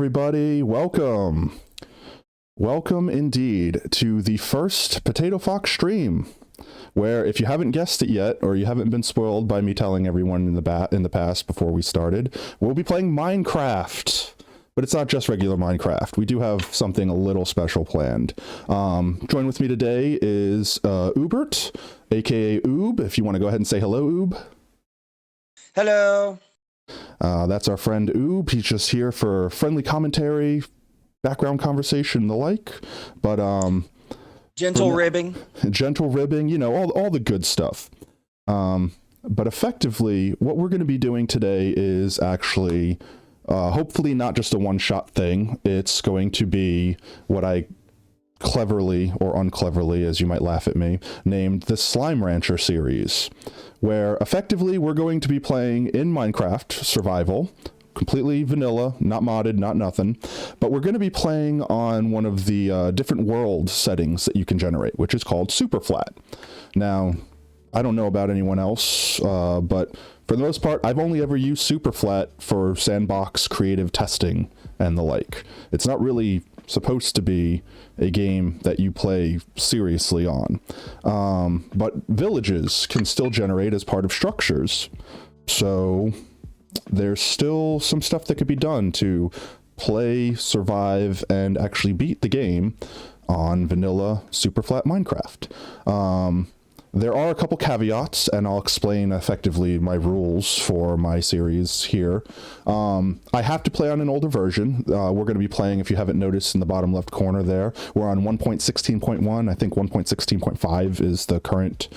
everybody. Welcome. Welcome indeed to the first Potato Fox stream, where if you haven't guessed it yet, or you haven't been spoiled by me telling everyone in the past before we started, we'll be playing Minecraft. But it's not just regular Minecraft. We do have something a little special planned. Join with me today is Oobert, aka Oob. If you want to go ahead and say hello, Oob. Hello. That's our friend Oob. He's just here for friendly commentary, background conversation, and the like. But gentle ribbing, you know, all the good stuff. But effectively, what we're going to be doing today is actually hopefully not just a one-shot thing. It's going to be what I cleverly, or uncleverly, as you might laugh at me, named the Slime Rancher series, where effectively we're going to be playing in Minecraft survival, completely vanilla, not modded, not nothing, but we're going to be playing on one of the different world settings that you can generate, which is called superflat. Now, I don't know about anyone else, but for the most part, I've only ever used superflat for sandbox creative testing and the like. It's not really supposed to be a game that you play seriously on. But villages can still generate as part of structures. So there's still some stuff that could be done to play, survive, and actually beat the game on vanilla superflat Minecraft. There are a couple caveats, and I'll explain effectively my rules for my series here. I have to play on an older version. We're going to be playing, if you haven't noticed in the bottom left corner there, we're on 1.16.1. I think 1.16.5 is the current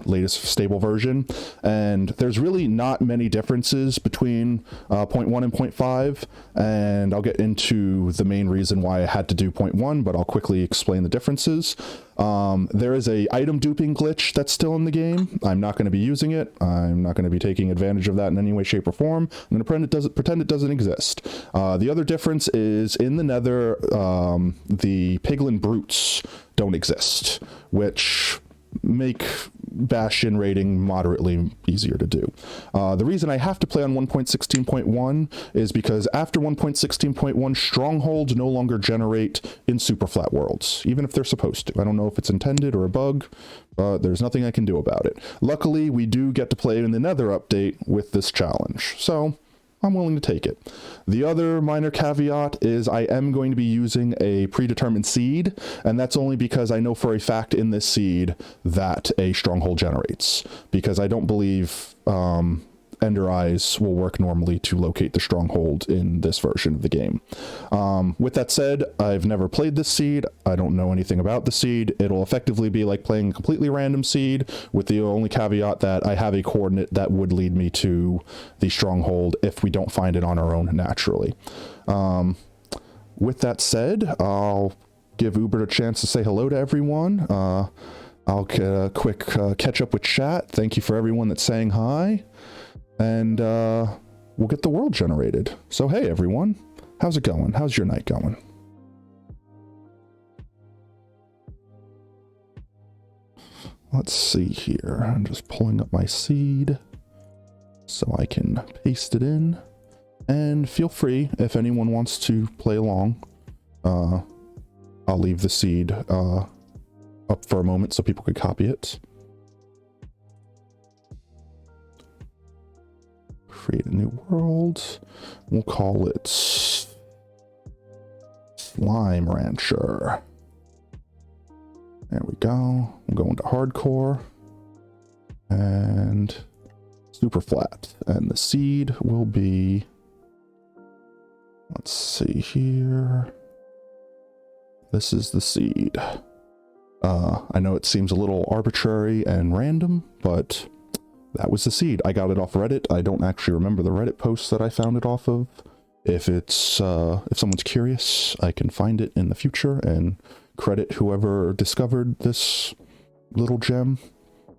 latest stable version. And there's really not many differences between 0.1 and 0.5. And I'll get into the main reason why I had to do 0.1, but I'll quickly explain the differences. There is a item duping glitch that's still in the game. I'm not going to be using it. I'm not going to be taking advantage of that in any way, shape, or form. I'm going to pretend it doesn't exist. The other difference is in the Nether, the piglin brutes don't exist, which make Bastion raiding moderately easier to do. The reason I have to play on 1.16.1 is because after 1.16.1, strongholds no longer generate in superflat worlds, even if they're supposed to. I don't know if it's intended or a bug, but there's nothing I can do about it. Luckily, we do get to play in the Nether update with this challenge, so I'm willing to take it. The other minor caveat is I am going to be using a predetermined seed, and that's only because I know for a fact in this seed that a stronghold generates, because I don't believe Ender Eyes will work normally to locate the stronghold in this version of the game. With that said, I've never played this seed. I don't know anything about the seed. It'll effectively be like playing a completely random seed, with the only caveat that I have a coordinate that would lead me to the stronghold if we don't find it on our own naturally. With that said, I'll give Uber a chance to say hello to everyone. I'll get a quick catch up with chat. Thank you for everyone that's saying hi. And we'll get the world generated. So hey everyone, how's it going? How's your night going? Let's see here. I'm just pulling up my seed so I can paste it in. And feel free, if anyone wants to play along, I'll leave the seed up for a moment so people could copy it. Create a new world. We'll call it Slime Rancher. There we go. We'll go into hardcore and super flat. And the seed will be, let's see here. This is the seed. I know it seems a little arbitrary and random, but that was the seed. I got it off Reddit. I don't actually remember the Reddit post that I found it off of. If it's if someone's curious, I can find it in the future and credit whoever discovered this little gem,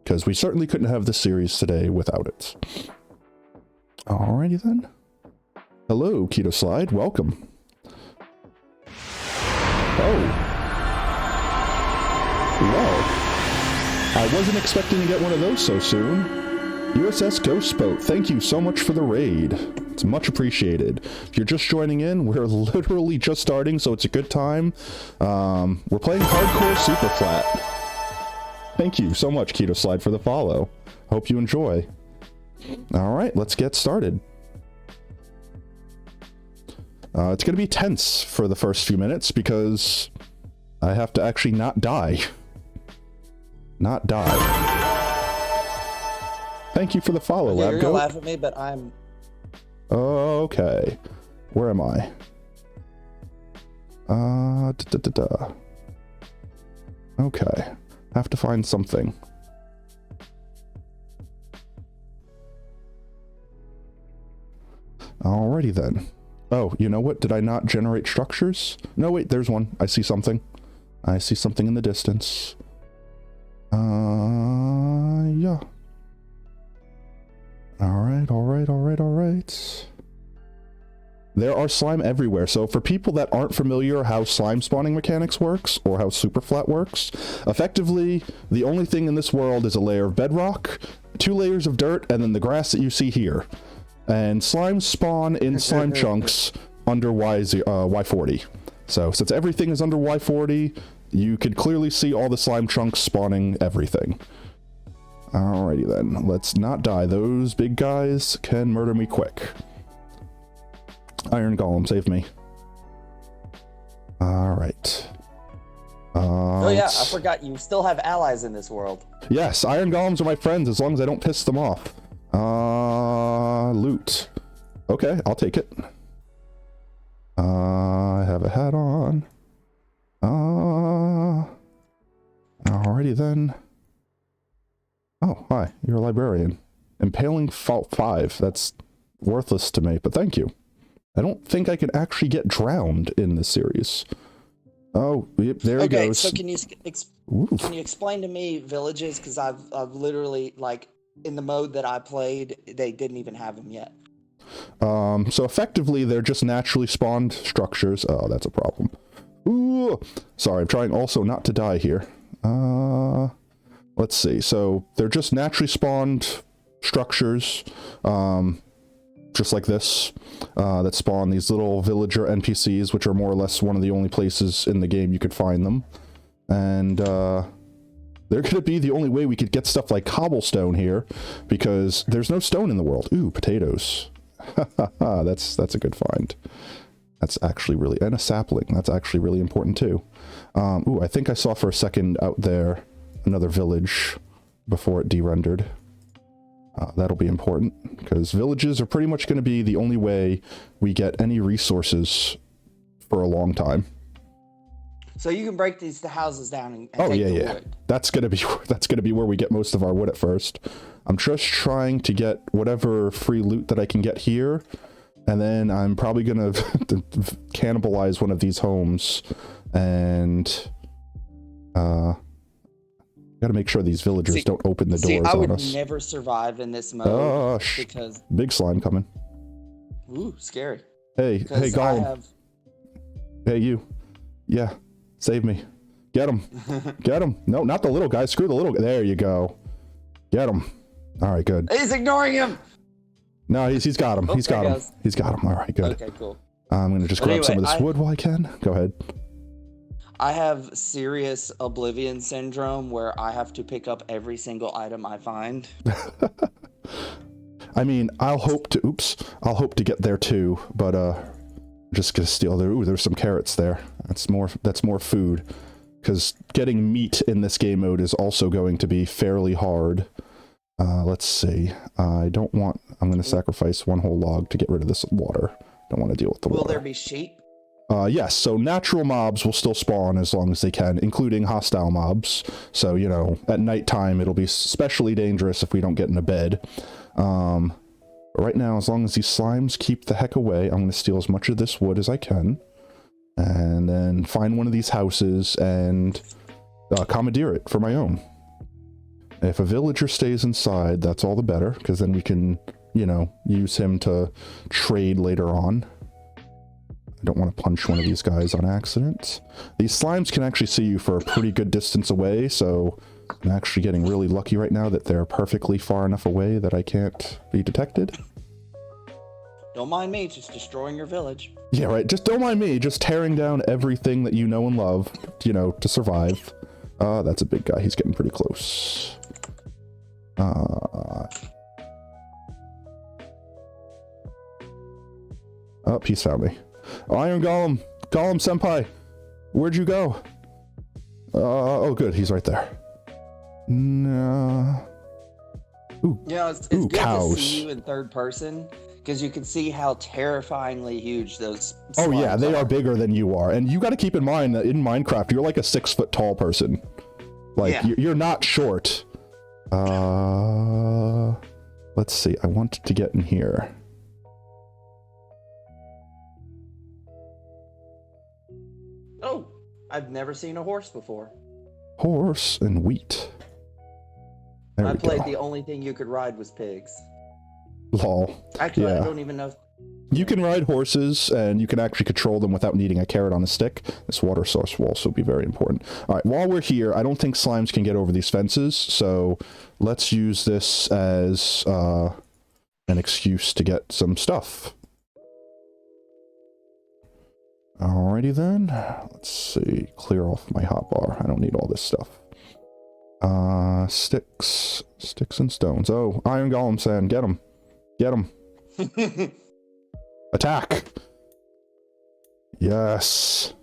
because we certainly couldn't have this series today without it. Alrighty then. Hello, Keto Slide. Welcome. Oh. Well, I wasn't expecting to get one of those so soon. USS Ghost Boat, thank you so much for the raid. It's much appreciated. If you're just joining in, we're literally just starting, so it's a good time. We're playing hardcore superflat. Thank you so much, Keto Slide, for the follow. Hope you enjoy. All right, let's get started. It's going to be tense for the first few minutes because I have to actually not die. Not die. Thank you for the follow, Okay, Lab you're Goat. gonna laugh at me, but I'm... Okay. Where am I? Okay. Have to find something. Alrighty then. Oh, you know what? Did I not generate structures? No, wait, there's one. I see something. I see something in the distance. Yeah. Alright. There are slime everywhere, so for people that aren't familiar how slime spawning mechanics works, or how superflat works, effectively, the only thing in this world is a layer of bedrock, 2 layers of dirt, and then the grass that you see here. And slimes spawn in slime chunks under Y40. So, since everything is under Y40, you could clearly see all the slime chunks spawning everything. Alrighty then, let's not die. Those big guys can murder me quick. Iron Golem, save me. Alright. Oh yeah, I forgot you still have allies in this world. Yes, Iron Golems are my friends as long as I don't piss them off. Loot. Okay, I'll take it. I have a hat on. Alrighty then. Oh, hi, you're a librarian. Impaling Fault 5. That's worthless to me, but thank you. I don't think I can actually get drowned in this series. Oh, yep, there he goes. Okay, so can you explain to me villages? Because I've literally, like, in the mode that I played, they didn't even have them yet. So effectively, they're just naturally spawned structures. Oh, that's a problem. Ooh, sorry, I'm trying also not to die here. Let's see. So they're just naturally spawned structures, just like this, that spawn these little villager NPCs, which are more or less one of the only places in the game you could find them. And they're going to be the only way we could get stuff like cobblestone here, because there's no stone in the world. Ooh, potatoes. that's a good find. That's actually really, and a sapling. That's actually really important too. Ooh, I think I saw for a second out there another village before it de-rendered. That'll be important, because villages are pretty much going to be the only way we get any resources for a long time. So you can break the houses down and take the wood. That's gonna be where we get most of our wood at first. I'm just trying to get whatever free loot that I can get here, and then I'm probably gonna cannibalize one of these homes, and gotta make sure these villagers don't open the doors on us. I would never survive in this mode because big slime coming. Ooh, scary. Hey, Golem. Hey, you. Yeah. Save me. Get him. Get him. No, not the little guy. Screw the little guy. There you go. Get him. All right, good. He's ignoring him. No, he's got him. He's got him. He's got him. All right, good. Okay, cool. I'm going to just grab some of this wood while I can. Go ahead. I have serious oblivion syndrome where I have to pick up every single item I find. I mean, I'll hope to get there too, but just gonna steal there. Ooh, there's some carrots there. That's more food, because getting meat in this game mode is also going to be fairly hard. Let's see. I'm going to sacrifice one whole log to get rid of this water. Don't want to deal with the water. Will there be sheep? Yes, so natural mobs will still spawn as long as they can, including hostile mobs. So, you know, at nighttime it'll be especially dangerous if we don't get in a bed. But right now, as long as these slimes keep the heck away, I'm going to steal as much of this wood as I can. And then find one of these houses and commandeer it for my own. If a villager stays inside, that's all the better, because then we can, you know, use him to trade later on. I don't want to punch one of these guys on accident. These slimes can actually see you for a pretty good distance away, so I'm actually getting really lucky right now that they're perfectly far enough away that I can't be detected. Don't mind me, just destroying your village. Yeah, right. Just don't mind me, just tearing down everything that you know and love, you know, to survive. That's a big guy. He's getting pretty close. Oh, he found me. Iron Golem! Golem Senpai! Where'd you go? Oh, good. He's right there. No. Ooh, Yeah, it's ooh, good cows. to see you in third person, because you can see how terrifyingly huge those Oh yeah, slimes they are bigger than you are. And you got to keep in mind that in Minecraft, you're like a 6 foot tall person. Like, Yeah. you're not short. Let's see. I want to get in here. Oh, I've never seen a horse before. Horse and wheat. There I we played go. the only thing you could ride was pigs. Lol. Actually, Yeah. I don't even know. You can ride horses, and you can actually control them without needing a carrot on a stick. This water source will also be very important. All right, while we're here, I don't think slimes can get over these fences, so let's use this as an excuse to get some stuff. Alrighty then. Let's see. Clear off my hotbar. I don't need all this stuff. Sticks and stones. Oh, Iron Golem Sand. Get him. Get him. Attack! Yes.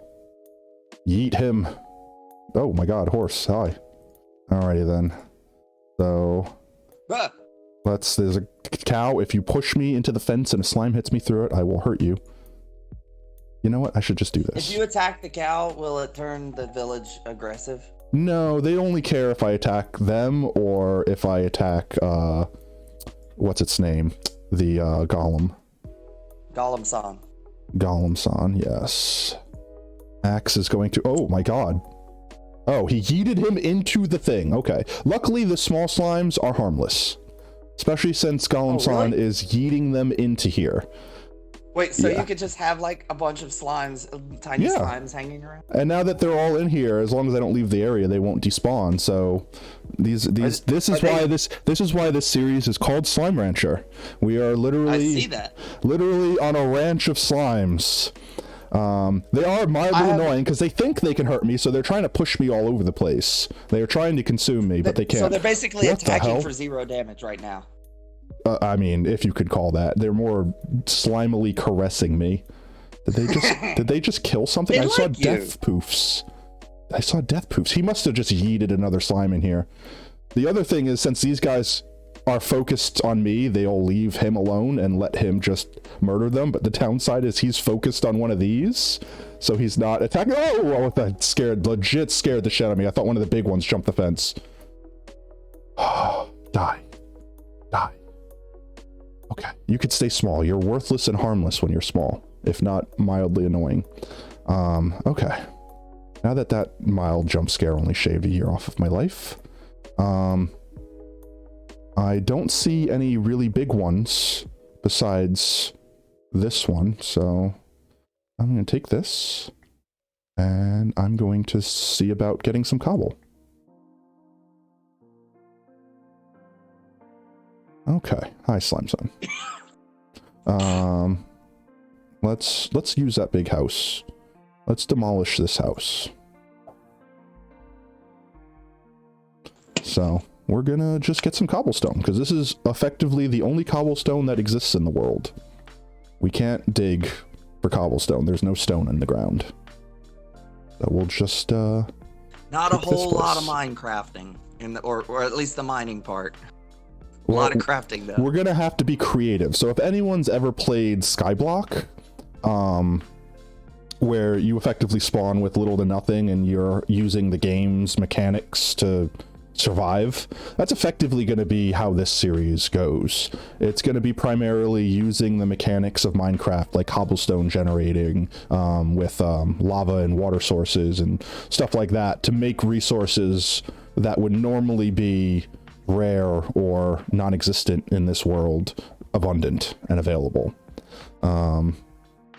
Yeet him. Oh my god, horse. Hi. Alrighty then. So, there's a cow. If you push me into the fence and a slime hits me through it, I will hurt you. You know what? I should just do this. If you attack the cow, will it turn the village aggressive? No, they only care if I attack them or if I attack, what's its name? The, golem. Golem-san. Golem-san, yes. Axe is going to... Oh, my god. Oh, he yeeted him into the thing. Okay. Luckily, the small slimes are harmless. Especially since Golem-san really? is yeeting them into here. Wait, so Yeah. you could just have like a bunch of slimes, tiny Yeah. slimes hanging around? And now that they're all in here, as long as I don't leave the area, they won't despawn. So this is why this series is called Slime Rancher. We are I literally see that. literally on a ranch of slimes. They are mildly annoying because they think they can hurt me, so they're trying to push me all over the place. They are trying to consume me, but they can't. So they're basically What the attacking hell? for 0 damage right now. I mean, if you could call that. They're more slimily caressing me. Did they just kill something? They I saw like you. death poofs. I saw death poofs. He must have just yeeted another slime in here. The other thing is, since these guys are focused on me, they'll leave him alone and let him just murder them. But the downside is he's focused on one of these, so he's not attacking. Oh, that legit scared the shit out of me. I thought one of the big ones jumped the fence. Die. Die. Okay, you could stay small. You're worthless and harmless when you're small, if not mildly annoying. Okay. Now that mild jump scare only shaved a year off of my life, I don't see any really big ones besides this one, so I'm going to take this, and I'm going to see about getting some cobble. Okay. Hi, Slime Son. Let's use that big house. Let's demolish this house. So, we're gonna just get some cobblestone, because this is effectively the only cobblestone that exists in the world. We can't dig for cobblestone. There's no stone in the ground. So we'll just, Not a pick this whole lot of place. Minecrafting, or at least the mining part. A Well, lot of crafting, though. we're gonna have to be creative. So if anyone's ever played Skyblock, where you effectively spawn with little to nothing and you're using the game's mechanics to survive, that's effectively going to be how this series goes. It's going to be primarily using the mechanics of Minecraft, like cobblestone generating, with lava and water sources and stuff like that, to make resources that would normally be rare or non-existent in this world abundant and available.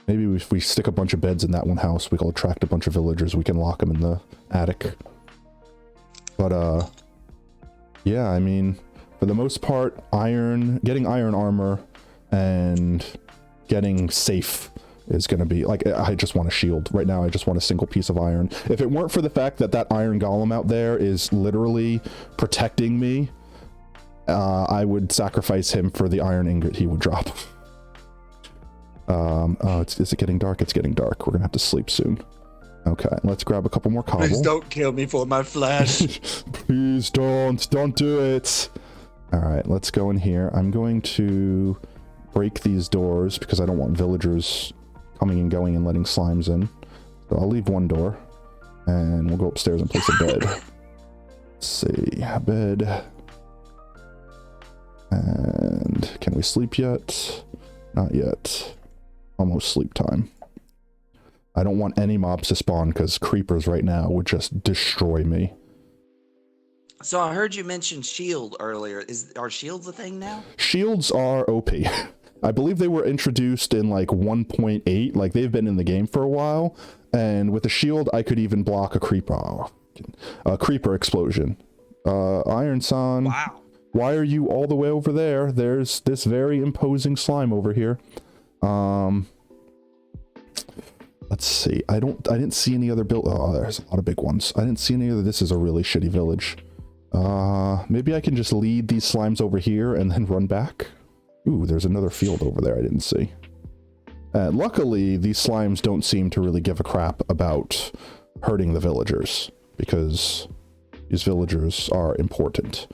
Maybe if we stick a bunch of beds in that one house, we can attract a bunch of villagers. We can lock them in the attic. But yeah, I mean, for the most part, getting iron armor and getting safe is going to be like, I just want a shield right now. I just want a single piece of iron. If it weren't for the fact that that iron golem out there is literally protecting me, I would sacrifice him for the iron ingot he would drop. Oh, is it getting dark? It's getting dark. We're gonna have to sleep soon. Okay, let's grab a couple more cobble. Please don't kill me for my flash. Please don't do it. All right, let's go in here. I'm going to break these doors because I don't want villagers coming and going and letting slimes in. So I'll leave one door and we'll go upstairs and place a bed. Let's see, bed. And can we sleep yet? Not yet. Almost sleep time. I don't want any mobs to spawn because creepers right now would just destroy me. So I heard you mention shield earlier. Are shields a thing now? Shields are OP. I believe they were introduced in like 1.8. Like they've been in the game for a while. And with a shield, I could even block a creeper. Oh, a creeper explosion. Iron San. Wow. Why are you all the way over there? There's this very imposing slime over here. Let's see. I didn't see any other build. Oh, there's a lot of big ones. I didn't see any other. This is a really shitty village. Maybe I can just lead these slimes over here and then run back. Ooh, there's another field over there I didn't see. Luckily, these slimes don't seem to really give a crap about hurting the villagers because these villagers are important.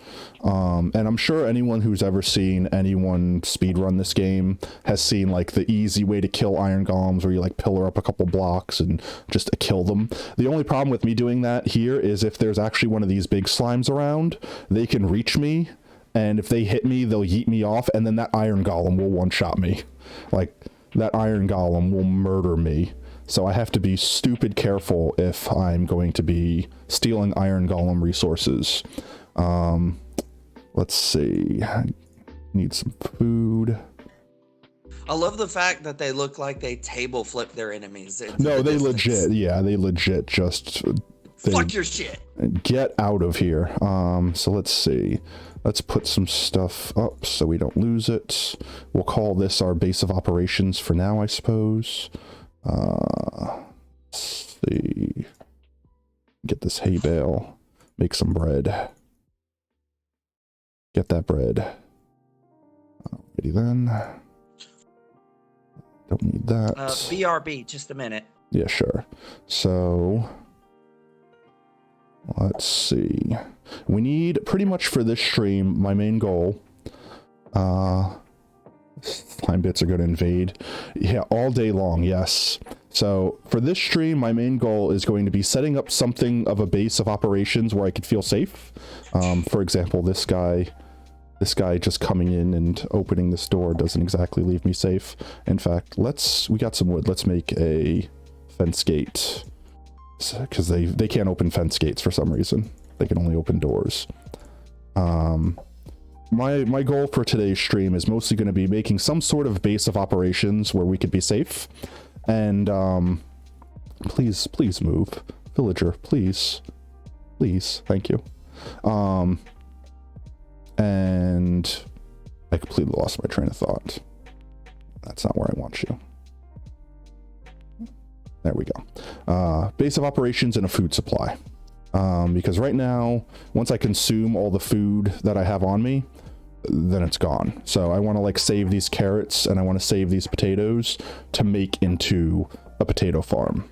And I'm sure anyone who's ever seen anyone speedrun this game has seen like the easy way to kill iron golems where you like pillar up a couple blocks and just kill them. The only problem with me doing that here is if there's actually one of these big slimes around, they can reach me, and if they hit me, they'll yeet me off, and then that iron golem will one-shot me. Like, that iron golem will murder me. So I have to be stupid careful if I'm going to be stealing iron golem resources. Let's see. Need some food. I love the fact that they look like they table flip their enemies. No, they legit. Yeah, they legit just... Fuck your shit. Get out of here. So let's see. Let's put some stuff up so we don't lose it. We'll call this our base of operations for now, I suppose. Let's see. Get this hay bale. Make some bread. Get that bread. Alrighty then. Don't need that. BRB, just a minute. Yeah, sure. So... let's see. We need, pretty much for this stream, my main goal. Slime bits are going to invade. Yeah, all day long, yes. So, for this stream, my main goal is going to be setting up something of a base of operations where I could feel safe. For example, this guy just coming in and opening this door doesn't exactly leave me safe. In fact, we got some wood. Let's make a fence gate. Because they can't open fence gates for some reason. They can only open doors. My goal for today's stream is mostly going to be making some sort of base of operations where we could be safe. And please move. Villager, please. Please, thank you. And I completely lost my train of thought. That's not where I want you. There we go. Base of operations and a food supply. Because right now, once I consume all the food that I have on me, then it's gone. So I want to like save these carrots and I want to save these potatoes to make into a potato farm.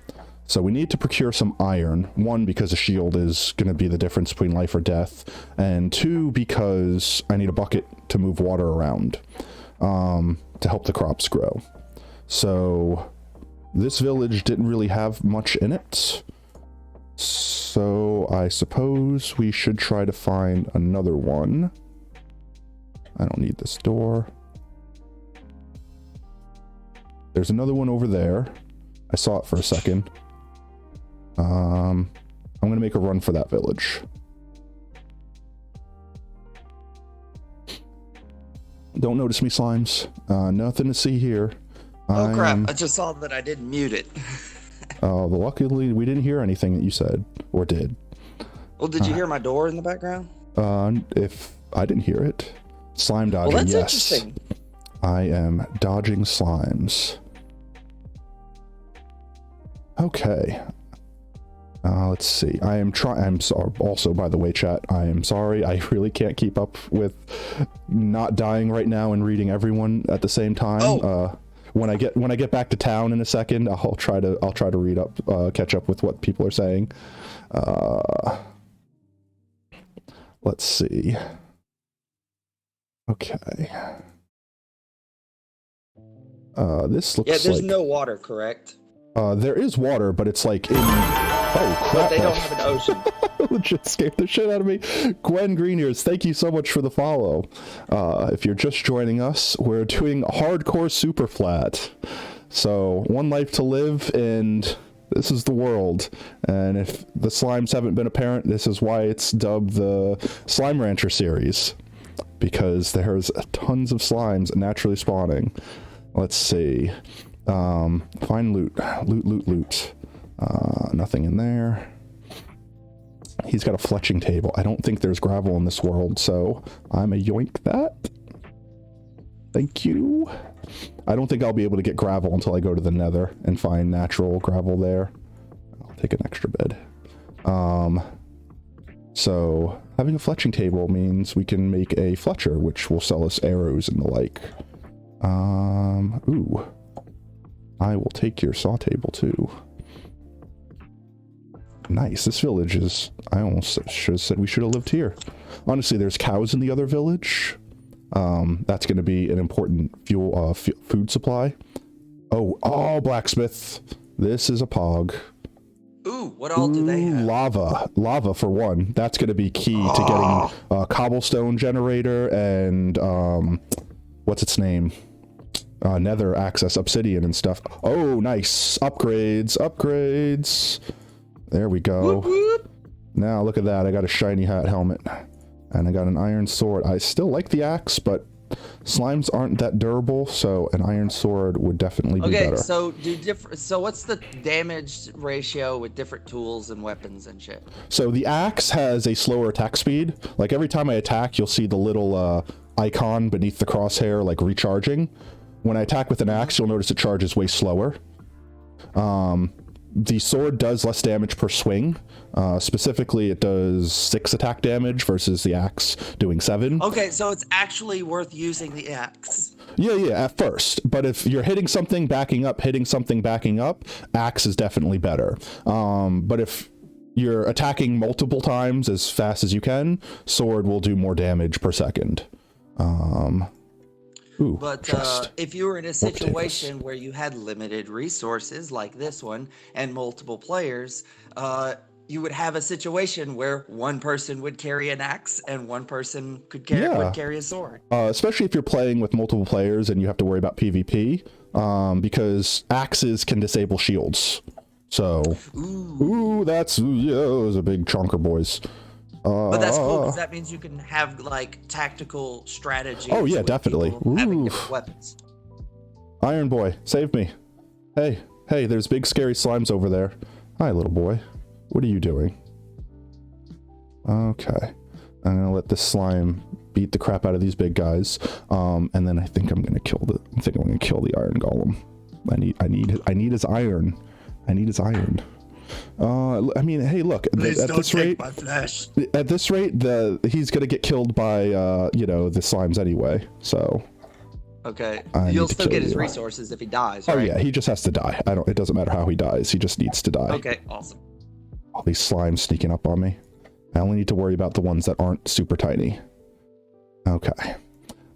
So we need to procure some iron. One, because a shield is going to be the difference between life or death. And two, because I need a bucket to move water around to help the crops grow. So... this village didn't really have much in it, so I suppose we should try to find another one. I don't need this door. There's another one over there. I saw it for a second. I'm gonna make a run for that village. Don't notice me, slimes. Nothing to see here. Oh crap, I just saw that I didn't mute it. Luckily we didn't hear anything that you said, or did. Well, did you hear my door in the background? If I didn't hear it. Slime dodging, well, that's yes. interesting. I am dodging slimes. Okay. Let's see. I'm sorry. Also, by the way, chat, I am sorry. I really can't keep up with not dying right now and reading everyone at the same time. Oh. When I get back to town in a second, I'll try to read up, catch up with what people are saying. Let's see. Okay. This looks like... Yeah, there's no water, correct? There is water, but it's like in... Oh, crap. But they don't have an ocean. Legit scared the shit out of me. Gwen Greenears, thank you so much for the follow. If you're just joining us, we're doing hardcore superflat. So, one life to live, and this is the world. And if the slimes haven't been apparent, this is why it's dubbed the Slime Rancher series. Because there's tons of slimes naturally spawning. Let's see. Find loot. Loot. Nothing in there. He's got a fletching table. I don't think there's gravel in this world, so I'm a yoink that. Thank you. I don't think I'll be able to get gravel until I go to the nether and find natural gravel there. I'll take an extra bed. So having a fletching table means we can make a fletcher, which will sell us arrows and the like. Ooh. I will take your saw table too. Nice. This village is... I almost should have said we should have lived here. Honestly, there's cows in the other village. That's going to be an important food supply. Oh, blacksmith. This is a pog. Ooh, what all do they have? Lava for one. That's going to be key to getting a cobblestone generator and what's its name? Nether access, obsidian and stuff. Oh, nice. Upgrades. There we go. Whoop, whoop. Now look at that. I got a shiny hat helmet and I got an iron sword. I still like the axe, but slimes aren't that durable, so an iron sword would definitely be better. Okay, so what's the damage ratio with different tools and weapons and shit? So the axe has a slower attack speed. Like every time I attack, you'll see the little icon beneath the crosshair like recharging. When I attack with an axe, you'll notice it charges way slower. The sword does less damage per swing. Specifically, it does 6 attack damage versus the axe doing 7. Okay, so it's actually worth using the axe. Yeah, at first. But if you're hitting something, backing up, axe is definitely better. But if you're attacking multiple times as fast as you can, sword will do more damage per second. Ooh, but if you were in a situation where you had limited resources like this one and multiple players, you would have a situation where one person would carry an axe and one person would carry a sword. Especially if you're playing with multiple players and you have to worry about PvP, because axes can disable shields. So, those are big chonker boys. But that's cool because that means you can have like tactical strategies. Oh yeah, definitely. Having different weapons. Iron boy, save me. Hey, there's big scary slimes over there. Hi, little boy. What are you doing? Okay. I'm gonna let this slime beat the crap out of these big guys. And then I think I'm gonna kill the iron golem. I need his iron. I mean, hey, look. Please at don't this take rate, my flesh. At this rate, he's gonna get killed by the slimes anyway. So. Okay. You'll still get his resources if he dies. Right? Oh yeah, he just has to die. It doesn't matter how he dies. He just needs to die. Okay. Awesome. All these slimes sneaking up on me. I only need to worry about the ones that aren't super tiny. Okay.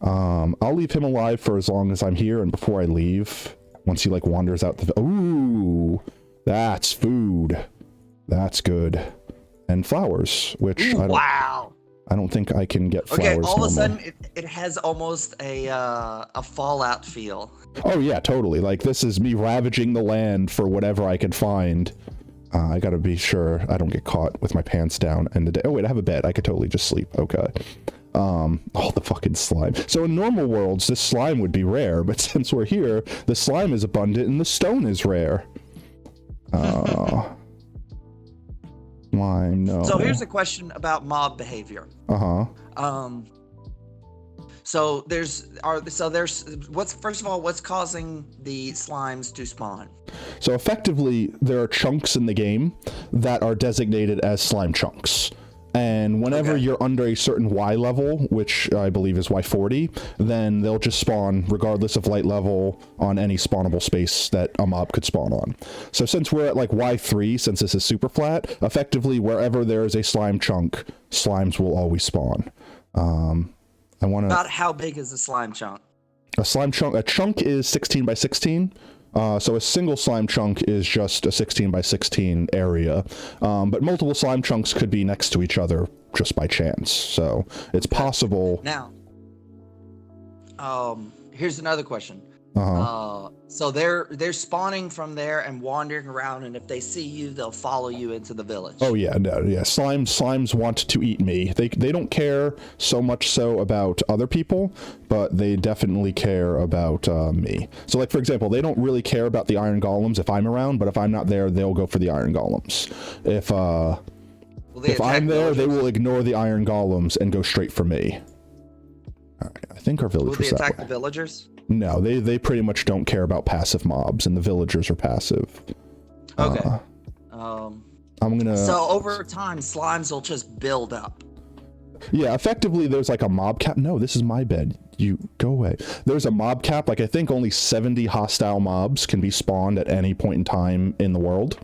I'll leave him alive for as long as I'm here, and before I leave, once he like wanders out the... Ooh, that's food. That's good. And flowers, which wow. I don't think I can get flowers. Okay, all of a sudden it has almost a Fallout feel. Oh yeah, totally. Like this is me ravaging the land for whatever I could find. I gotta be sure I don't get caught with my pants down in the day. Oh wait, I have a bed. I could totally just sleep. Okay. Oh, the fucking slime. So in normal worlds, this slime would be rare, but since we're here, the slime is abundant and the stone is rare. Slime, no. So here's a question about mob behavior. Uh-huh. So there's what's first of all, what's causing the slimes to spawn? So effectively, there are chunks in the game that are designated as slime chunks. And whenever you're under a certain Y level, which I believe is Y40, then they'll just spawn regardless of light level on any spawnable space that a mob could spawn on. So since we're at like Y3, since this is super flat, effectively wherever there is a slime chunk, slimes will always spawn. About how big is a slime chunk? A chunk is 16 by 16. So a single slime chunk is just a 16 by 16 area, but multiple slime chunks could be next to each other just by chance. So it's possible. Now, here's another question. So they're spawning from there and wandering around, and if they see you, they'll follow you into the village. Oh yeah, no, yeah. Slimes want to eat me. They don't care so much so about other people, but they definitely care about me. So like for example, they don't really care about the iron golems if I'm around, but if I'm not there, they'll go for the iron golems. If I'm there, they will ignore the iron golems and go straight for me. All right, I think our village was that way. Will they attack the villagers? No, they pretty much don't care about passive mobs, and the villagers are passive. Okay. I'm gonna. So over time, slimes will just build up. Yeah, effectively, there's like a mob cap. No, this is my bed. You go away. There's a mob cap. Like I think only 70 hostile mobs can be spawned at any point in time in the world.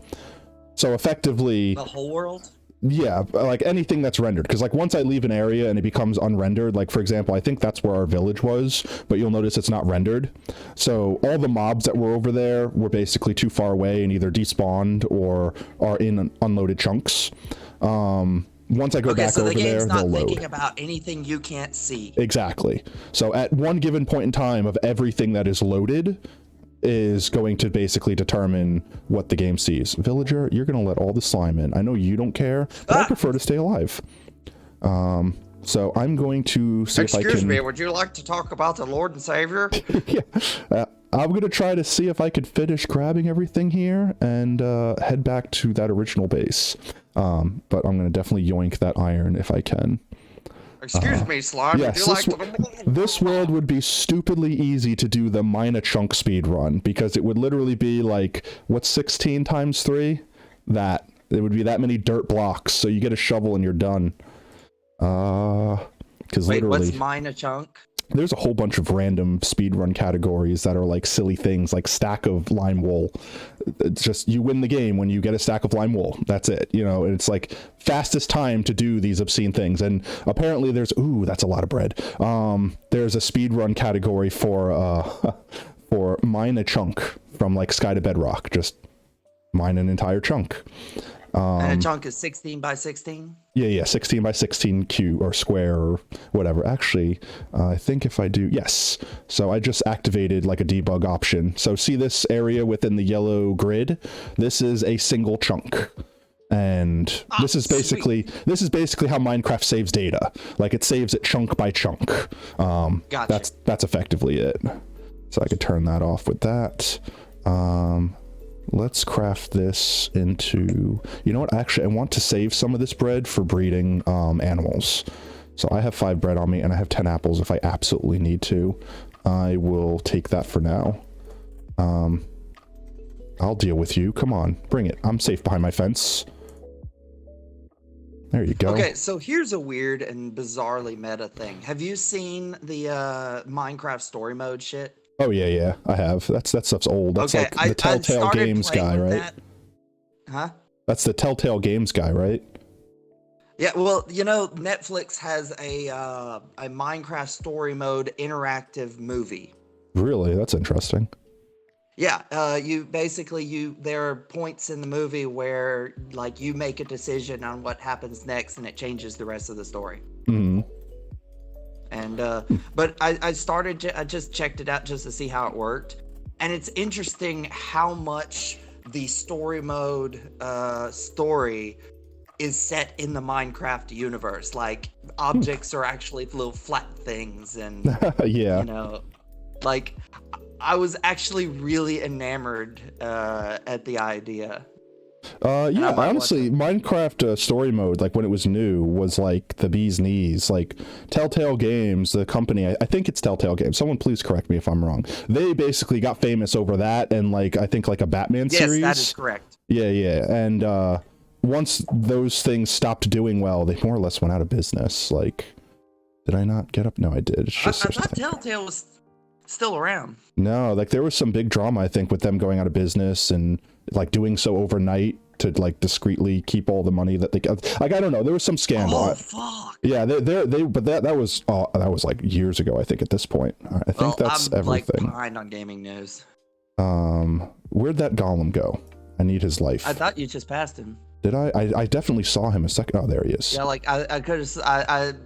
So effectively, the whole world. Yeah, like anything that's rendered, because like once I leave an area and it becomes unrendered, like for example, I think that's where our village was, but you'll notice it's not rendered. So all the mobs that were over there were basically too far away and either despawned or are in unloaded chunks. Once I go back over there, they'll load. So the game's not thinking about anything you can't see. Exactly. So at one given point in time of everything that is loaded is going to basically determine what the game sees. Villager, you're going to let all the slime in. I know you don't care, but I prefer to stay alive. So I'm going to see if I can... Excuse me, would you like to talk about the Lord and Savior? Yeah. I'm going to try to see if I could finish grabbing everything here and head back to that original base. But I'm going to definitely yoink that iron if I can. Excuse me, slime. Yes, this world would be stupidly easy to do the mine a chunk speed run, because it would literally be like, what's 16 times 3? That. It would be that many dirt blocks, so you get a shovel and you're done. Because literally... what's mine a chunk? There's a whole bunch of random speedrun categories that are like silly things, like stack of lime wool. It's just, you win the game when you get a stack of lime wool. That's it. You know, it's like fastest time to do these obscene things. And apparently there's, ooh, that's a lot of bread. There's a speedrun category for mine a chunk from like sky to bedrock. Just mine an entire chunk. And a chunk is 16 by 16? Yeah, 16 by 16 cube or square or whatever. Actually, I think if I do, yes. So I just activated like a debug option. So see this area within the yellow grid? This is a single chunk. And this is basically how Minecraft saves data. Like it saves it chunk by chunk. Gotcha. That's effectively it. So I could turn that off with that. Let's craft this into, you know what, actually I want to save some of this bread for breeding animals. So I have 5 bread on me and I have 10 apples if I absolutely need to. I will take that for now. I'll deal with you. Come on, bring it. I'm safe behind my fence. There you go. Okay, so here's a weird and bizarrely meta thing. Have you seen the Minecraft story mode shit? Oh yeah, I have. That stuff's old. That's okay, like the Telltale Games guy, right? That. Huh? That's the Telltale Games guy, right? Yeah, well, you know, Netflix has a Minecraft story mode interactive movie. Really? That's interesting. Yeah, there are points in the movie where like you make a decision on what happens next and it changes the rest of the story. Mm-hmm. And but I just checked it out just to see how it worked, and it's interesting how much the story mode story is set in the Minecraft universe. Like objects are actually little flat things, and yeah, you know, like I was actually really enamored at the idea. And I Yeah, might watch honestly, it. Minecraft story mode, like when it was new, was like the bee's knees. Like Telltale Games, the company, I think it's Telltale Games. Someone please correct me if I'm wrong. They basically got famous over that and like I think like a Batman Yes, that is series. correct. Yeah, yeah. And once those things stopped doing well, they more or less went out of business. Like, did I not get up? No, I did. It's I just there's thought nothing. Telltale was still around. No, like there was some big drama, I think, with them going out of business and like doing so overnight to like discreetly keep all the money that they got. Like I don't know, there was some scandal. Oh fuck! Yeah, but that was like years ago, I think. At this point, I think that's I'm like everything. behind on gaming news. Where'd that golem go? I need his life. I thought you just passed him. Did I? I definitely saw him a second. Oh, there he is. Yeah, like I could have.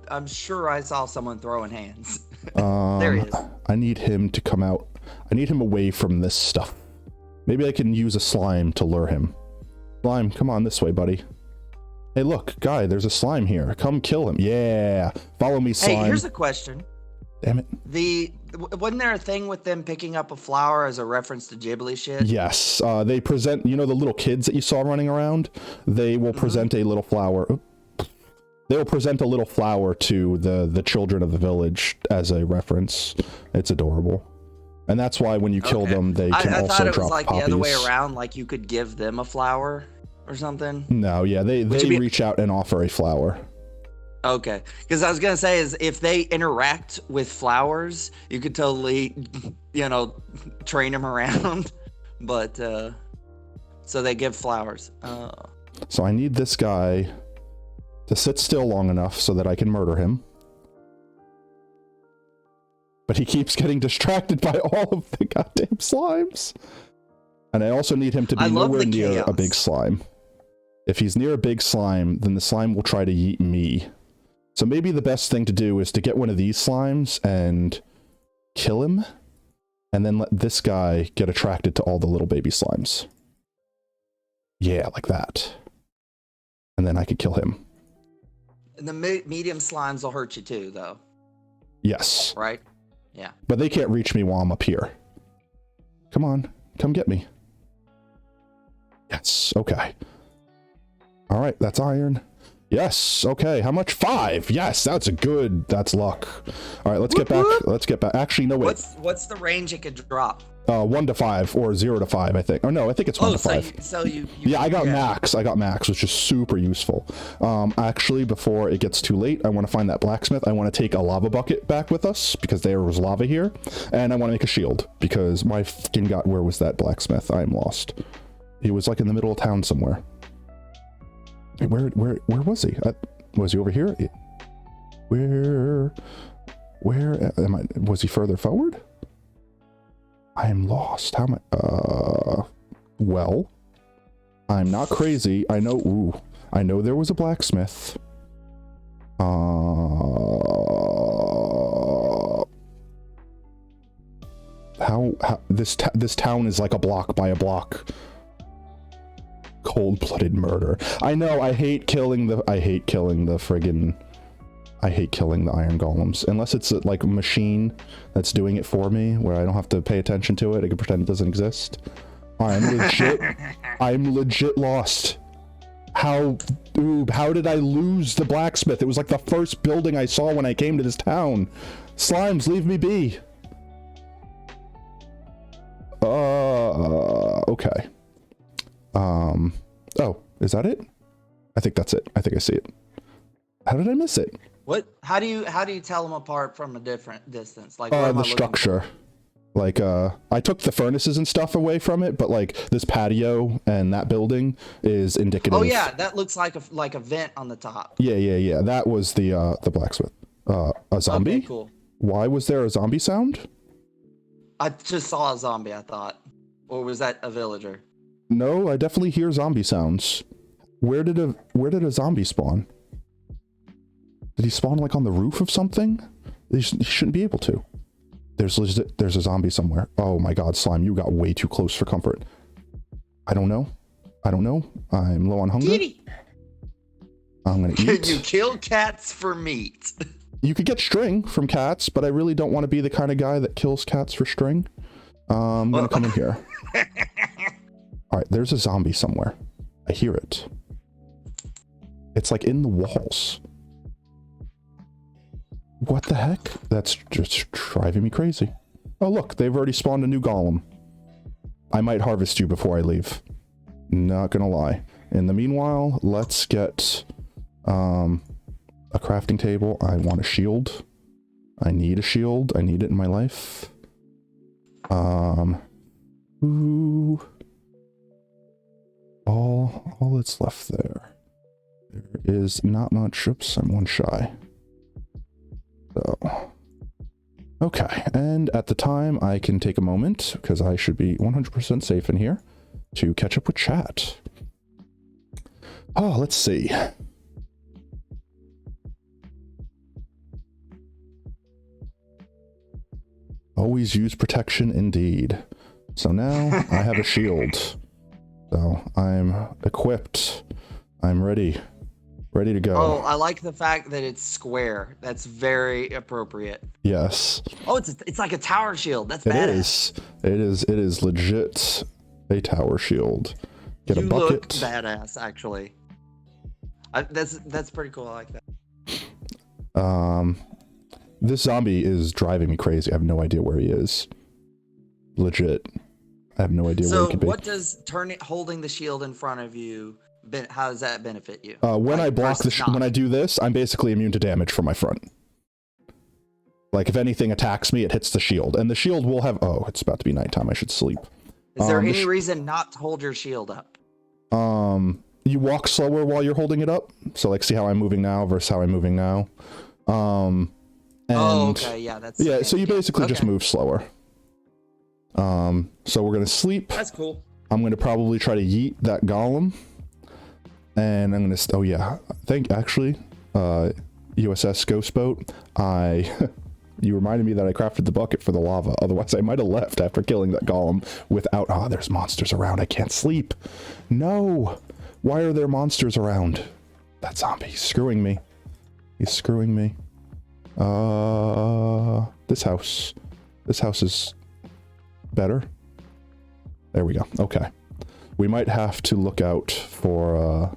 I'm sure I saw someone throwing hands. There he is. I need him to come out. I need him away from this stuff. Maybe I can use a slime to lure him. Slime, come on this way, buddy. Hey, look, guy, there's a slime here. Come kill him. Yeah, follow me, slime. Hey, here's a question. Damn it. Wasn't there a thing with them picking up a flower as a reference to Ghibli shit? Yes, they present, you know, the little kids that you saw running around? They will present a little flower. They will present a little flower to the children of the village as a reference. It's adorable. And that's why when you kill them, they can I also thought it was drop like poppies. the other way around, like you could give them a flower or something. No, yeah, they reach out and offer a flower. Okay, because I was gonna say is if they interact with flowers, you could totally, train them around. But so they give flowers. So I need this guy to sit still long enough so that I can murder him. But he keeps getting distracted by all of the goddamn slimes. And I also need him to be nowhere near a big slime. If he's near a big slime, then the slime will try to yeet me. So maybe the best thing to do is to get one of these slimes and kill him, and then let this guy get attracted to all the little baby slimes. Yeah, like that. And then I could kill him. And the medium slimes will hurt you too, though. Yes. Right? Yeah. But they can't reach me while I'm up here. Come on, come get me. Yes, okay. All right, that's iron. Yes, okay, how much? 5. Yes, that's that's luck. All right, let's get back. Let's get back. Actually, no, wait. What's the range it could drop? 1 to 5 or 0 to 5, I think. Oh no, I think it's 1 to 5. So you yeah, I got max. I got max, which is super useful. Actually, before it gets too late, I want to find that blacksmith. I want to take a lava bucket back with us because there was lava here, and I want to make a shield because my fucking god, where was that blacksmith? I'm lost. He was like in the middle of town somewhere. Where was he? Was he over here? Where am I? Was he further forward? I am lost. How am I? Well, I'm not crazy. I know. Ooh, I know there was a blacksmith. How this town is like a block by a block. Cold-blooded murder. I know. I hate killing the friggin'. I hate killing the iron golems. Unless it's like a machine that's doing it for me, where I don't have to pay attention to it. I can pretend it doesn't exist. I'm legit lost. How did I lose the blacksmith? It was like the first building I saw when I came to this town. Slimes, leave me be. Okay. Oh, is that it? I think that's it. I think I see it. How did I miss it? What? How do you tell them apart from a different distance? Like the structure. Like I took the furnaces and stuff away from it, but like this patio and that building is indicative. Oh yeah, that looks like a vent on the top. Yeah. That was the blacksmith. A zombie? Okay, cool. Why was there a zombie sound? I just saw a zombie, I thought. Or was that a villager? No, I definitely hear zombie sounds. Where did a zombie spawn? Did he spawn like on the roof of something? He shouldn't be able to. There's a zombie somewhere. Oh my god, slime, you got way too close for comfort. I don't know. I'm low on hunger. I'm gonna eat. Can you kill cats for meat? You could get string from cats, but I really don't want to be the kind of guy that kills cats for string. I'm gonna come in here. All right, there's a zombie somewhere. I hear it. It's like in the walls. What the heck? That's just driving me crazy. Oh look, they've already spawned a new golem. I might harvest you before I leave. Not gonna lie. In the meanwhile, let's get a crafting table. I want a shield. I need a shield. I need it in my life. Ooh. All that's left there. There is not much. Oops, I'm one shy. So, okay, and at the time I can take a moment, because I should be 100% safe in here, to catch up with chat. Oh, let's see. Always use protection indeed. So now I have a shield. So I'm equipped. I'm ready. Ready to go. Oh, I like the fact that it's square. That's very appropriate. Yes. Oh, it's like a tower shield. That's It badass. is. It is legit a tower shield. Get You a bucket. look badass, actually. That's pretty cool. I like that. This zombie is driving me crazy. I have no idea where he is. Legit. I have no idea where he So could be. what does holding the shield in front of you, how does that benefit you? When Like, I block versus when I not? do this, I'm basically immune to damage from my front. Like if anything attacks me, it hits the shield. And the shield will have, oh, it's about to be nighttime. I should sleep. Is there any reason not to hold your shield up? You walk slower while you're holding it up. So like see how I'm moving now versus how I'm moving now. And Oh, okay, yeah, that's so you basically just okay. move slower. So we're gonna sleep. That's cool. I'm gonna probably try to yeet that golem, and I'm gonna. Oh yeah, actually, USS Ghost Boat. You reminded me that I crafted the bucket for the lava. Otherwise, I might have left after killing that golem without. Ah, there's monsters around. I can't sleep. No, why are there monsters around? That zombie, he's screwing me. He's screwing me. This house is better. There we go. Okay, we might have to look out for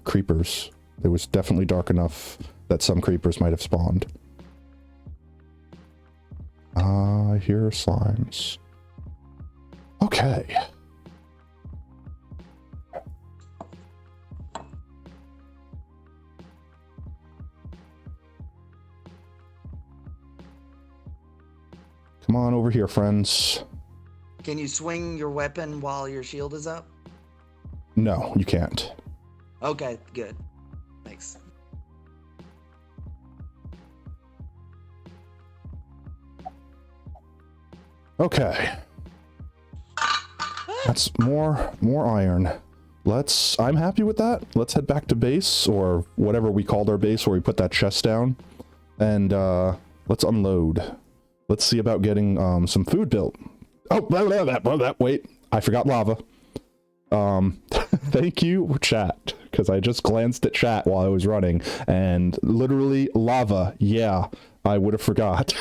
creepers. It was definitely dark enough that some creepers might have spawned. I hear slimes. Okay. Come on over here, friends. Can you swing your weapon while your shield is up? No, you can't. Okay, good. Thanks. Okay. That's more iron. I'm happy with that. Let's head back to base, or whatever we called our base where we put that chest down. And let's unload. Let's see about getting some food built. Oh, wait. I forgot lava. Thank you, chat, because I just glanced at chat while I was running, and literally lava. Yeah, I would have forgot.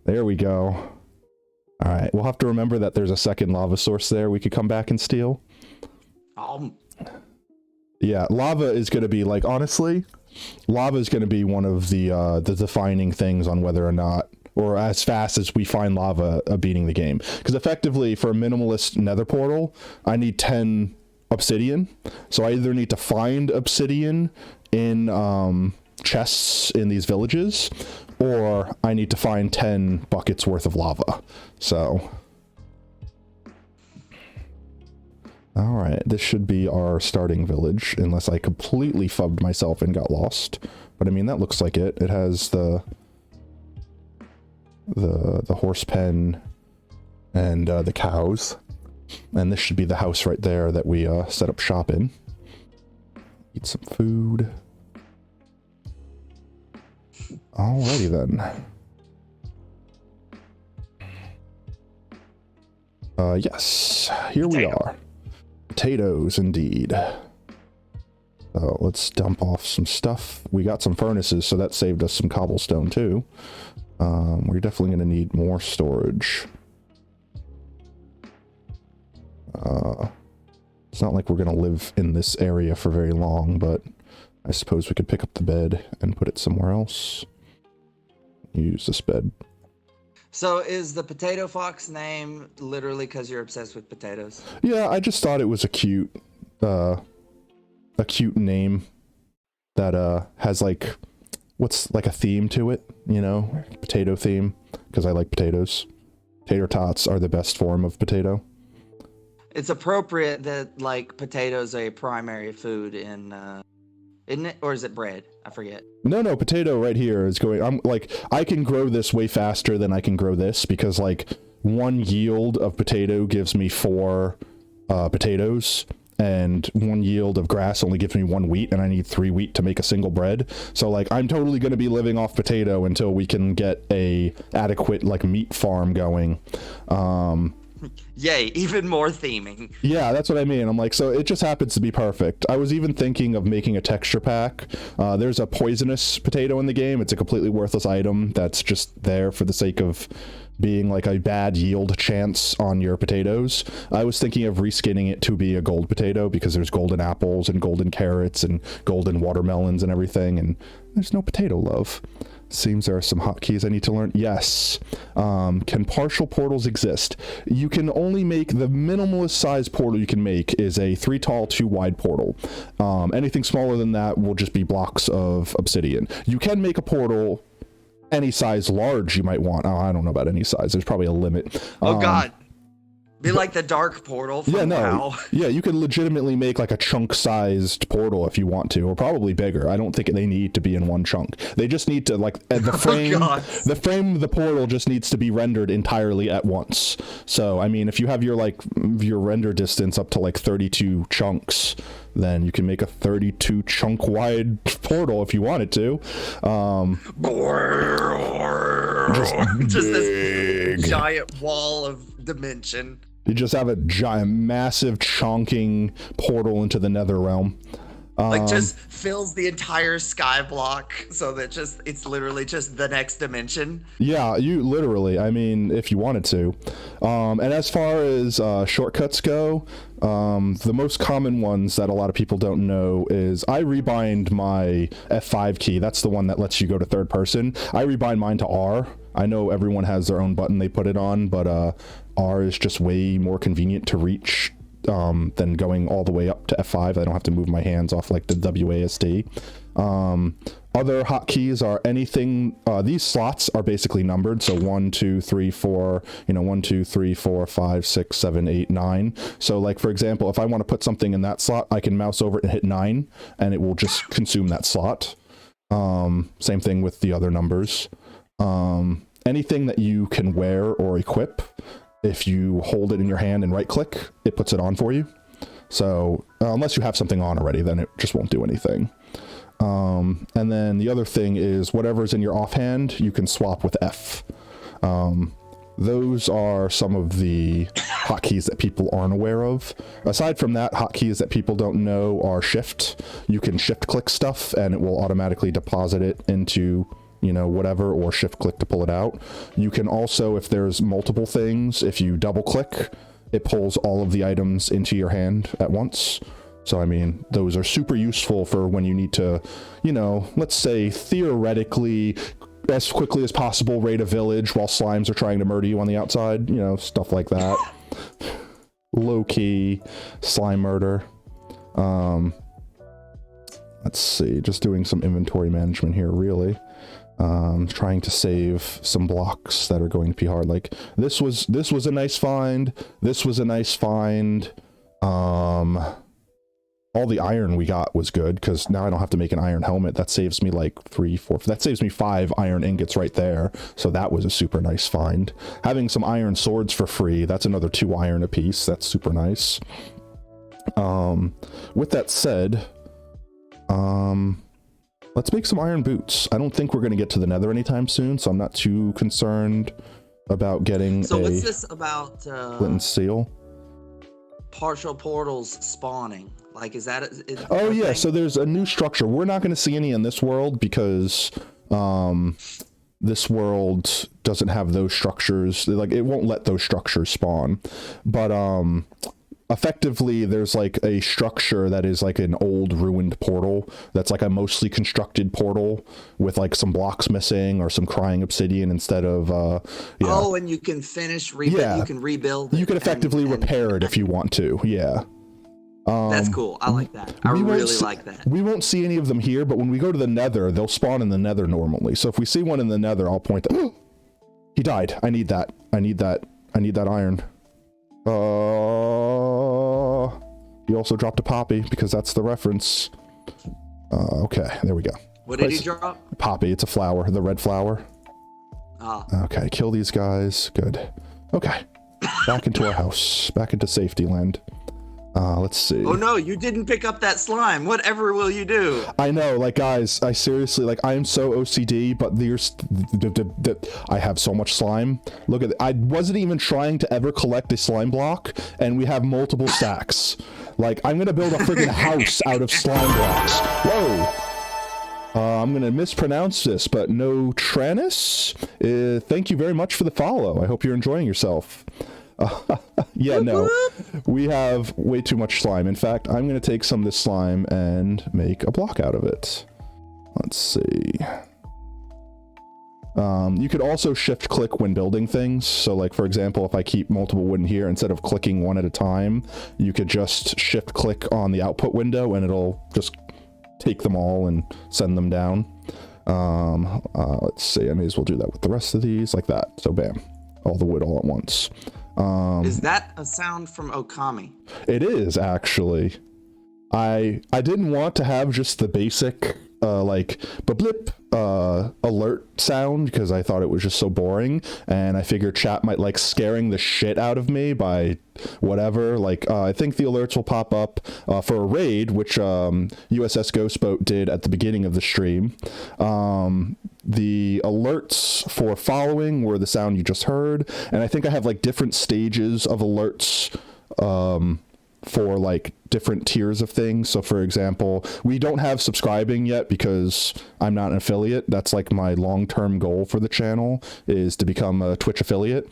There we go. All right, we'll have to remember that there's a second lava source there we could come back and steal. Yeah, lava is going to be, like, honestly, lava is going to be one of the defining things on whether or not, or as fast as we find lava, beating the game. Because effectively, for a minimalist nether portal, I need 10 obsidian. So I either need to find obsidian in chests in these villages, or I need to find 10 buckets worth of lava. So, all right, this should be our starting village, unless I completely fubbed myself and got lost. But I mean, that looks like it. It has the horse pen and the cows, and this should be the house right there that we set up shop in. Eat some food. Alrighty then. Yes, here we are. Potatoes, indeed. So let's dump off some stuff. We got some furnaces, so that saved us some cobblestone too. We're definitely going to need more storage. It's not like we're going to live in this area for very long, but I suppose we could pick up the bed and put it somewhere else. Use this bed. So is the Potato Fox name literally because you're obsessed with potatoes? Yeah, I just thought it was a cute name that has like, what's like a theme to it, you know? Potato theme, because I like potatoes. Tater tots are the best form of potato. It's appropriate that like potatoes are a primary food in isn't it, or is it bread? I forget. No, potato right here is going, I'm like, I can grow this way faster than I can grow this, because like one yield of potato gives me 4 potatoes, and one yield of grass only gives me 1 wheat, and I need 3 wheat to make a single bread. So like I'm totally going to be living off potato until we can get a adequate like meat farm going. Yay, even more theming. Yeah, that's what I mean. I'm like, so it just happens to be perfect. I was even thinking of making a texture pack. There's a poisonous potato in the game. It's a completely worthless item that's just there for the sake of being like a bad yield chance on your potatoes. I was thinking of reskinning it to be a gold potato, because there's golden apples and golden carrots and golden watermelons and everything, and there's no potato love. Seems there are some hotkeys I need to learn. Yes. Can partial portals exist? You can only make, the minimalist size portal you can make is a 3 tall, 2 wide portal. Anything smaller than that will just be blocks of obsidian. You can make a portal any size large you might want. Oh, I don't know about any size. There's probably a limit. Oh God. Be like the dark portal from WoW. Yeah, you could legitimately make like a chunk-sized portal if you want to, or probably bigger. I don't think they need to be in one chunk. They just need to like the frame. The frame of the portal just needs to be rendered entirely at once. So I mean, if you have your like your render distance up to like 32 chunks, then you can make a 32 chunk wide portal if you wanted to. Just this giant wall of dimension. You just have a giant, massive, chonking portal into the nether realm. Like just fills the entire sky block, so that just it's literally just the next dimension. Yeah, you literally. I mean, if you wanted to. And as far as shortcuts go, the most common ones that a lot of people don't know is I rebind my F5 key. That's the one that lets you go to third person. I rebind mine to R. I know everyone has their own button they put it on, but R is just way more convenient to reach than going all the way up to F5. I don't have to move my hands off like the WASD. Other hotkeys are anything, these slots are basically numbered. So 1, 2, 3, 4, 1, 2, 3, 4, 5, 6, 7, 8, 9. So like, for example, if I want to put something in that slot, I can mouse over it and hit 9 and it will just consume that slot. Same thing with the other numbers. Anything that you can wear or equip, if you hold it in your hand and right click, it puts it on for you. So unless you have something on already, then it just won't do anything. And then the other thing is whatever's in your offhand, you can swap with F. Those are some of the hotkeys that people aren't aware of. Aside from that, hotkeys that people don't know are shift. You can shift click stuff and it will automatically deposit it into whatever, or shift click to pull it out. You can also, if there's multiple things, if you double click, it pulls all of the items into your hand at once. So I mean, those are super useful for when you need to, let's say theoretically, as quickly as possible raid a village while slimes are trying to murder you on the outside, stuff like that. Low-key slime murder. Let's see, just doing some inventory management here, really. Trying to save some blocks that are going to be hard. Like this was a nice find. This was a nice find. All the iron we got was good, because now I don't have to make an iron helmet. That saves me like 3, 4. That saves me 5 iron ingots right there. So that was a super nice find. Having some iron swords for free. That's another 2 iron a piece. That's super nice. With that said, let's make some iron boots. I don't think we're going to get to the nether anytime soon, so I'm not too concerned about getting what's this about flint and steel? Partial portals spawning. Like, is that oh yeah, so there's a new structure. We're not going to see any in this world because this world doesn't have those structures. Like, it won't let those structures spawn. But effectively there's like a structure that is like an old ruined portal that's like a mostly constructed portal with like some blocks missing or some crying obsidian instead of yeah. Oh, and you can you can rebuild it. You can effectively repair it if you want to. Yeah. That's cool. I like that. I really like that. We won't see any of them here, but when we go to the nether, they'll spawn in the nether normally. So if we see one in the nether, I'll point out. He died. I need that. I need that iron. He also dropped a poppy because that's the reference. Okay, there we go. What did he drop? Poppy. It's a flower, the red flower. Ah. Okay, kill these guys. Good. Okay, back into our house. Back into safety land. Let's see. Oh no, you didn't pick up that slime. Whatever will you do? I know, like, guys, I seriously, like, I am so OCD, but there's, I have so much slime. Look at it. I wasn't even trying to ever collect a slime block, and we have multiple stacks. Like, I'm gonna build a friggin' house out of slime blocks. Whoa! I'm gonna mispronounce this, but no Tranis? Thank you very much for the follow. I hope you're enjoying yourself. Yeah, no, we have way too much slime. In fact, I'm going to take some of this slime and make a block out of it. Let's see. You could also shift click when building things. So like, for example, if I keep multiple wooden here, instead of clicking one at a time, you could just shift click on the output window and it'll just take them all and send them down. Let's see, I may as well do that with the rest of these like that. So bam, all the wood all at once. Is that a sound from Okami? It is, actually. I didn't want to have just the basic like blip alert sound because I thought it was just so boring, and I figured chat might like scaring the shit out of me by whatever. Like I think the alerts will pop up for a raid, which USS Ghostboat did at the beginning of the stream. The alerts for following were the sound you just heard, and I think I have like different stages of alerts for like different tiers of things. So for example, we don't have subscribing yet because I'm not an affiliate. That's like my long-term goal for the channel, is to become a Twitch affiliate.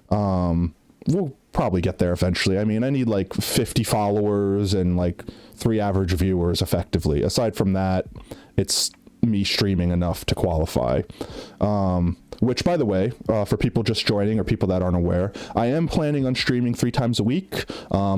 We'll probably get there eventually. I mean, I need like 50 followers and like 3 average viewers effectively. Aside from that, it's me streaming enough to qualify. Which, by the way, for people just joining or people that aren't aware, I am planning on streaming 3 times a week.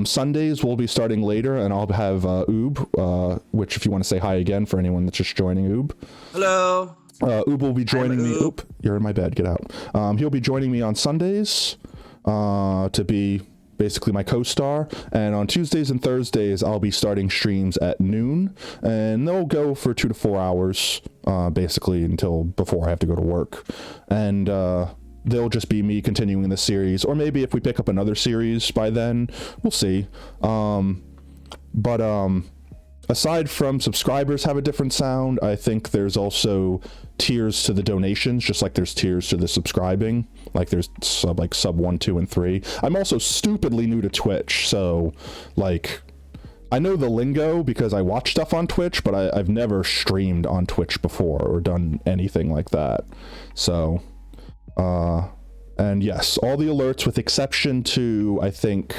Sundays will be starting later, and I'll have Oob, which if you want to say hi again for anyone that's just joining, Oob. Hello. Oob will be joining me. Oop, you're in my bed. Get out. He'll be joining me on Sundays to be basically my co-star, and on Tuesdays and Thursdays I'll be starting streams at noon, and they'll go for 2 to 4 hours basically until before I have to go to work, and they'll just be me continuing the series, or maybe if we pick up another series by then, we'll see. But aside from subscribers have a different sound, I think there's also tiers to the donations, just like there's tiers to the subscribing. Like there's sub 1, 2, and 3. I'm also stupidly new to Twitch, so like I know the lingo because I watch stuff on Twitch, but I've never streamed on Twitch before or done anything like that. So and yes, all the alerts with exception to, I think,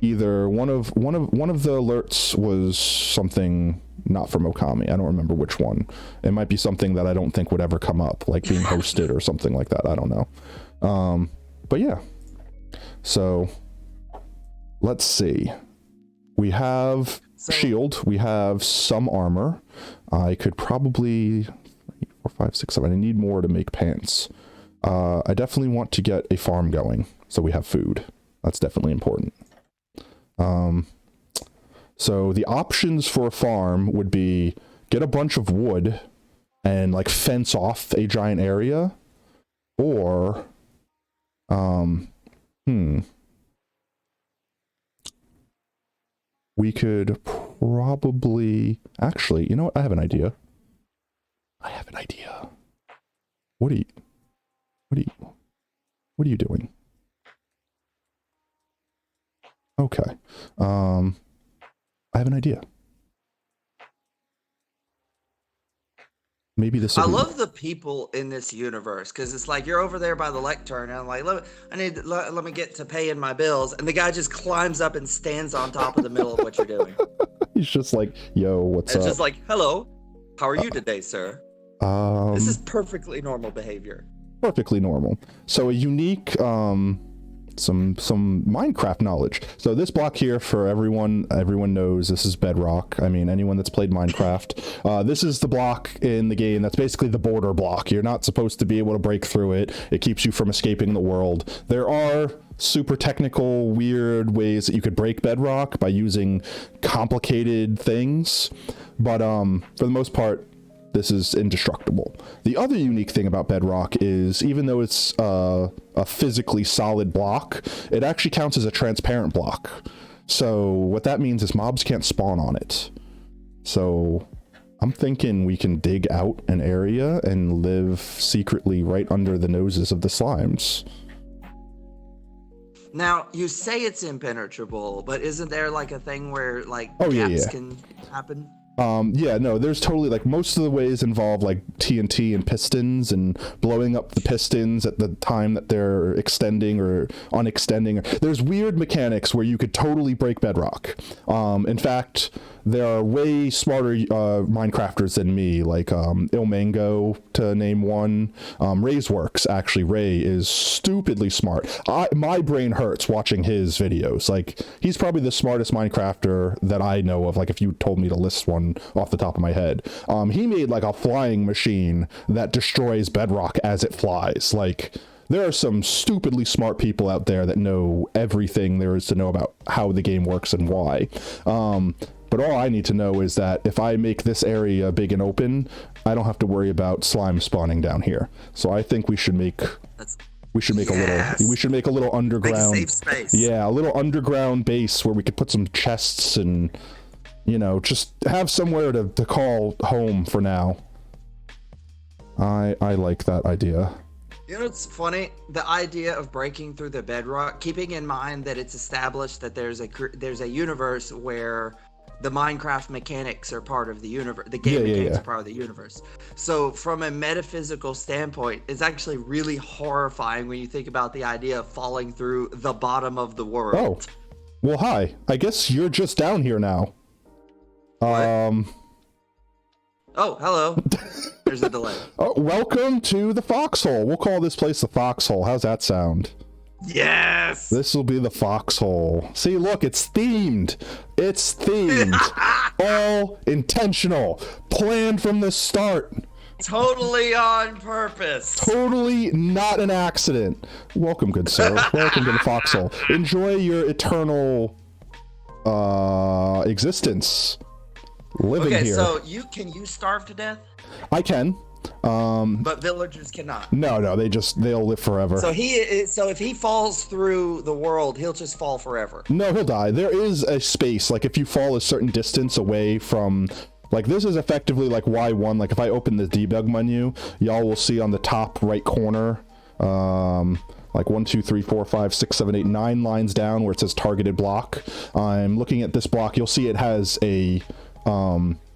either one of the alerts was something not from Okami. I don't remember which one. It might be something that I don't think would ever come up, like being hosted or something like that. I don't know. But yeah. So let's see. We have shield. We have some armor. I could probably 3, 4, 5, 6, 7. I need more to make pants. I definitely want to get a farm going so we have food. That's definitely important. So the options for a farm would be get a bunch of wood and like fence off a giant area, or we could probably actually, you know what? I have an idea. What are you doing? Okay. I have an idea. Maybe this I will be. love the people in this universe because it's like you're over there by the lectern, and I'm like, let me get to paying my bills, and the guy just climbs up and stands on top of the middle of what you're doing. He's just like, yo, what's And it's up? just like, hello, how are you today, sir? This is perfectly normal behavior. Perfectly normal. So a unique some Minecraft knowledge. So this block here, for everyone knows, this is bedrock. I mean, anyone that's played Minecraft, this is the block in the game that's basically the border block. You're not supposed to be able to break through it. It keeps you from escaping the world. There are super technical, weird ways that you could break bedrock by using complicated things, but for the most part, this is indestructible. The other unique thing about bedrock is, even though it's a physically solid block, it actually counts as a transparent block. So what that means is mobs can't spawn on it. So I'm thinking we can dig out an area and live secretly right under the noses of the slimes. Now, you say it's impenetrable, but isn't there like a thing where like yeah. can happen? Yeah, no, there's totally, like, most of the ways involve like TNT and pistons and blowing up the pistons at the time that they're extending or unextending. There's weird mechanics where you could totally break bedrock. In fact, there are way smarter Minecrafters than me, like Ilmango, to name one. Ray's works, actually. Ray is stupidly smart. My brain hurts watching his videos. Like, he's probably the smartest Minecrafter that I know of, like, if you told me to list one off the top of my head. He made like a flying machine that destroys bedrock as it flies. Like, there are some stupidly smart people out there that know everything there is to know about how the game works and why. But all I need to know is that if I make this area big and open, I don't have to worry about slime spawning down here. So I think we should make a little underground, like a safe space. Yeah, a little underground base where we could put some chests and, you know, just have somewhere to call home for now. I like that idea. You know, it's funny, the idea of breaking through the bedrock, keeping in mind that it's established that there's a universe where the Minecraft mechanics are part of the universe. The game mechanics are part of the universe. So from a metaphysical standpoint, it's actually really horrifying when you think about the idea of falling through the bottom of the world. Oh, well, hi. I guess you're just down here now. What? Oh, hello. There's a delay. Oh, welcome to the Foxhole. We'll call this place the Foxhole. How's that sound? Yes! This will be the Foxhole. See, look, it's themed. It's themed. All intentional. Planned from the start. Totally on purpose. Totally not an accident. Welcome, good sir. Welcome to the Foxhole. Enjoy your eternal existence living here. Okay, so can you starve to death? I can. But villagers cannot. No, they'll live forever. So if he falls through the world, he'll just fall forever. No, he'll die. There is a space, like if you fall a certain distance away from, like, this is effectively like Y1. Like if I open the debug menu, y'all will see on the top right corner, like 1, 2, 3, 4, 5, 6, 7, 8, 9 lines down where it says targeted block. I'm looking at this block. You'll see it has a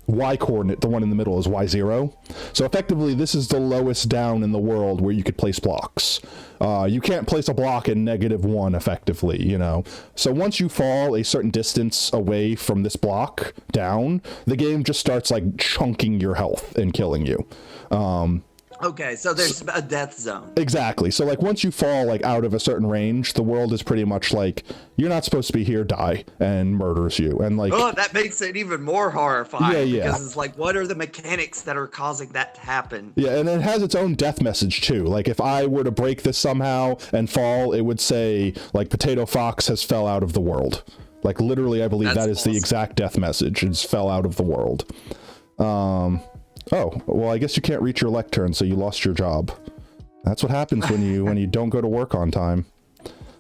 Y coordinate. The one in the middle is Y0. So effectively, this is the lowest down in the world where you could place blocks. You can't place a block in -1 effectively, you know. So once you fall a certain distance away from this block down, the game just starts like chunking your health and killing you. Okay, so there's a death zone. Exactly. So like once you fall like out of a certain range, the world is pretty much like, you're not supposed to be here, die, and murders you. And like, oh, that makes it even more horrifying. Yeah. Because it's like, what are the mechanics that are causing that to happen? Yeah, and it has its own death message too. Like if I were to break this somehow and fall, it would say like Potato Fox has fell out of the world. Like literally, I believe that is awesome. The exact death message. It's fell out of the world. Oh, well, I guess you can't reach your lectern, so you lost your job. That's what happens when you don't go to work on time.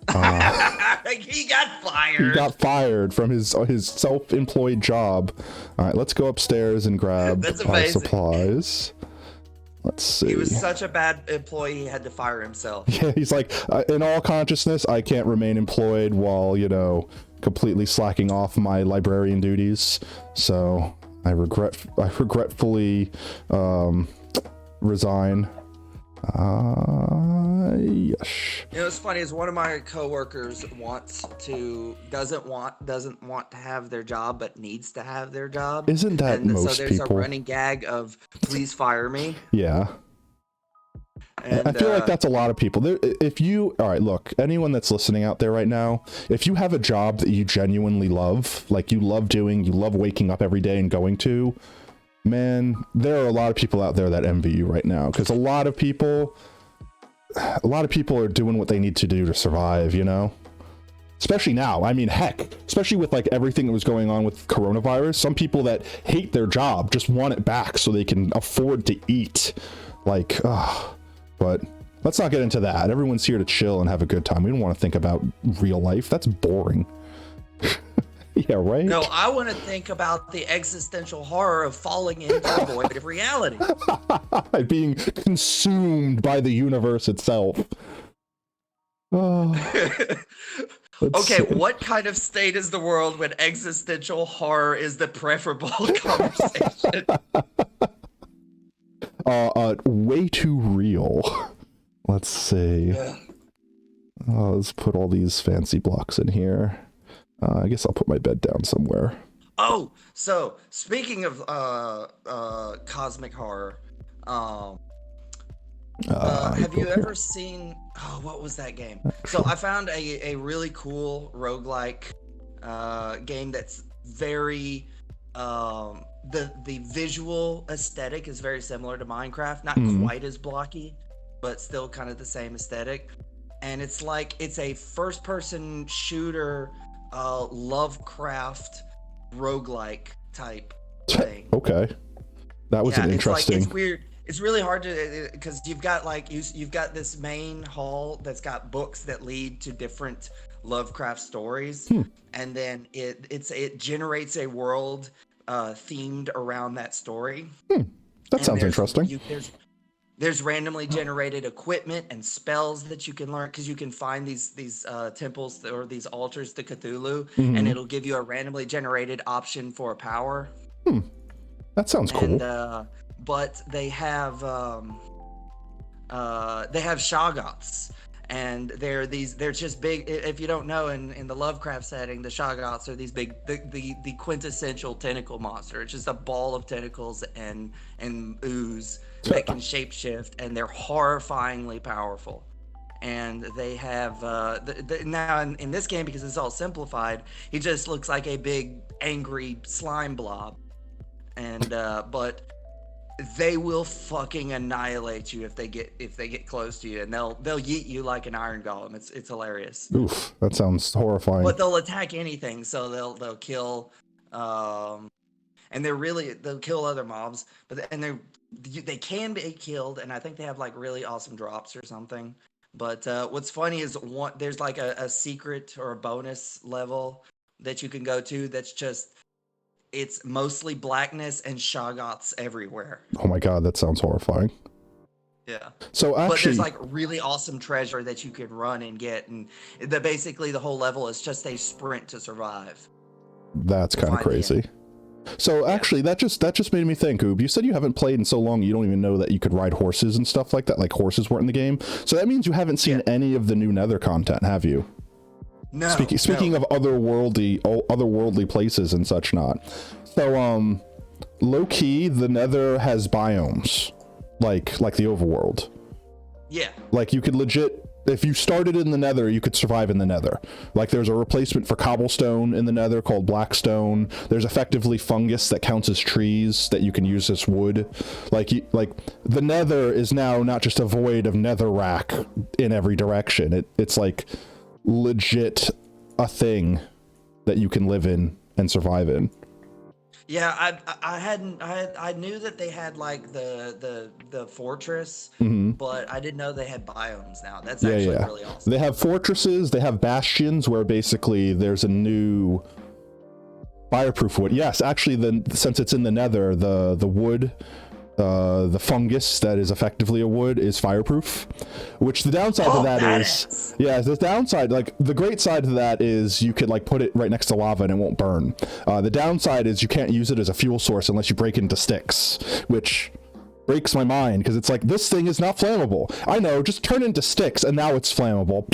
He got fired. He got fired from his self-employed job. All right, let's go upstairs and grab our supplies. Let's see. He was such a bad employee, he had to fire himself. Yeah, he's like, in all consciousness, I can't remain employed while, you know, completely slacking off my librarian duties. So I regretfully resign. Yes. You know, it's funny is one of my coworkers doesn't want to have their job, but needs to have their job. Isn't that and most so there's people? a running gag of please fire me. Yeah. And I feel like that's a lot of people. All right, look, anyone that's listening out there right now, if you have a job that you genuinely love, like you love doing, you love waking up every day and going to, man, there are a lot of people out there that envy you right now, because a lot of people are doing what they need to do to survive, you know? Especially now. I mean, heck, especially with like everything that was going on with coronavirus, some people that hate their job just want it back so they can afford to eat. Like, but let's not get into that. Everyone's here to chill and have a good time. We don't want to think about real life. That's boring. Yeah, right? No, I want to think about the existential horror of falling into a void of reality. Being consumed by the universe itself. Okay, See. what kind of state is the world when existential horror is the preferable conversation? Way too real. Let's see. Yeah. Let's put all these fancy blocks in here. I guess I'll put my bed down somewhere. Oh, so speaking of cosmic horror, have you ever seen? Oh, what was that game? So I found a really cool roguelike game that's very the visual aesthetic is very similar to Minecraft, not quite as blocky, but still kind of the same aesthetic. And it's a first-person shooter, Lovecraft roguelike type thing. Okay, that was an interesting. It's weird. It's really hard to because you've got you've got this main hall that's got books that lead to different Lovecraft stories, and then it generates a world themed around that story. That sounds interesting. There's randomly generated equipment and spells that you can learn because you can find these temples or these altars to Cthulhu, and it'll give you a randomly generated option for a power. That sounds cool. And, but they have Shoggoths, and they're just big. If you don't know, in the Lovecraft setting, the Shoggoths are these big, the quintessential tentacle monster. It's just a ball of tentacles and ooze that can shapeshift, and they're horrifyingly powerful. And they have now in this game, because it's all simplified, he just looks like a big angry slime blob, and but they will fucking annihilate you if they get close to you, and they'll yeet you like an iron golem. It's hilarious. Oof, that sounds horrifying. But they'll attack anything, so they'll kill, and they'll kill other mobs. They can be killed, and I think they have like really awesome drops or something. But what's funny is there's like a secret or a bonus level that you can go to that's just. It's mostly blackness and Shoggoths everywhere. Oh my god, that sounds horrifying. Yeah. So actually, but there's like really awesome treasure that you could run and get, and basically the whole level is just a sprint to survive. That's kind of crazy. So actually, that just made me think, Oob. You said you haven't played in so long, you don't even know that you could ride horses and stuff like that. Like horses weren't in the game. So that means you haven't seen any of the new Nether content, have you? No. Speaking of otherworldly places and such not. So low key, the Nether has biomes, like the overworld. Yeah. Like you could legit, if you started in the Nether, you could survive in the Nether. Like there's a replacement for cobblestone in the Nether called blackstone. There's effectively fungus that counts as trees that you can use as wood. Like the Nether is now not just a void of netherrack in every direction. It's like legit a thing that you can live in and survive in. Yeah, I knew that they had like the fortress, but I didn't know they had biomes now. That's actually really awesome. They have fortresses, they have bastions where basically there's a new fireproof wood. Yes, actually since it's in the Nether, the wood, the fungus that is effectively a wood is fireproof, which the downside to that is the downside, like the great side to that is you could like put it right next to lava and it won't burn. The downside is you can't use it as a fuel source unless you break into sticks, which breaks my mind because it's like, this thing is not flammable. I know, just turn into sticks and now it's flammable.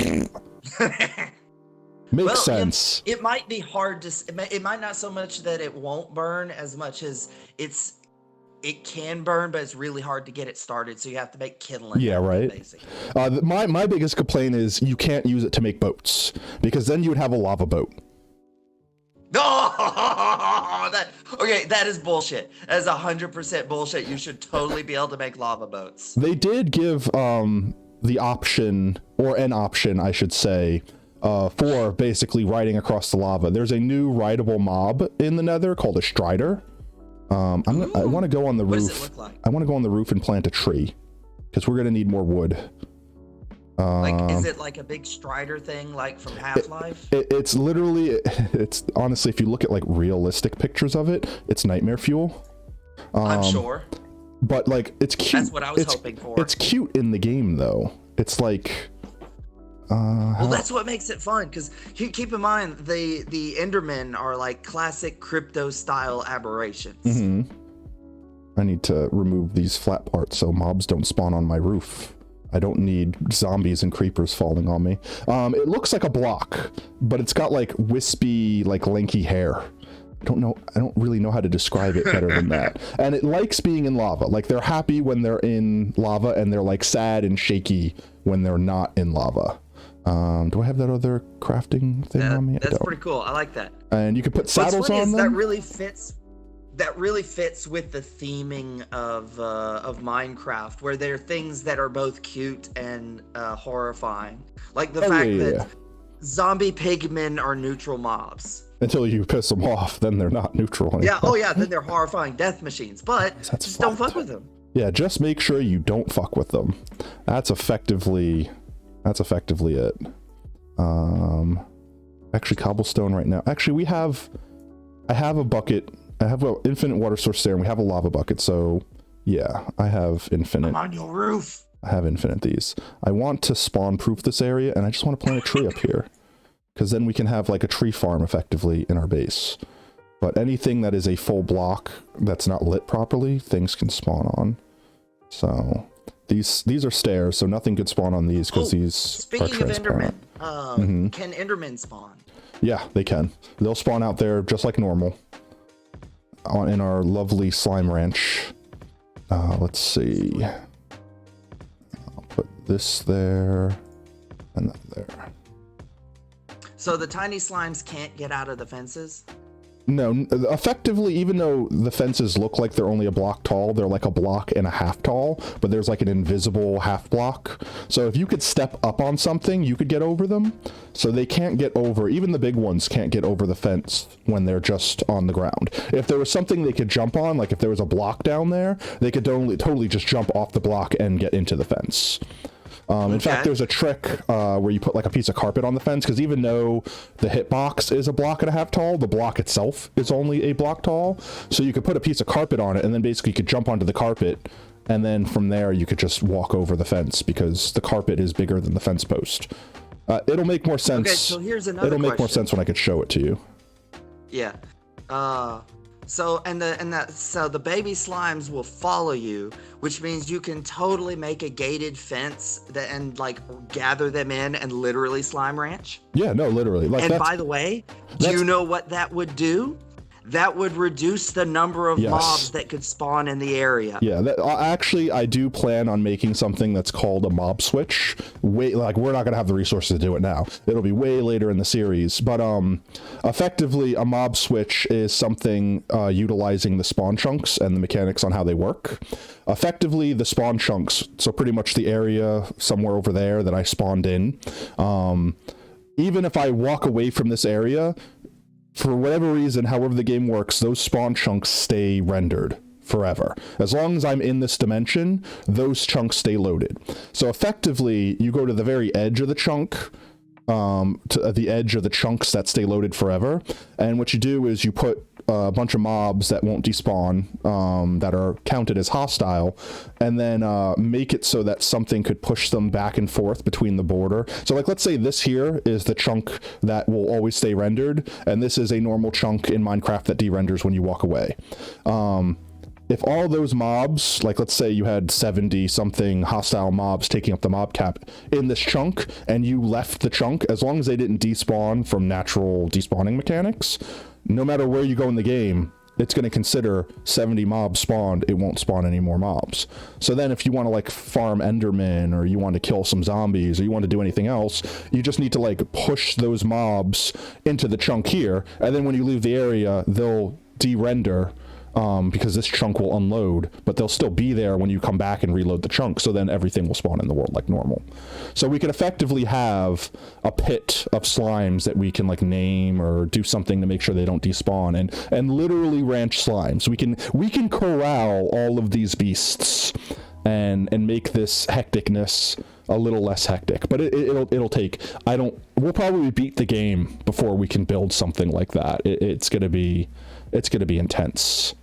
Makes sense. It might be hard to. It might not so much that it won't burn as much as it can burn, but it's really hard to get it started. So you have to make kindling. Yeah, right. Basically. My biggest complaint is you can't use it to make boats because then you would have a lava boat. Oh, that is bullshit. That is 100% bullshit. You should totally be able to make lava boats. They did give the option, or an option, I should say, for basically riding across the lava. There's a new rideable mob in the Nether called a Strider. I want to go on the roof. What does it look like? I want to go on the roof and plant a tree because we're gonna need more wood. Is it like a big Strider thing, like from Half-Life? It's literally, it's honestly, if you look at like realistic pictures of it, it's nightmare fuel. I'm sure. But like, it's cute. That's what I was hoping for. It's cute in the game though. It's like, well, that's what makes it fun, because keep in mind the Endermen are like classic crypto style aberrations. Mm-hmm. I need to remove these flat parts so mobs don't spawn on my roof. I don't need zombies and creepers falling on me. It looks like a block, but it's got like wispy, like lanky hair. I don't really know how to describe it better than that. And it likes being in lava. Like, they're happy when they're in lava, and they're like sad and shaky when they're not in lava. Do I have that other crafting thing on me? That's pretty cool. I like that. And you can put saddles on them. That really fits with the theming of Minecraft, where there are things that are both cute and horrifying, like the fact that zombie pigmen are neutral mobs. Until you piss them off, then they're not neutral anymore. Yeah. Oh yeah. Then they're horrifying death machines. But just don't fuck with them. Yeah. Just make sure you don't fuck with them. That's effectively it. Actually, cobblestone right now. Actually, I have a bucket. I have an infinite water source there, and we have a lava bucket. So yeah, I have infinite. I'm on your roof. I have infinite these. I want to spawn proof this area, and I just want to plant a tree up here, because then we can have like a tree farm effectively in our base. But anything that is a full block that's not lit properly, things can spawn on. So these are stairs, so nothing could spawn on these because these are transparent. Speaking of Endermen, can Endermen spawn? Yeah, they can. They'll spawn out there just like normal. In our lovely slime ranch. Let's see. I'll put this there and that there. So the tiny slimes can't get out of the fences? No, effectively, even though the fences look like they're only a block tall, they're like a block and a half tall, but there's like an invisible half block. So if you could step up on something, you could get over them. So they can't get over, even the big ones can't get over the fence when they're just on the ground. If there was something they could jump on, like if there was a block down there, they could totally just jump off the block and get into the fence. In fact, there's a trick where you put like a piece of carpet on the fence, because even though the hitbox is a block and a half tall, the block itself is only a block tall. So you could put a piece of carpet on it, and then basically you could jump onto the carpet, and then from there you could just walk over the fence because the carpet is bigger than the fence post. It'll make more sense. Okay, so here's another It'll make more question. sense when I could show it to you. Yeah. So the baby slimes will follow you, which means you can totally make a gated fence and like gather them in and literally slime ranch. Yeah, no, literally. Like, and by the way, do you know what that would do? That would reduce the number of mobs that could spawn in the area. Yeah, actually, I do plan on making something that's called a mob switch. We're not going to have the resources to do it now. It'll be way later in the series. But effectively, a mob switch is something utilizing the spawn chunks and the mechanics on how they work. Effectively, the spawn chunks, so pretty much the area somewhere over there that I spawned in, even if I walk away from this area, for whatever reason, however the game works, those spawn chunks stay rendered forever. As long as I'm in this dimension, those chunks stay loaded. So effectively, you go to the very edge of the chunk, to the edge of the chunks that stay loaded forever, and what you do is you put a bunch of mobs that won't despawn, that are counted as hostile, and then make it so that something could push them back and forth between the border. So like, let's say this here is the chunk that will always stay rendered, and this is a normal chunk in Minecraft that de-renders when you walk away. if all those mobs, like let's say you had 70 something hostile mobs taking up the mob cap in this chunk, and you left the chunk, as long as they didn't despawn from natural despawning mechanics, no matter where you go in the game, it's going to consider 70 mobs spawned, it won't spawn any more mobs. So then if you want to like farm Enderman, or you want to kill some zombies, or you want to do anything else, you just need to like push those mobs into the chunk here, and then when you leave the area, they'll de-render, because this chunk will unload, but they'll still be there when you come back and reload the chunk, so then everything will spawn in the world like normal. So we can effectively have a pit of slimes that we can like name or do something to make sure they don't despawn, and literally ranch slimes. We can corral all of these beasts and make this hecticness a little less hectic, but it'll take, we'll probably beat the game before we can build something like that. It's gonna be intense.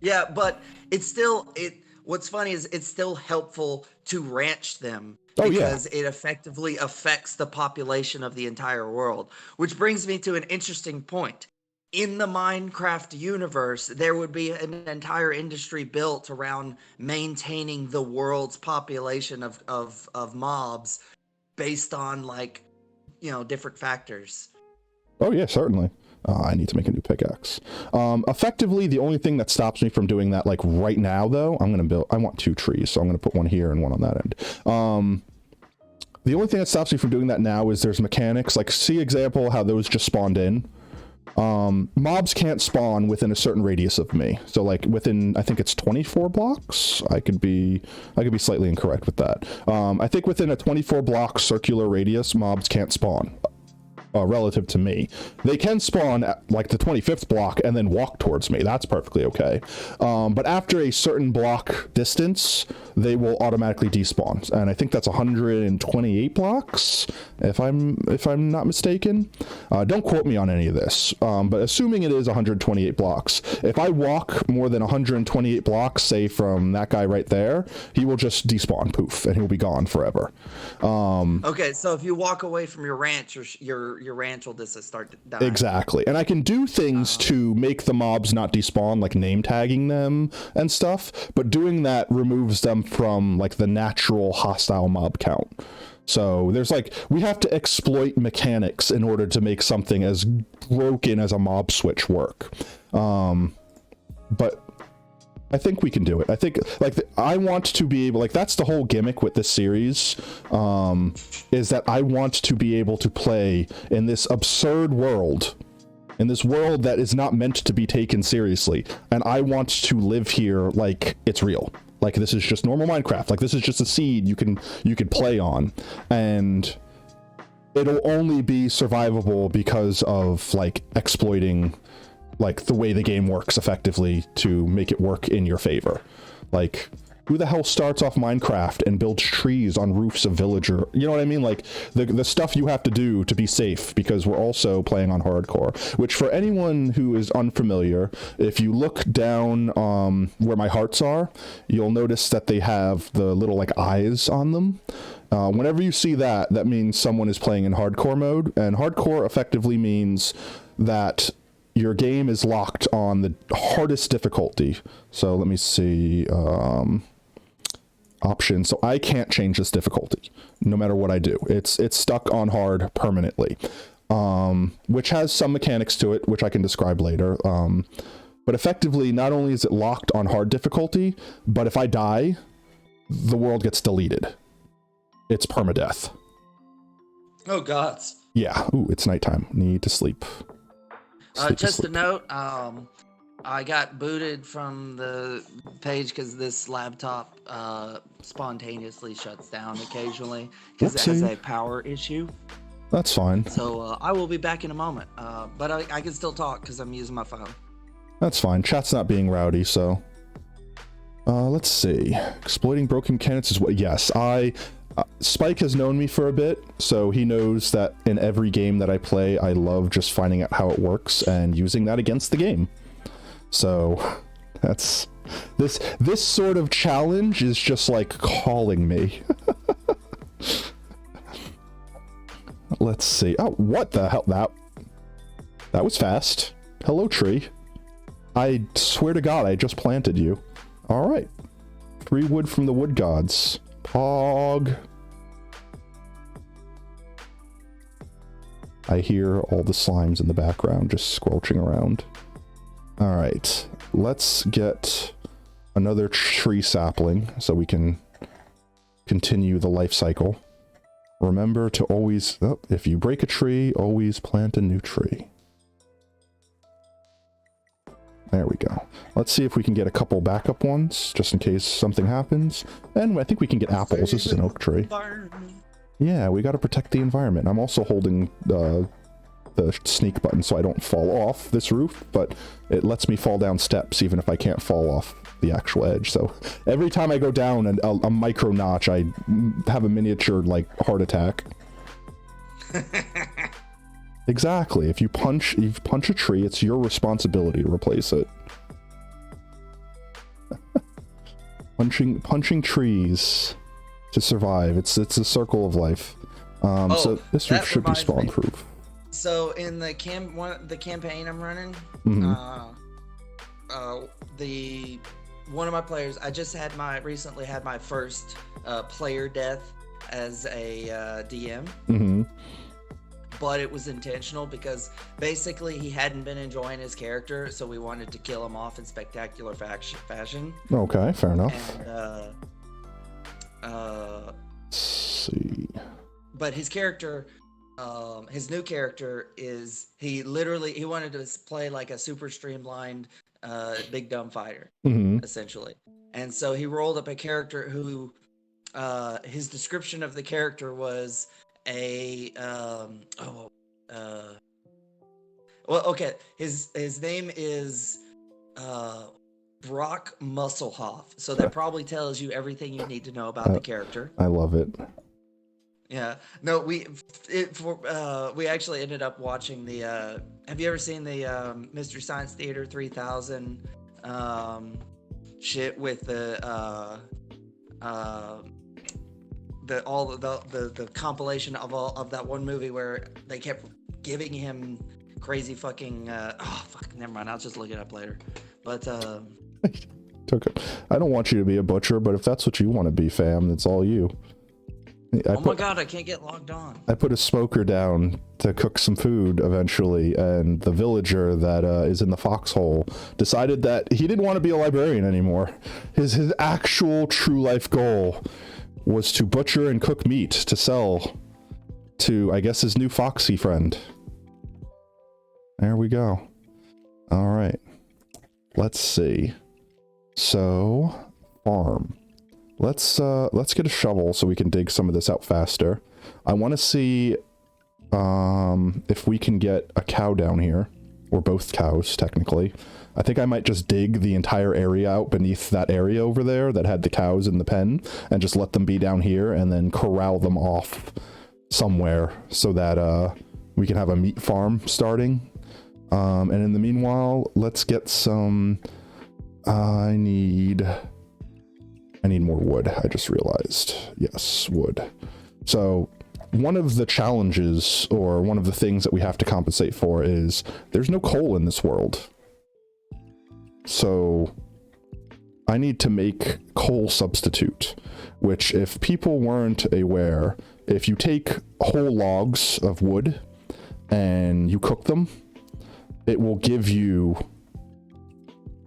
Yeah, but what's funny is it's still helpful to ranch them, because it effectively affects the population of the entire world. Which brings me to an interesting point. In the Minecraft universe, there would be an entire industry built around maintaining the world's population of mobs based on like, different factors. Oh yeah, certainly. I need to make a new pickaxe. Effectively, the only thing that stops me from doing that, like right now, though, I want 2 trees, so I'm going to put one here and one on that end. The only thing that stops me from doing that now is there's mechanics, like see example how those just spawned in. Mobs can't spawn within a certain radius of me. So like within, I think it's 24 blocks. I could be slightly incorrect with that. I think within a 24 block circular radius, mobs can't spawn. Relative to me. They can spawn at like the 25th block and then walk towards me. That's perfectly okay. But after a certain block distance, they will automatically despawn. And I think that's 128 blocks, if I'm not mistaken. Don't quote me on any of this, but assuming it is 128 blocks, if I walk more than 128 blocks, say from that guy right there, he will just despawn, poof, and he'll be gone forever. Okay, so if you walk away from your ranch, your ranch will just start dying. Exactly. And I can do things to make the mobs not despawn, like name tagging them and stuff, but doing that removes them from like the natural hostile mob count. So there's like, we have to exploit mechanics in order to make something as broken as a mob switch work. But I think we can do it. I think like I want to be able, like that's the whole gimmick with this series, is that I want to be able to play in this absurd world, in this world that is not meant to be taken seriously, and I want to live here like it's real. Like this is just normal Minecraft. Like this is just a seed you can play on, and it'll only be survivable because of like exploiting like the way the game works effectively to make it work in your favor. Like who the hell starts off Minecraft and builds trees on roofs of villager? You know what I mean? Like the stuff you have to do to be safe, because we're also playing on hardcore, which for anyone who is unfamiliar, if you look down where my hearts are, you'll notice that they have the little like eyes on them. Whenever you see that, that means someone is playing in hardcore mode, and hardcore effectively means that your game is locked on the hardest difficulty. So let me see, options. So I can't change this difficulty no matter what I do. It's stuck on hard permanently, which has some mechanics to it, which I can describe later. But effectively, not only is it locked on hard difficulty, but if I die, the world gets deleted. It's permadeath. Oh, gods. Yeah. Ooh, it's nighttime. Need to sleep. Just a note, I got booted from the page because this laptop spontaneously shuts down occasionally because it has a power issue. That's fine. So I will be back in a moment, but I can still talk because I'm using my phone. That's fine. Chat's not being rowdy, so... let's see. Exploiting broken mechanics is what... Yes, Spike has known me for a bit, so he knows that in every game that I play, I love just finding out how it works and using that against the game. So that's this sort of challenge is just like calling me. Let's see. Oh, what the hell? That was fast. Hello, tree. I swear to God, I just planted you. All right. 3 wood from the wood gods. Pog. I hear all the slimes in the background just squelching around. All right. Let's get another tree sapling so we can continue the life cycle. Remember to always, oh, if you break a tree, always plant a new tree. There we go. Let's see if we can get a couple backup ones, just in case something happens. And I think we can get apples. This is an oak tree. Yeah, we got to protect the environment. I'm also holding the sneak button so I don't fall off this roof, but it lets me fall down steps even if I can't fall off the actual edge. So every time I go down a micro notch, I have a miniature, like, heart attack. Exactly. If you punch a tree, it's your responsibility to replace it. punching trees to survive. It's a circle of life. So this roof should be spawn proof. So in the campaign I'm running, one of my players, I just recently had my first player death as a DM. Mm-hmm. But it was intentional because basically he hadn't been enjoying his character, so we wanted to kill him off in spectacular fashion. Okay, fair enough. And let's see. But his character, his new character is he wanted to play like a super streamlined big dumb fighter, essentially. And so he rolled up a character who his description of the character was his name is Brock Musselhoff, so that probably tells you everything you need to know about the character. I love it. Yeah, no, we actually ended up watching the have you ever seen the Mystery Science Theater 3000 shit with the compilation of that one movie where they kept giving him crazy fucking never mind, I'll just look it up later. But okay. I don't want you to be a butcher, but if that's what you want to be, fam, it's all you. My god, I can't get logged on. I put a smoker down to cook some food eventually, and the villager that is in the foxhole decided that he didn't want to be a librarian anymore. His actual true life goal was to butcher and cook meat to sell to, I guess, his new foxy friend. There we go. All right. Let's see. So, farm. Let's get a shovel so we can dig some of this out faster. I want to see if we can get a cow down here, or both cows, technically. I think I might just dig the entire area out beneath that area over there that had the cows in the pen, and just let them be down here, and then corral them off somewhere so that we can have a meat farm starting. And in the meanwhile, let's get some... I need more wood, I just realized. Yes, wood. So one of the challenges, or one of the things that we have to compensate for, is there's no coal in this world. So I need to make coal substitute, which, if people weren't aware, if you take whole logs of wood and you cook them, it will give you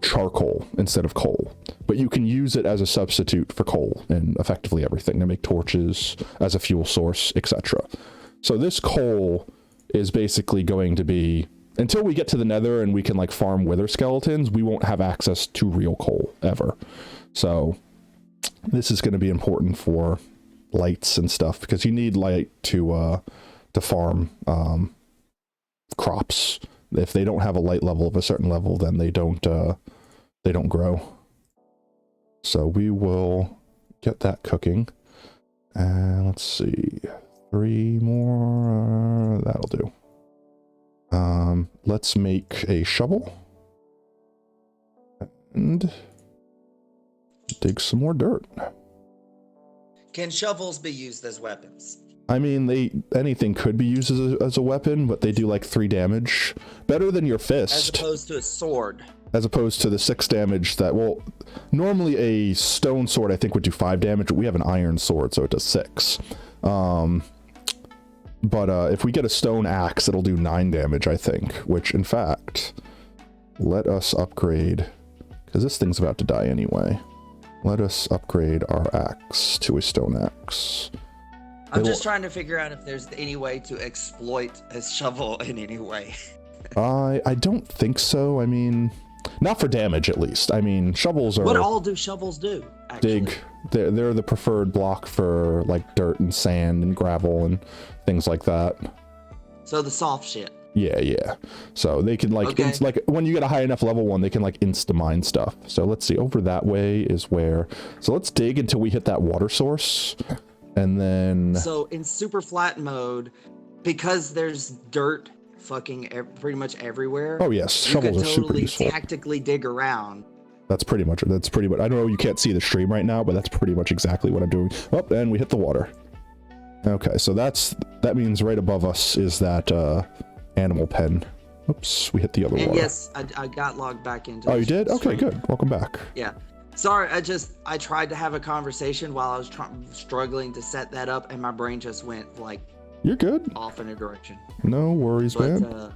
charcoal instead of coal, but you can use it as a substitute for coal in effectively everything, to make torches, as a fuel source, etc. So this coal is basically going to be, until we get to the nether and we can like farm wither skeletons, we won't have access to real coal ever. So this is going to be important for lights and stuff, because you need light to farm crops. If they don't have a light level of a certain level, then they don't grow. So we will get that cooking. And let's see, 3 more, that'll do. Let's make a shovel and dig some more dirt. Can shovels be used as weapons? I mean, anything could be used as a weapon, but they do like 3 damage. Better than your fist. As opposed to a sword. as opposed to the 6 damage that, well, normally a stone sword I think would do 5 damage, but we have an iron sword, so it does 6. But if we get a stone axe, it'll do 9 damage, I think, which, in fact, let us upgrade, because this thing's about to die anyway. Let us upgrade our axe to a stone axe. I'm just trying to figure out if there's any way to exploit a shovel in any way. I don't think so. I mean, not for damage, at least. I mean, shovels are... What all do shovels do, actually? Dig. They're the preferred block for, like, dirt and sand and gravel and things like that. So the soft shit. Yeah. So they can, like, okay. like, when you get a high enough level one, they can, like, insta-mine stuff. So let's see. Over that way is where... So let's dig until we hit that water source. And then... So in super flat mode, because there's dirt fucking pretty much everywhere. Oh yes, shovels are super useful. You could totally tactically dig around. That's pretty much. I don't know, you can't see the stream right now, but that's pretty much exactly what I'm doing. Oh, and we hit the water. Okay, so that means right above us is that animal pen. Oops, we hit the other water. Yes, I got logged back into. Oh, you did? Okay, good. Welcome back. Yeah. Sorry, I tried to have a conversation while I was struggling to set that up, and my brain just went like. You're good. Off in a direction. No worries, man.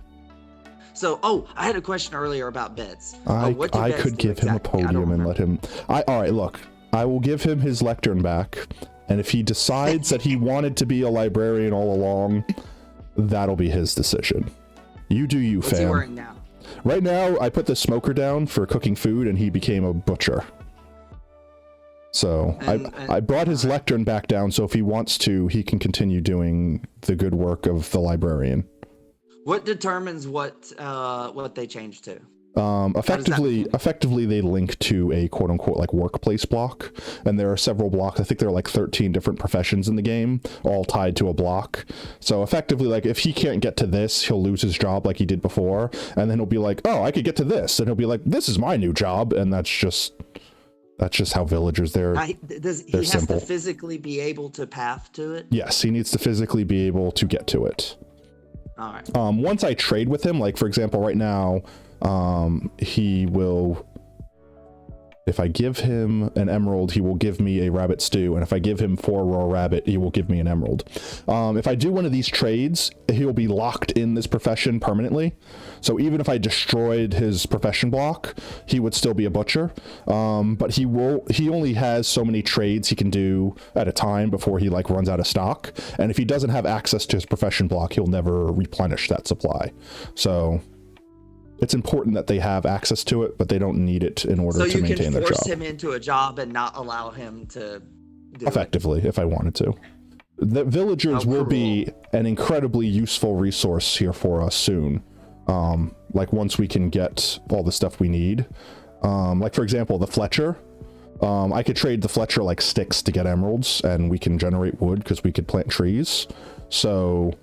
So, I had a question earlier about beds. I could give him a podium and let him... all right, look. I will give him his lectern back, and if he decides that he wanted to be a librarian all along, that'll be his decision. You do you, fam. What's he wearing now? Right now, I put the smoker down for cooking food, and he became a butcher. So I brought his lectern back down, so if he wants to, he can continue doing the good work of the librarian. What determines what they change to? Effectively, they link to a quote-unquote like workplace block, and there are several blocks. I think there are like 13 different professions in the game, all tied to a block. So effectively, like if he can't get to this, he'll lose his job like he did before, and then he'll be like, oh, I could get to this, and he'll be like, this is my new job, and that's just how villagers, they're he has simple. To physically be able to path to it? Yes, he needs to physically be able to get to it. All right. Once I trade with him, like for example, right now, he will, if I give him an emerald, he will give me a rabbit stew, and if I give him 4 raw rabbit, he will give me an emerald. If I do one of these trades, he'll be locked in this profession permanently. So even if I destroyed his profession block, he would still be a butcher. But he only has so many trades he can do at a time before he like runs out of stock. And if he doesn't have access to his profession block, he'll never replenish that supply. So it's important that they have access to it, but they don't need it in order to maintain their job. So you can force him into a job and not allow him to do effectively, if I wanted to. The villagers will be an incredibly useful resource here for us soon. Like once we can get all the stuff we need. Like for example, the Fletcher. I could trade the Fletcher like sticks to get emeralds, and we can generate wood because we could plant trees. So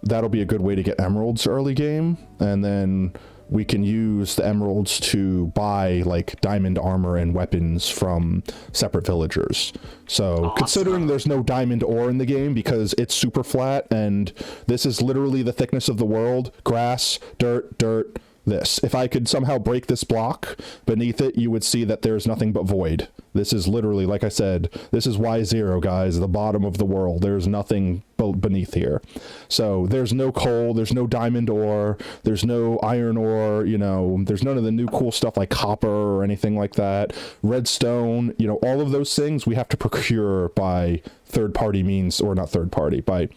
that'll be a good way to get emeralds early game, and then we can use the emeralds to buy like diamond armor and weapons from separate villagers. So considering there's no diamond ore in the game because it's super flat and this is literally the thickness of the world, grass, dirt, this. If I could somehow break this block beneath it, you would see that there's nothing but void. This is literally, like I said, this is Y0, guys, the bottom of the world. There's nothing beneath here. So there's no coal, there's no diamond ore, there's no iron ore, you know, there's none of the new cool stuff like copper or anything like that. Redstone, you know, all of those things we have to procure by third-party means, or not third-party, by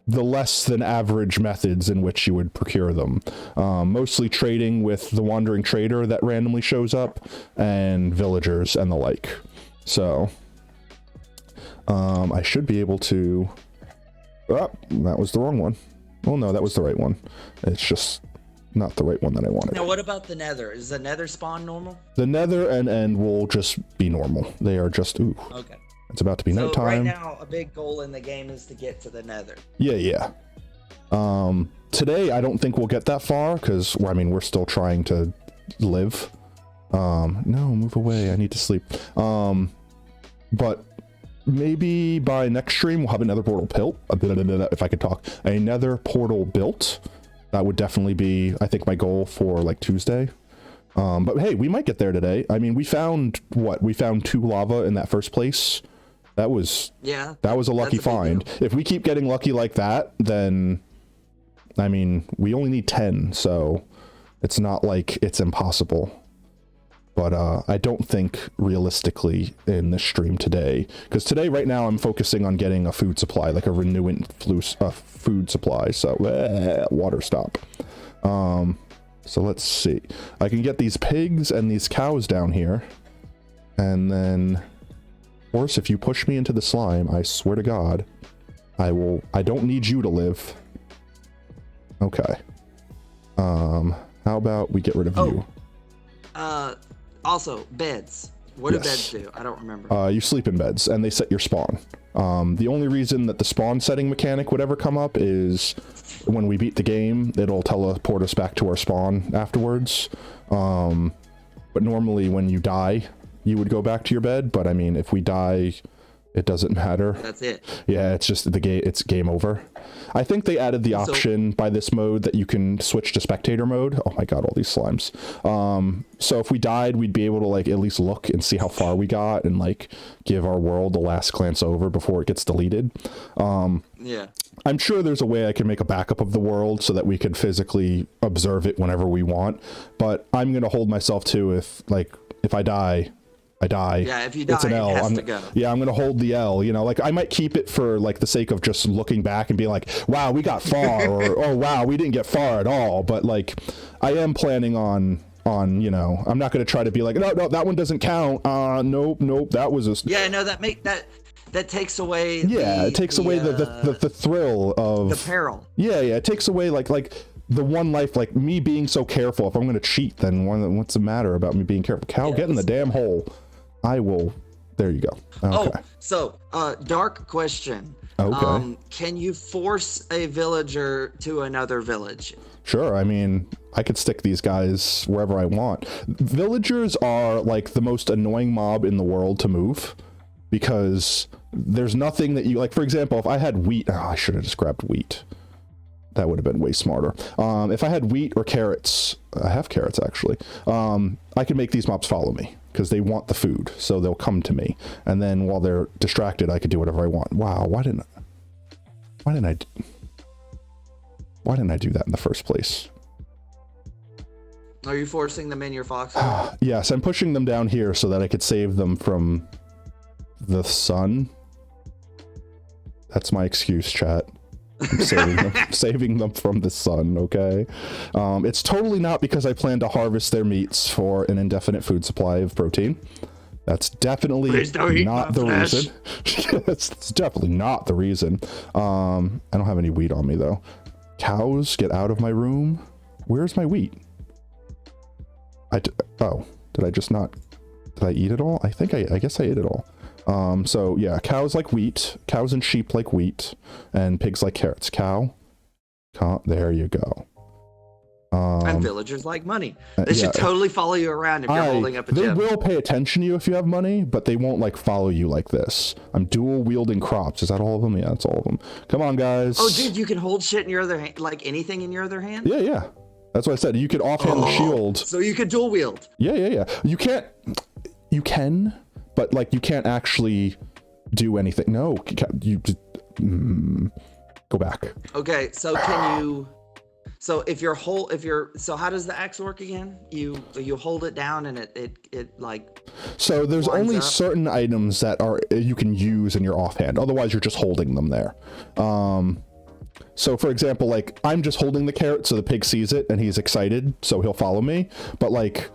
the less than average methods in which you would procure them. Mostly trading with the wandering trader that randomly shows up, and villagers and the like. So I should be able to... Oh, that was the wrong one. Oh no, that was the right one. It's just not the right one that I wanted. Now what about the nether? Is the nether spawn normal? The nether and end will just be normal. They are just... Ooh. Okay. It's about to be nighttime. So right now, a big goal in the game is to get to the nether. Yeah. Today, I don't think we'll get that far, because, I mean, we're still trying to live. No, move away. I need to sleep. But maybe by next stream, we'll have another portal built. If I could talk. Another portal built. That would definitely be, I think, my goal for, like, Tuesday. But hey, we might get there today. I mean, we found 2 lava in that first place. That was a lucky find. If we keep getting lucky like that, then I mean, we only need 10, so it's not like it's impossible. But I don't think realistically in this stream today, because today right now I'm focusing on getting a food supply, like a renewant food supply. So water stop. So let's see. I can get these pigs and these cows down here, and then, of course, if you push me into the slime, I swear to God, I don't need you to live. Okay. How about we get rid of you? Also, beds. What do beds do? I don't remember. You sleep in beds, and they set your spawn. The only reason that the spawn setting mechanic would ever come up is when we beat the game, it'll teleport us back to our spawn afterwards. But normally when you die, you would go back to your bed. But I mean, if we die, it doesn't matter. That's it. Yeah, it's just it's game over. I think they added the option by this mode that you can switch to spectator mode. Oh my God, all these slimes. So if we died, we'd be able to like at least look and see how far we got and like give our world the last glance over before it gets deleted. Yeah. I'm sure there's a way I can make a backup of the world so that we could physically observe it whenever we want. But I'm going to hold myself to if I die, I die. Yeah, if you die, it's an L. it has to go. Yeah, I'm gonna hold the L. You know, like I might keep it for like the sake of just looking back and being like, "Wow, we got far," or "Oh, wow, we didn't get far at all." But like, I am planning on you know, I'm not gonna try to be like, "No, that one doesn't count." Nope, that was a. Yeah, no, that takes away. Yeah, it takes away the thrill of the peril. Yeah, it takes away like the one life, like me being so careful. If I'm gonna cheat, then what's the matter about me being careful? Cow, get in the damn hole. I will. There you go. Okay. Oh, so dark question. Okay. Can you force a villager to another village? Sure. I mean, I could stick these guys wherever I want. Villagers are like the most annoying mob in the world to move because there's nothing that you like. For example, if I had wheat, I should have just grabbed wheat. That would have been way smarter. If I had wheat or carrots, I have carrots actually. I can make these mobs follow me because they want the food, so they'll come to me. And then while they're distracted, I can do whatever I want. Wow, why didn't I do that in the first place? Are you forcing them in your fox? Yes, I'm pushing them down here so that I could save them from the sun. That's my excuse, chat. I'm saving them from the sun, okay? It's totally not because I plan to harvest their meats for an indefinite food supply of protein. That's definitely not the reason. It's definitely not the reason. I don't have any wheat on me, though. Cows, get out of my room. Where's my wheat? Did I just not... Did I eat it all? I guess I ate it all. So yeah, cows like wheat, cows and sheep like wheat, and pigs like carrots. There you go. And villagers like money. They should totally follow you around if you're holding up a gem. They will pay attention to you if you have money, but they won't like follow you like this. I'm dual wielding crops. Is that all of them? Yeah, that's all of them. Come on, guys. Oh, dude, you can hold shit in your other hand, like anything in your other hand? Yeah. That's what I said. You could offhand the shield. So you could dual wield. Yeah. You can, but like you can't actually do anything. No, you just go back. Okay, so can you? So so how does the axe work again? You hold it down and it like. So there's only certain items that you can use in your offhand. Otherwise, you're just holding them there. So for example, like I'm just holding the carrot, so the pig sees it and he's excited, so he'll follow me. But like.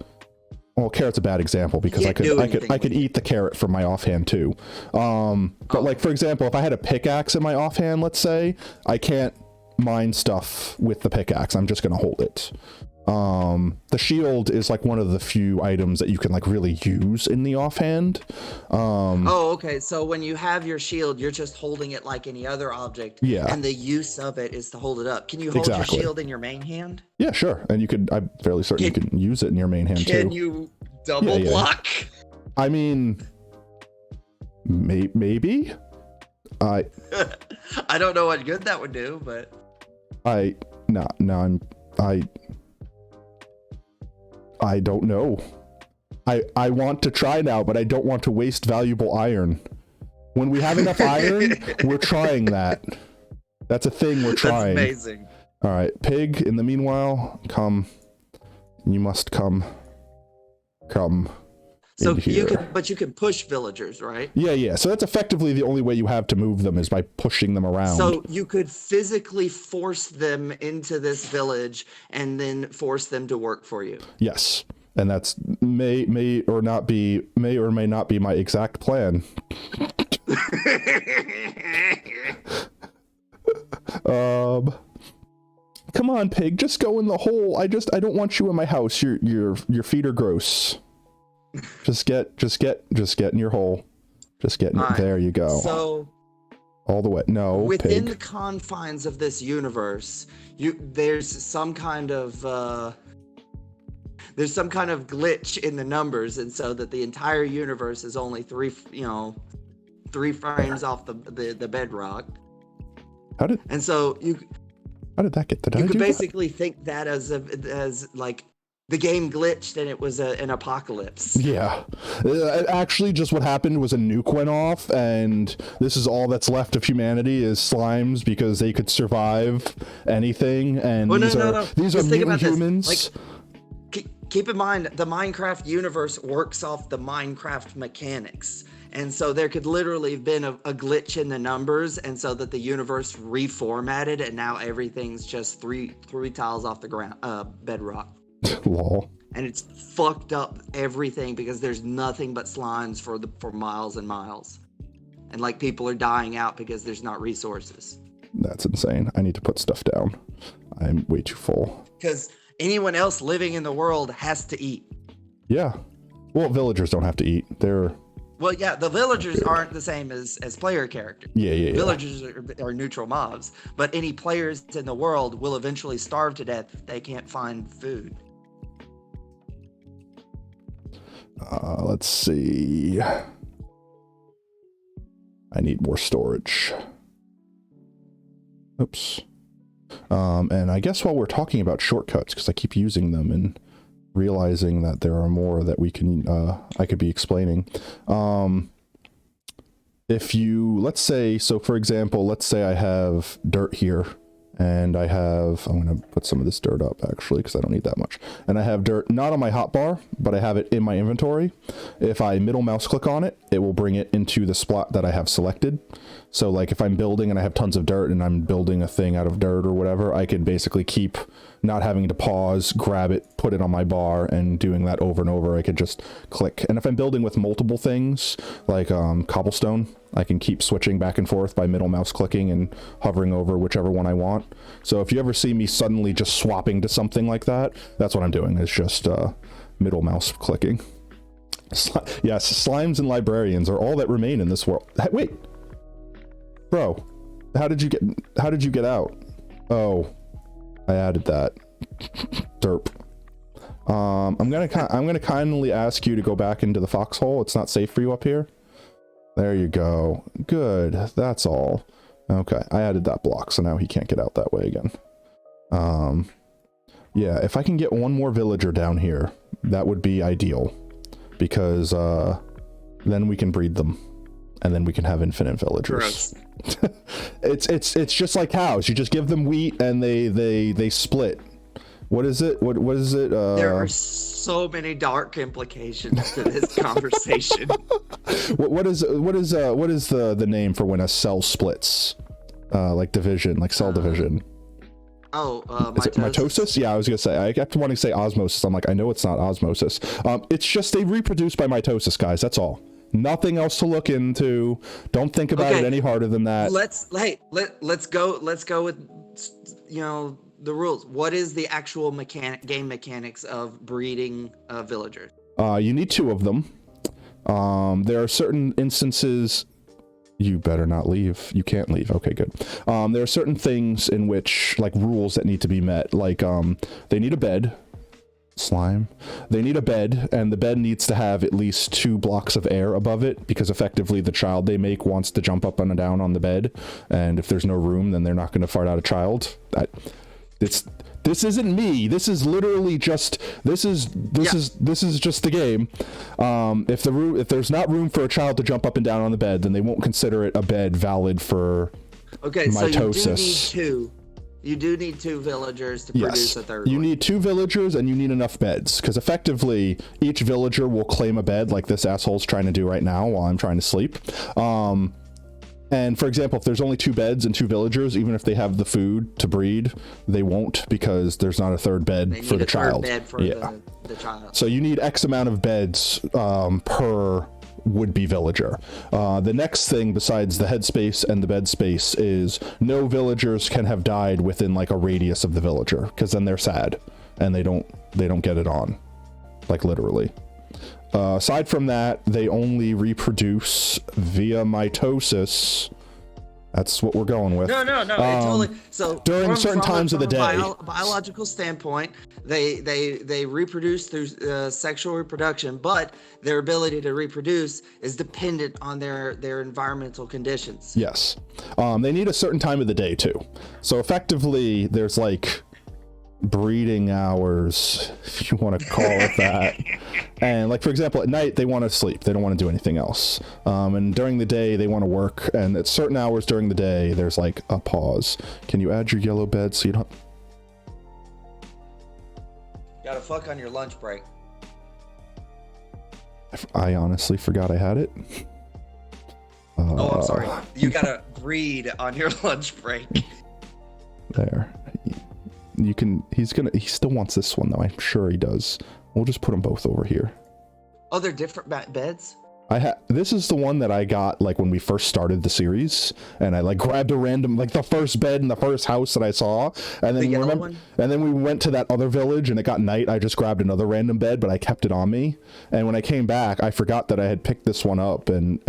Well, carrot's a bad example because I could eat the carrot from my offhand too. But like, for example, if I had a pickaxe in my offhand, let's say, I can't mine stuff with the pickaxe. I'm just going to hold it. The shield is like one of the few items that you can like really use in the offhand. Okay. So when you have your shield, you're just holding it like any other object. Yeah. And the use of it is to hold it up. Can you hold your shield in your main hand? Yeah, sure. And I'm fairly certain you can use it in your main hand too. Can you double block? I mean, maybe. I don't know what good that would do, but I don't know. I want to try now, but I don't want to waste valuable iron. When we have enough iron, we're trying that. That's a thing we're trying. That's amazing. All right, pig, in the meanwhile, come. You must come. Come. So you can push villagers, right? Yeah. So that's effectively the only way you have to move them is by pushing them around. So you could physically force them into this village and then force them to work for you. Yes. And that's may or may not be my exact plan. Come on, pig, just go in the hole. I don't want you in my house. Your feet are gross. Just get in your hole. Just get in it. There you go. So all the way. No, within pig. the confines of this universe, there's some kind of glitch in the numbers, and so that the entire universe is only three frames off the bedrock. How did that get? You could basically think that as like the game glitched and it was an apocalypse. Yeah. Actually, just what happened was a nuke went off, and this is all that's left of humanity is slimes because they could survive anything. And these are mutant humans. Like, keep in mind, the Minecraft universe works off the Minecraft mechanics. And so there could literally have been a glitch in the numbers, and so that the universe reformatted, and now everything's just three tiles off the ground, bedrock. Lol. And it's fucked up everything because there's nothing but slimes for miles and miles, and like people are dying out because there's not resources. That's insane. I need to put stuff down. I'm way too full. Because anyone else living in the world has to eat. Yeah. Well, villagers don't have to eat. Well, yeah, the villagers aren't the same as player characters. Yeah. Villagers are neutral mobs, but any players in the world will eventually starve to death if they can't find food. Let's see. I need more storage. Oops. And I guess while we're talking about shortcuts, because I keep using them and realizing that there are more that we can I could be explaining. If you, let's say, so for example, let's say I have dirt here, and I'm going to put some of this dirt up actually because I don't need that much, and I have dirt not on my hotbar, but I have it in my inventory. If I middle mouse click on it, it will bring it into the spot that I have selected. So like if I'm building and I have tons of dirt and I'm building a thing out of dirt or whatever, I can basically keep not having to pause, grab it, put it on my bar, and doing that over and over. I could just click. And if I'm building with multiple things like cobblestone, I can keep switching back and forth by middle mouse clicking and hovering over whichever one I want. So if you ever see me suddenly just swapping to something like that, that's what I'm doing. It's just middle mouse clicking. Yes, slimes and librarians are all that remain in this world. Wait, bro, how did you get out? Oh, I added that. Derp. I'm gonna kindly ask you to go back into the foxhole. It's not safe for you up here. There you go. Good. That's all. Okay, I added that block, so now he can't get out that way again. Yeah, if I can get one more villager down here, that would be ideal, because then we can breed them, and then we can have infinite villagers. It's just like cows. You just give them wheat, and they split. What is it? What is it? There are so many dark implications to this conversation. What is the name for when a cell splits? Like division, like cell division. Mitosis. Is it mitosis? Yeah, I was gonna say. I kept wanting to say osmosis. I'm like, I know it's not osmosis. It's just they reproduce by mitosis, guys. That's all. Nothing else to look into. Don't think about it any harder than that. Let's go with the rules. What is the actual game mechanics of breeding villagers? You need 2 of them. There are certain instances. You better not leave. You can't leave. Okay, good. There are certain things in which, like, rules that need to be met. Like, they need a bed. Slime. They need a bed, and the bed needs to have at least 2 blocks of air above it, because effectively the child they make wants to jump up and down on the bed, and if there's no room, then they're not going to fart out a child. This isn't me. This is literally just this is just the game. If there's not room for a child to jump up and down on the bed, then they won't consider it a bed valid for mitosis. So you do need two villagers to produce a third. You need two villagers and you need enough beds, because effectively each villager will claim a bed, like this asshole's trying to do right now while I'm trying to sleep. And for example, if there's only two beds and two villagers, even if they have the food to breed, they won't, because there's not a third bed for the child. The child. So you need X amount of beds per would-be villager. The next thing besides the headspace and the bed space is no villagers can have died within like a radius of the villager, because then they're sad and they don't get it on, like literally. Aside from that, they only reproduce via mitosis. That's what we're going with. No. Totally. So during certain times of the day, biological standpoint, they reproduce through sexual reproduction, but their ability to reproduce is dependent on their environmental conditions. Yes. They need a certain time of the day too. So effectively, there's like breeding hours, if you want to call it that. And like, for example, at night they want to sleep, they don't want to do anything else, and during the day they want to work, and at certain hours during the day there's like a pause. Can you add your yellow bed so you don't gotta fuck on your lunch break? I honestly forgot I had it. I'm sorry, you gotta breed on your lunch break. There, you can. He still wants this one though. I'm sure he does. We'll just put them both over here. Oh, they're different beds? This is the one that I got like when we first started the series, and I like grabbed a random, like the first bed in the first house that I saw, and then we went to that other village and it got night. I just grabbed another random bed, but I kept it on me, and when I came back I forgot that I had picked this one up, and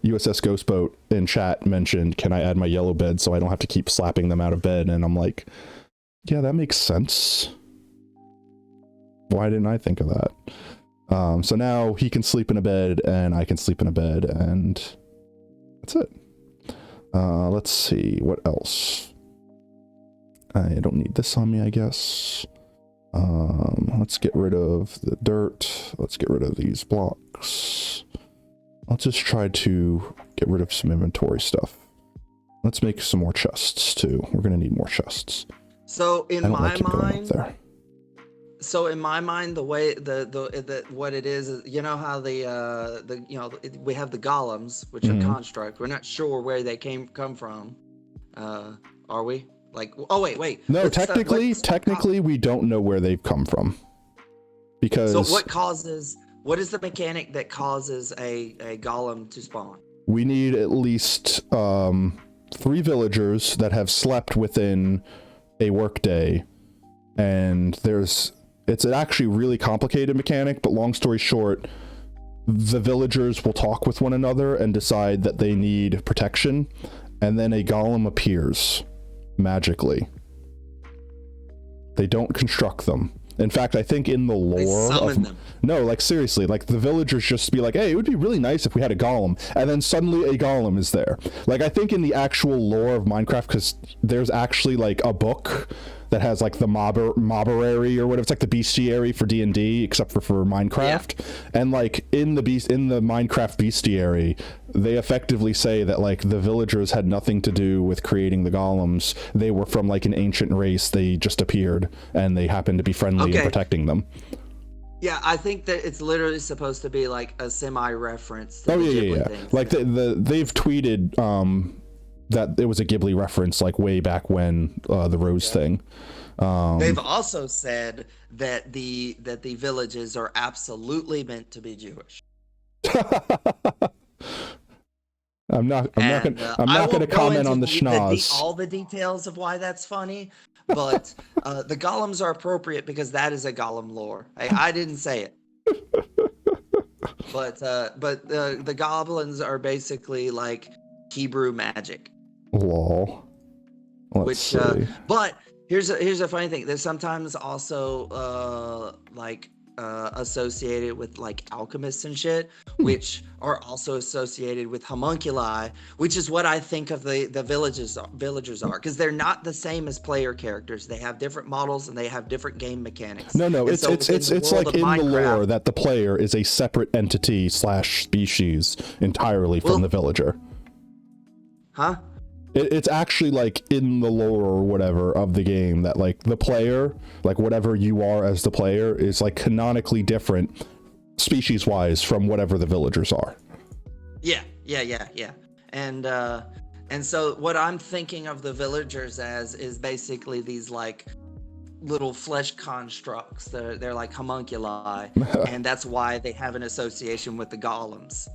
USS Ghost Boat in chat mentioned, can I add my yellow bed so I don't have to keep slapping them out of bed? And I'm like, yeah, that makes sense. Why didn't I think of that? So now he can sleep in a bed and I can sleep in a bed, and that's it. Let's see, what else? I don't need this on me, I guess. Let's get rid of the dirt. Let's get rid of these blocks. Let's just try to get rid of some inventory stuff. Let's make some more chests too. We're gonna need more chests. So in my mind, the way the what it is, you know how we have the golems, which are construct. We're not sure where they come from. Are we? Like, oh wait. No, technically we don't know where they've come from. Because so what is the mechanic that causes a golem to spawn? We need at least 3 villagers that have slept within a workday, and it's an actually really complicated mechanic, but long story short, the villagers will talk with one another and decide that they need protection, and then a golem appears magically. They don't construct them. In fact, I think in the lore no, like seriously, like the villagers just be like, hey, it would be really nice if we had a golem, and then suddenly a golem is there. Like, I think in the actual lore of Minecraft, because there's actually like a book that has like the mobberary or whatever, it's like the bestiary for D&D, except for Minecraft. Yeah. And like in the Minecraft bestiary, they effectively say that like the villagers had nothing to do with creating the golems. They were from like an ancient race. They just appeared and they happened to be friendly and protecting them. Yeah, I think that it's literally supposed to be like a semi-reference to things. Like they've tweeted that it was a Ghibli reference like way back when, the Rose thing. They've also said that the villages are absolutely meant to be Jewish. I'm not gonna comment on the schnoz. All the details of why that's funny, but the golems are appropriate because that is a golem lore. I didn't say it. But the goblins are basically like Hebrew magic. Lol. Let's see. But here's a funny thing. There's sometimes also associated with like alchemists and shit, Hmm. which are also associated with homunculi, which is what I think of the villagers are, because they're not the same as player characters. They have different models and they have different game mechanics. No, And it's so it's within it's the it's world like of in the Minecraft, lore that the player is a separate entity slash species entirely from well, the villager. huh? It's actually like in the lore or whatever of the game that like the player, like whatever you are as the player, is like canonically different species wise from whatever the villagers are. Yeah. And so what I'm thinking of the villagers as is basically these like little flesh constructs. They're like homunculi, and that's why they have an association with the golems.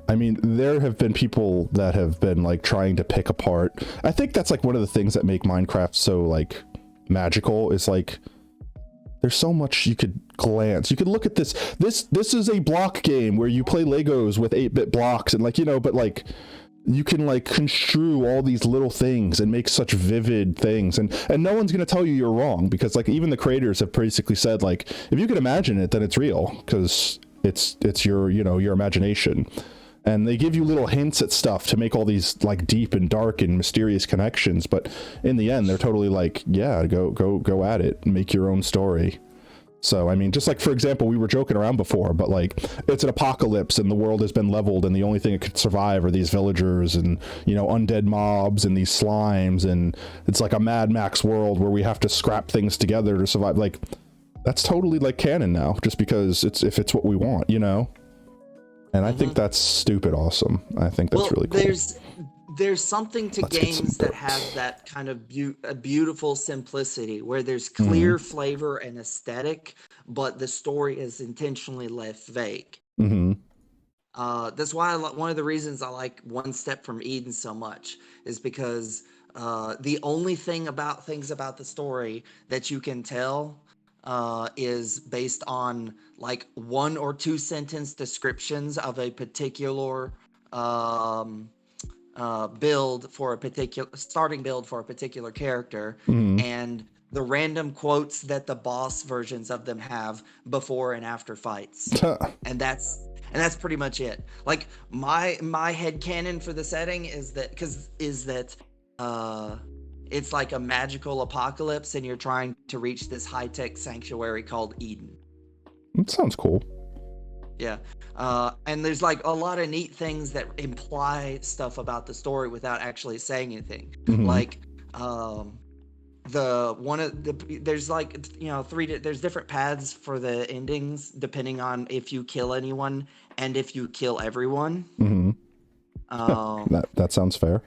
I mean, there have been people that have been like trying to pick apart. I think that's like one of the things that make Minecraft so like magical is like there's so much you could glance. You could look at this. This is a block game where you play Legos with 8-bit blocks and like, you know, but like you can like construe all these little things and make such vivid things, and no one's going to tell you you're wrong, because like even the creators have basically said like if you can imagine it then it's real, because it's your, you know, your imagination. And they give you little hints at stuff to make all these like deep and dark and mysterious connections, but in the end they're totally like, yeah, go at it and make your own story. So I mean, just like for example, we were joking around before, but like it's an apocalypse and the world has been leveled and the only thing that could survive are these villagers and, you know, undead mobs and these slimes, and it's like a Mad Max world where we have to scrap things together to survive. Like that's totally like canon now, just because it's if it's what we want, you know. And I think that's stupid awesome. I think that's really cool. There's something to games that have that kind of a beautiful simplicity where there's clear flavor and aesthetic, but the story is intentionally left vague. That's why one of the reasons I like One Step from Eden so much is because the only things about the story that you can tell is based on like 1 or 2 sentence descriptions of a particular build for a particular starting build for a particular character, and the random quotes that the boss versions of them have before and after fights. and that's pretty much it. Like my headcanon for the setting is that it's like a magical apocalypse and you're trying to reach this high-tech sanctuary called Eden. It sounds cool. Yeah. And there's like a lot of neat things that imply stuff about the story without actually saying anything. Like there's like, you know, there's different paths for the endings depending on if you kill anyone and if you kill everyone. That sounds fair.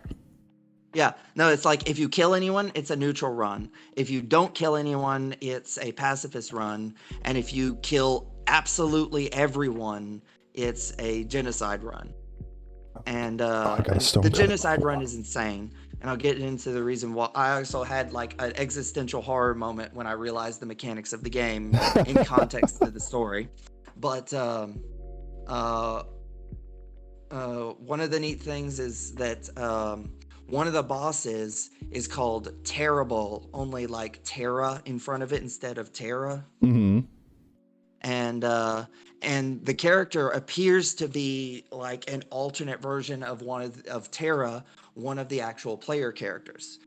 Yeah, no, it's like if you kill anyone, it's a neutral run. If you don't kill anyone, it's a pacifist run. And if you kill absolutely everyone, it's a genocide run. And the genocide run is insane. And I'll get into the reason why. I also had like an existential horror moment when I realized the mechanics of the game in context to the story. But one of the neat things is that one of the bosses is called Terrible, only like Terra in front of it instead of Terra. And the character appears to be like an alternate version of of Terra, one of the actual player characters.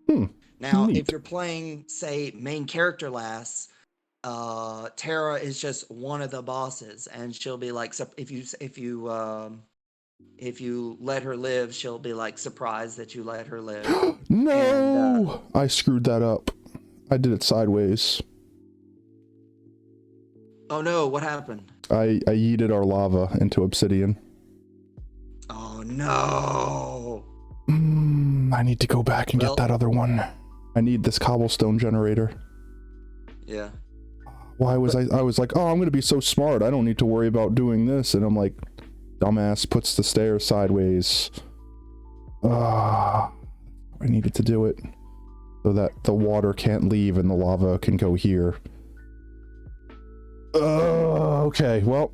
Now, if you're playing, say, main character Lass, Terra is just one of the bosses, and she'll be like, if you let her live, she'll be like surprised that you let her live. No, I screwed that up. I did it sideways. Oh no, what happened? I yeeted our lava into obsidian. Oh no. I need to go back and get that other one. I need this cobblestone generator. Yeah. Why was I was like, oh, I'm gonna be so smart, I don't need to worry about doing this, and I'm like, dumbass puts the stairs sideways. I needed to do it so that the water can't leave and the lava can go here. Okay, well,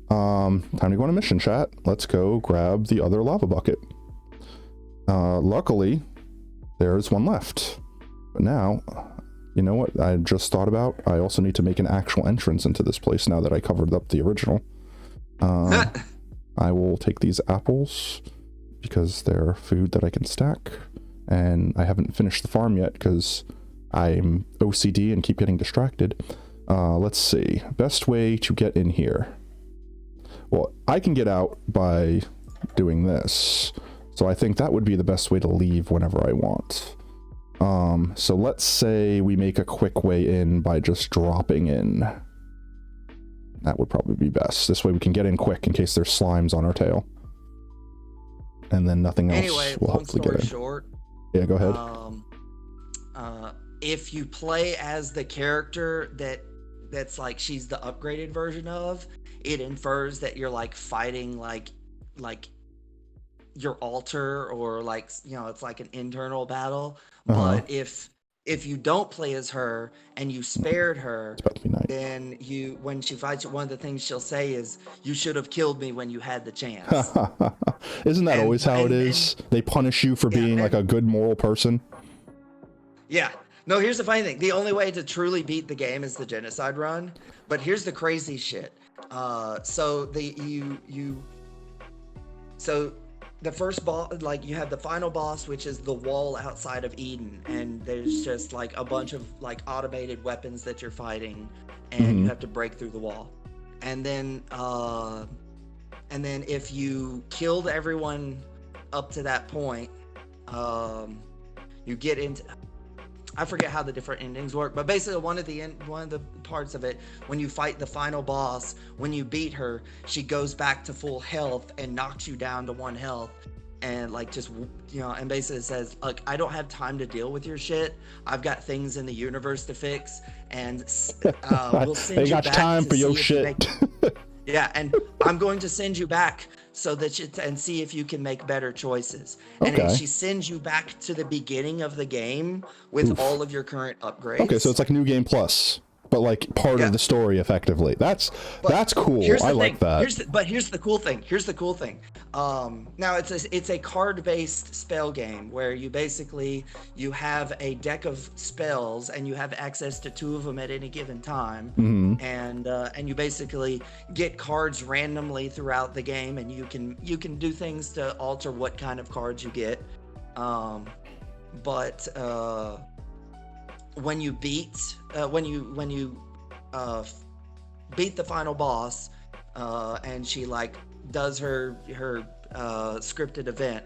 time to go on a mission, chat. Let's go grab the other lava bucket. Luckily, there's one left. But now, You know what I just thought about? I also need to make an actual entrance into this place now that I covered up the original. I will take these apples because they're food that I can stack. And I haven't finished the farm yet because I'm OCD and keep getting distracted. Let's see. Best way to get in here. Well, I can get out by doing this. So I think that would be the best way to leave whenever I want. So let's say we make a quick way in by just dropping in. That would probably be best. This way we can get in quick in case there's slimes on our tail. And then nothing else Anyway, will long hopefully story get in. short, Yeah, go ahead. if you play as the character that's like she's the upgraded version of, it infers that you're like fighting like your altar, or like, you know, it's like an internal battle. But if you don't play as her and you spared her, It's about to be night. then when she fights you, one of the things she'll say is, "You should have killed me when you had the chance." Isn't that always how it is? They punish you for being like a good moral person. Yeah. No, here's the funny thing. The only way to truly beat the game is the genocide run. But here's the crazy shit. So the first boss, like, you have the final boss, which is the wall outside of Eden, and there's just like a bunch of like automated weapons that you're fighting, and you have to break through the wall. And then if you killed everyone up to that point, you get into, I forget how the different endings work, but basically one of the parts of it, when you fight the final boss, when you beat her, she goes back to full health and knocks you down to 1 health, and like, just, you know, and basically says, "Look, I don't have time to deal with your shit. I've got things in the universe to fix, and we'll send you back time to for your see if shit." Yeah, and I'm going to send you back so that and see if you can make better choices. And then she sends you back to the beginning of the game with all of your current upgrades. Okay, so it's like New Game Plus, but like part of the story, effectively. That's cool. I like that. Here's the cool thing. Now it's a card-based spell game where you have a deck of spells and you have access to 2 of them at any given time, and you basically get cards randomly throughout the game, and you can do things to alter what kind of cards you get. When you beat the final boss, and she like does her scripted event,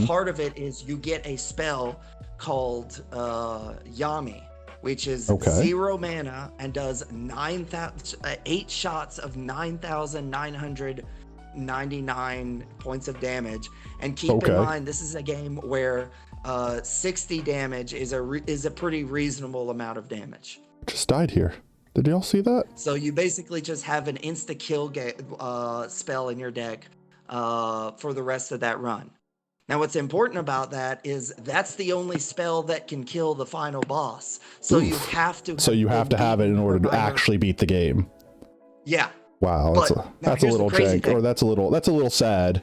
part of it is you get a spell called Yami, which is 0 mana and does 8 shots of 9,999 points of damage. And keep in mind, this is a game where 60 damage is a pretty reasonable amount of damage. Just died here. Did y'all see that? So you basically just have an insta-kill spell in your deck for the rest of that run. Now, what's important about that is that's the only spell that can kill the final boss. So you have to. So you have to have it in order to actually beat the game. Yeah. Wow, that's a little jank, or that's a little sad.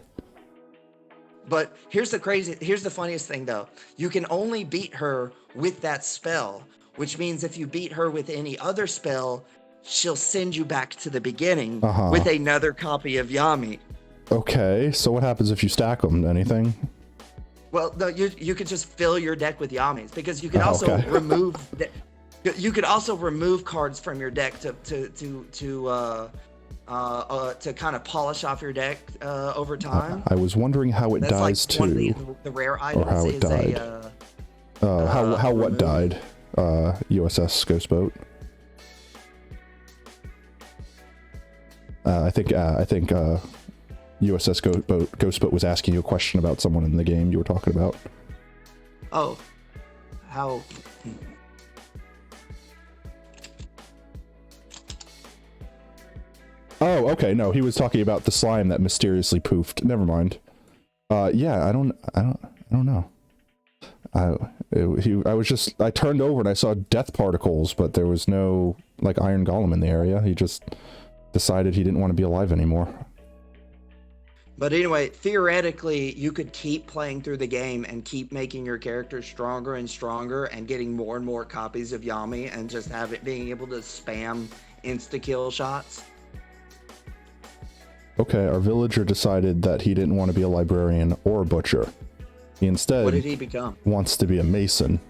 But here's the funniest thing though. You can only beat her with that spell, which means if you beat her with any other spell, she'll send you back to the beginning with another copy of Yami. Okay, so what happens if you stack them? Anything? Well, no, you could just fill your deck with Yamis, because you can also remove. You could also remove cards from your deck to kind of polish off your deck over time. I was wondering how it dies too. One of the rare items, or how it died. How what died? USS Ghost Boat. I think USS Ghost Boat was asking you a question about someone in the game you were talking about. Oh, how? Oh, okay. No, he was talking about the slime that mysteriously poofed. Never mind. Yeah, I don't know. I turned over and I saw death particles, but there was no like iron golem in the area. He just decided he didn't want to be alive anymore. But anyway, theoretically, you could keep playing through the game and keep making your character stronger and stronger and getting more and more copies of Yami and just have it being able to spam insta-kill shots. Okay, our villager decided that he didn't want to be a librarian or a butcher. He instead What did he become? wants to be a mason.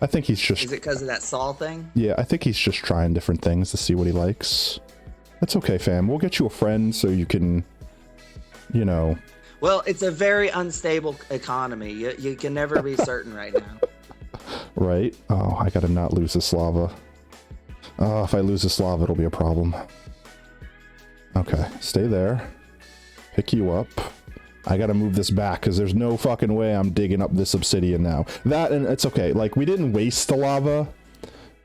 I think he's just... Is it because of that saw thing? Yeah, I think he's just trying different things to see what he likes. That's okay, fam. We'll get you a friend so you can, you know... Well, it's a very unstable economy. You can never be certain right now. Right? Oh, I gotta not lose this lava. Oh, if I lose this lava, it'll be a problem. Okay, stay there. Pick you up. I gotta move this back, because there's no fucking way I'm digging up this obsidian now. That, and it's okay. Like, we didn't waste the lava.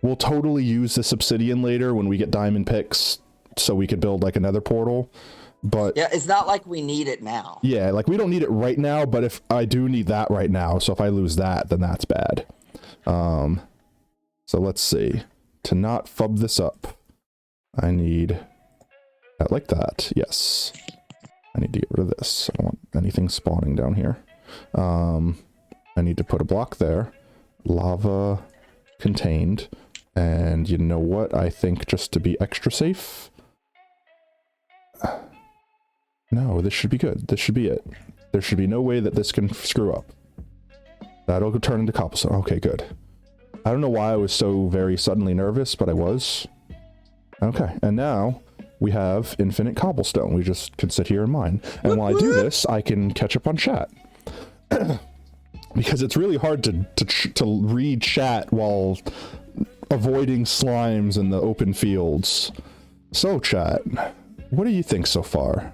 We'll totally use this obsidian later when we get diamond picks, so we could build, like, another portal. But yeah, it's not like we need it now. Yeah, like, we don't need it right now, but if I do need that right now, so if I lose that, then that's bad. So let's see. To not fub this up, I need that like that. Yes. I need to get rid of this. I don't want anything spawning down here. I need to put a block there. Lava contained. And you know what? I think just to be extra safe. No, this should be good. This should be it. There should be no way that this can screw up. That'll go turn into cobblestone. Okay, good. I don't know why I was so very suddenly nervous, but I was. Okay, and now we have infinite cobblestone. We just can sit here and mine. And while I do this, I can catch up on chat. Because it's really hard to read chat while avoiding slimes in the open fields. So, chat, what do you think so far?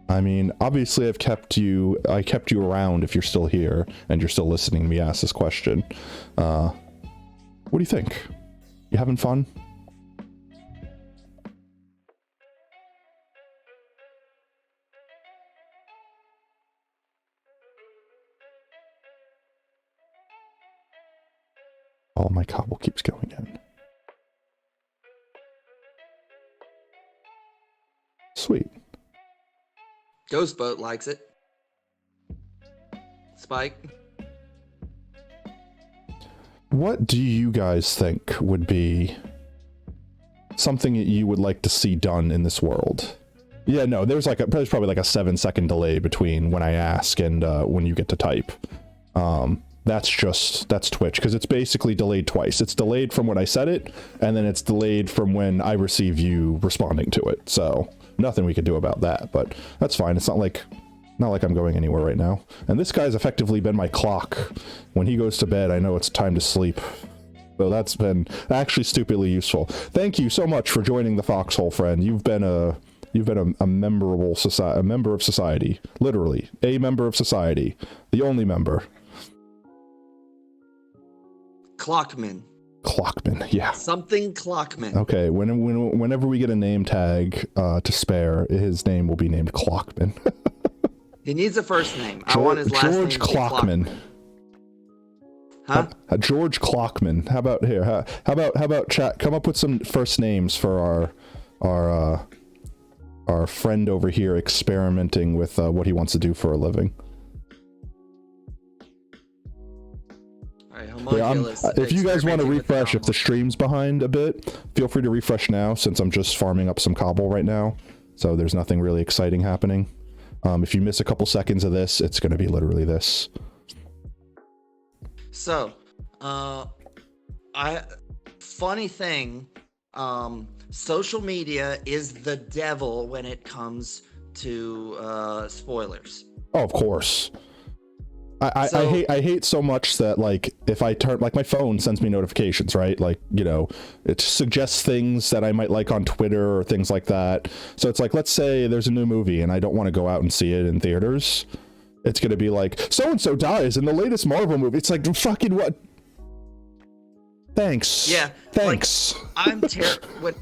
I mean, obviously I kept you around if you're still here and you're still listening to me ask this question. What do you think? You having fun? All my cobble keeps going in. Sweet. Ghost Boat likes it. Spike. What do you guys think would be something that you would like to see done in this world? Yeah, no, there's probably like a 7-second delay between when I ask and when you get to type. That's Twitch, because it's basically delayed twice. It's delayed from when I said it, and then it's delayed from when I receive you responding to it. So nothing we can do about that, but that's fine. It's not like I'm going anywhere right now. And this guy's effectively been my clock. When he goes to bed, I know it's time to sleep. So that's been actually stupidly useful. Thank you so much for joining the Foxhole, friend. You've been a member of society. Literally, a member of society. The only member. Clockman. Clockman, yeah. Something Clockman. Okay, whenever we get a name tag to spare, his name will be named Clockman. He needs a first name. I want his last name to be Clockman. Huh? George Clockman. How about here? How about chat? Come up with some first names for our friend over here experimenting with what he wants to do for a living. Yeah, if you guys want to refresh, if the stream's behind a bit, feel free to refresh now, since I'm just farming up some cobble right now. So there's nothing really exciting happening. If you miss a couple seconds of this, it's going to be literally this. So, funny thing, social media is the devil when it comes to spoilers. Oh, of course. I hate so much that, like, if I turn, like, my phone sends me notifications, right? Like, you know, it suggests things that I might like on Twitter or things like that. So it's like, let's say there's a new movie and I don't want to go out and see it in theaters. It's going to be like, so-and-so dies in the latest Marvel movie. It's like, fucking what? Thanks. Yeah. Thanks. Like,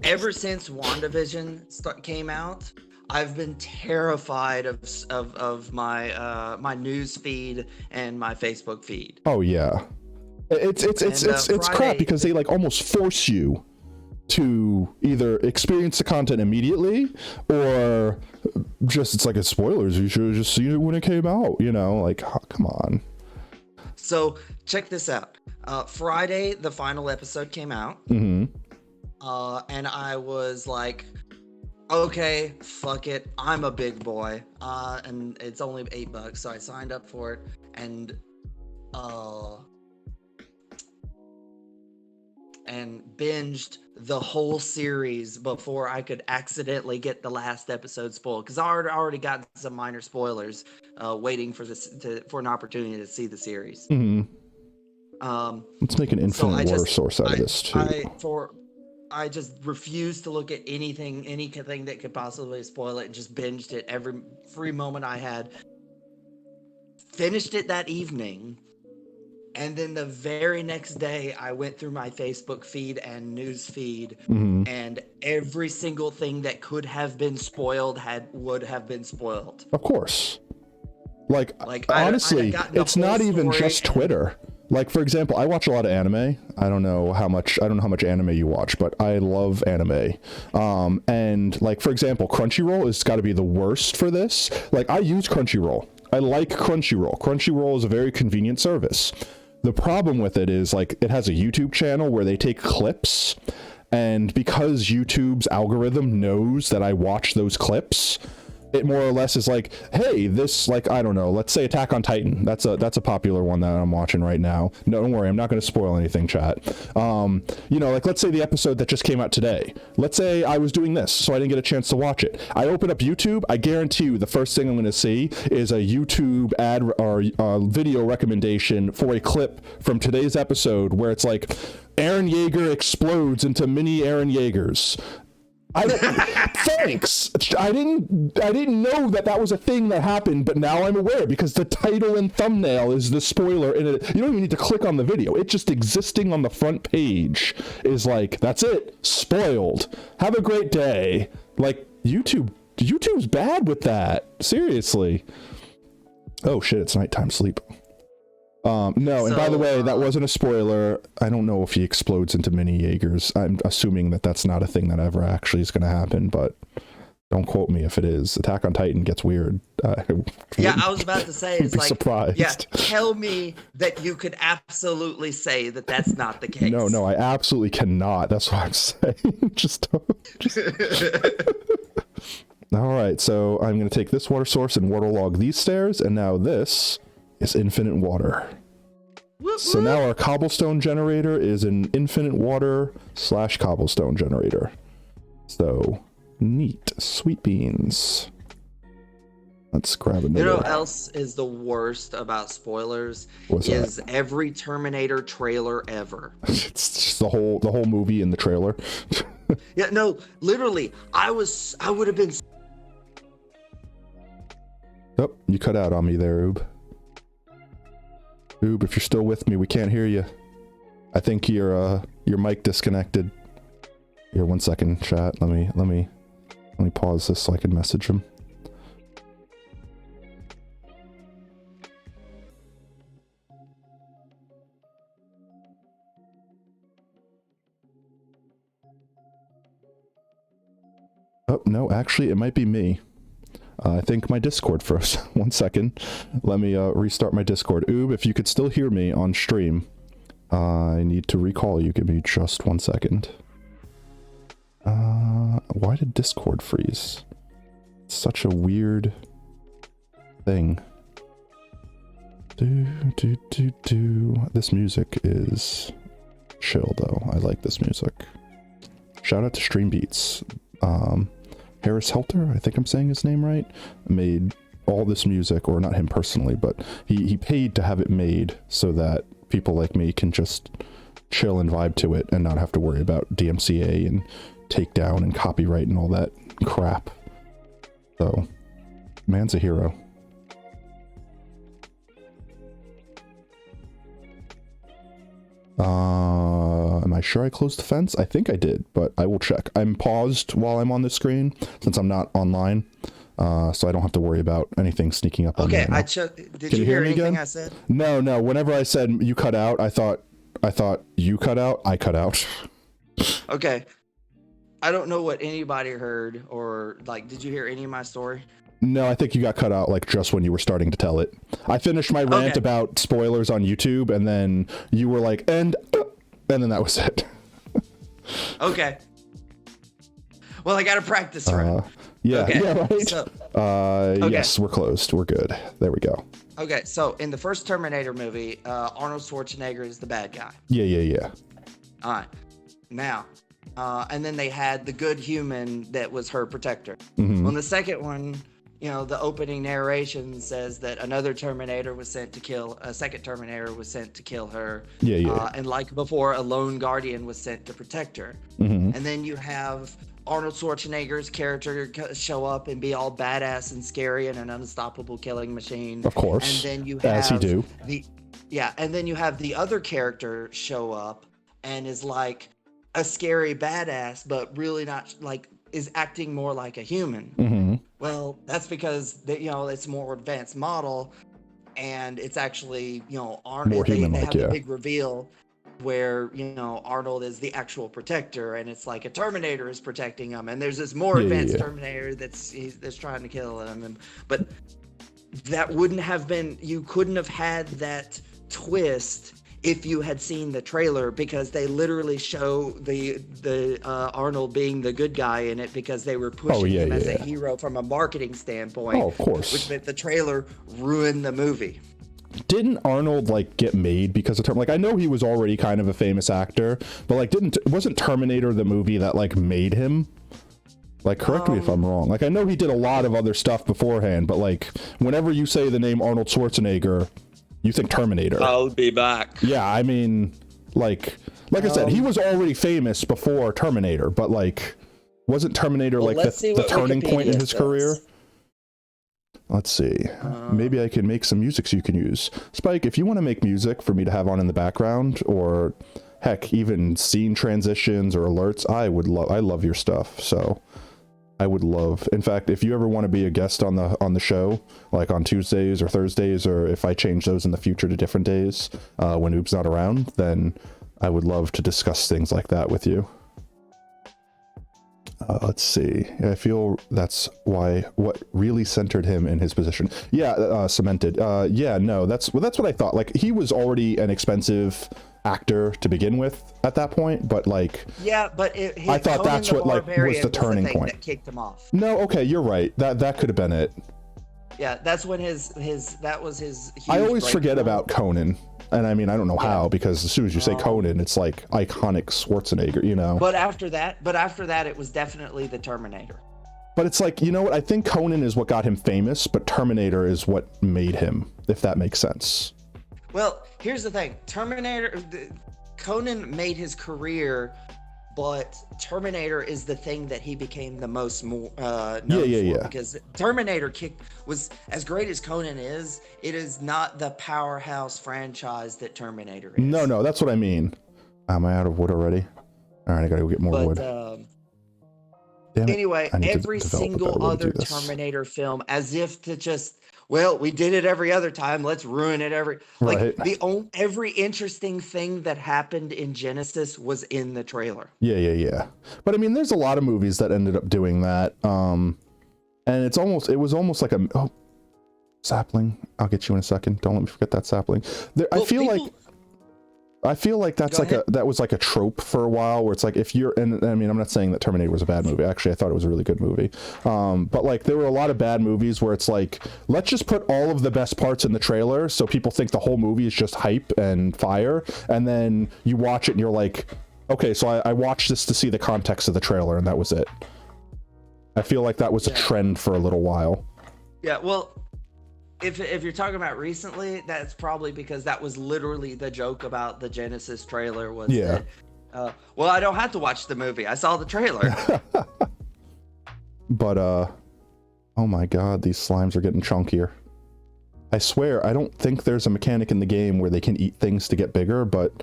ever since WandaVision came out, I've been terrified of my news feed and my Facebook feed. Oh yeah, it's crap because they like almost force you to either experience the content immediately or just, it's like, it's spoilers, you should have just seen it when it came out, you know, like, oh, come on. So check this out. Friday, the final episode came out. Mm-hmm. And I was like, okay, fuck it. I'm a big boy. And it's only $8, so I signed up for it and binged the whole series before I could accidentally get the last episode spoiled, because I already got some minor spoilers waiting for for an opportunity to see the series. Mm-hmm. Let's make an infinite water source out of this too. I just refused to look at anything that could possibly spoil it, and just binged it every free moment I had. Finished it that evening, and then the very next day I went through my Facebook feed and news feed, mm-hmm. and every single thing that could have been spoiled would have been spoiled. Of course. Like honestly, it's not even just Twitter. Like, for example, I watch a lot of anime. I don't know how much anime you watch, but I love anime. And like, for example, Crunchyroll has got to be the worst for this. Like, I use Crunchyroll. I like Crunchyroll. Crunchyroll is a very convenient service. The problem with it is, like, it has a YouTube channel where they take clips, and because YouTube's algorithm knows that I watch those clips, it more or less is like, hey, this, like, I don't know, let's say Attack on Titan. That's a popular one that I'm watching right now. No, don't worry, I'm not going to spoil anything, chat. You know, like, let's say the episode that just came out today. Let's say I was doing this, so I didn't get a chance to watch it. I open up YouTube, I guarantee you the first thing I'm going to see is a YouTube ad or video recommendation for a clip from today's episode where it's like, Eren Yeager explodes into mini Eren Yeagers. Thanks. I didn't know that was a thing that happened, but now I'm aware because the title and thumbnail is the spoiler in it. You don't even need to click on the video. It just existing on the front page is like, that's it. Spoiled. Have a great day. Like, YouTube's bad with that. Seriously. Oh shit, it's nighttime sleep. No, and by the way, that wasn't a spoiler. I don't know if he explodes into mini Jaegers. I'm assuming that that's not a thing that ever actually is going to happen, but don't quote me if it is. Attack on Titan gets weird. Yeah, I was about to say, it's like, surprised. Yeah, tell me that you could absolutely say that that's not the case. No, I absolutely cannot. That's what I'm saying. just All right, so I'm going to take this water source and waterlog these stairs, and now this is infinite water. So now our cobblestone generator is an infinite water / cobblestone generator. So neat. Sweet beans. Let's grab another. You know what else is the worst about spoilers? What's is that? Every Terminator trailer ever. It's just the whole movie in the trailer. Yeah, no, literally, I would have been. Oh, you cut out on me there, Oob. Oob, if you're still with me, we can't hear you. I think your mic disconnected. Here, 1 second, chat. Let me pause this so I can message him. Oh, no, actually, it might be me. I think my Discord froze. 1 second. Let me restart my Discord. Oob, if you could still hear me on stream, I need to recall you. Give me just 1 second. Why did Discord freeze? It's such a weird thing. This music is chill, though. I like this music. Shout out to Stream Beats. Harris Helter, I think I'm saying his name right, made all this music, or not him personally, but he paid to have it made so that people like me can just chill and vibe to it and not have to worry about DMCA and takedown and copyright and all that crap. So, man's a hero. Am I sure I closed the fence? I think I did, but I will check. I'm paused while I'm on the screen since I'm not online, so I don't have to worry about anything sneaking up on me. Okay, I checked. Did you hear anything again? I said? No. Whenever I said you cut out, I thought you cut out. I cut out. Okay, I don't know what anybody heard, or like, did you hear any of my story? No, I think you got cut out like just when you were starting to tell it. I finished my rant Okay. about spoilers on YouTube, and then you were like, and then that was it. Okay. Well, I got to practice right. Yeah, Okay. yeah, right. So, Yes, we're closed. We're good. There we go. okay. So in the first Terminator movie, Arnold Schwarzenegger is the bad guy. Yeah. All right. Now, and then they had the good human that was her protector. Mm-hmm. Well, in the second one, you know, the opening narration says that another Terminator was sent to kill, a second Terminator was sent to kill her. Yeah. And like before, a lone guardian was sent to protect her. Mm-hmm. And then you have Arnold Schwarzenegger's character show up and be all badass and scary and an unstoppable killing machine. Of course. And then you have as he do. And then you have the other character show up and is like a scary badass, but really not like is acting more like a human. Mm-hmm. Well, that's because it's a more advanced model, and it's actually Arnold. More They human-like, have yeah. the big reveal where Arnold is the actual protector, and it's like a Terminator is protecting him, and there's this more advanced Terminator that's trying to kill him, but that wouldn't have been. You couldn't have had that twist if you had seen the trailer, because they literally show the Arnold being the good guy in it, because they were pushing him as a hero from a marketing standpoint. Oh, of course. Which meant the trailer ruined the movie. Didn't Arnold like get made because of like I know he was already kind of a famous actor, but like wasn't Terminator the movie that like made him? Like, correct me if I'm wrong. Like, I know he did a lot of other stuff beforehand, but like whenever you say the name Arnold Schwarzenegger, you think Terminator. I'll be back. Yeah, I mean, like I said, he was already famous before Terminator, but like, wasn't Terminator like the turning point in his career? Let's see. Maybe I can make some music so you can use. Spike, if you want to make music for me to have on in the background, or heck, even scene transitions or alerts, I love your stuff. So I would love, in fact, if you ever want to be a guest on the show, like on Tuesdays or Thursdays, or if I change those in the future to different days when Oob's not around, then I would love to discuss things like that with you. Let's see. I feel that's what really centered him in his position. Yeah, cemented. Yeah, no, that's what I thought. Like, he was already an expensive actor to begin with at that point, but like, yeah, but I thought that's what like was the turning point that kicked him off. No, okay, you're right. That could have been it. Yeah, that's when that was his huge I always forget breakthrough. about Conan. And I mean, I don't know how, because as soon as you say Conan, it's like iconic Schwarzenegger, you know. But after that, it was definitely the Terminator. But it's like, you know what? I think Conan is what got him famous, but Terminator is what made him, if that makes sense. Well, here's the thing. Conan made his career, but Terminator is the thing that he became the most known for. Because Terminator was as great as Conan is, it is not the powerhouse franchise that Terminator is. No, that's what I mean. Am I out of wood already? All right, I gotta go get more wood. Anyway, every single other Terminator film, as if to just, well, we did it every other time, let's ruin it every interesting thing that happened in Genesis was in the trailer. Yeah. But I mean, there's a lot of movies that ended up doing that. And it was almost like a sapling. I'll get you in a second. Don't let me forget that sapling. I feel like that's that was like a trope for a while, where it's like, if you're, and I mean, I'm not saying that Terminator was a bad movie. Actually, I thought it was a really good movie. But like, there were a lot of bad movies where it's like, let's just put all of the best parts in the trailer so people think the whole movie is just hype and fire. And then you watch it and you're like, okay, so I watched this to see the context of the trailer, and that was it. I feel like that was a trend for a little while. Yeah, well, if you're talking about recently, that's probably because that was literally the joke about the Genesis trailer was that, well, I don't have to watch the movie. I saw the trailer. But, oh my god, these slimes are getting chunkier. I swear, I don't think there's a mechanic in the game where they can eat things to get bigger, but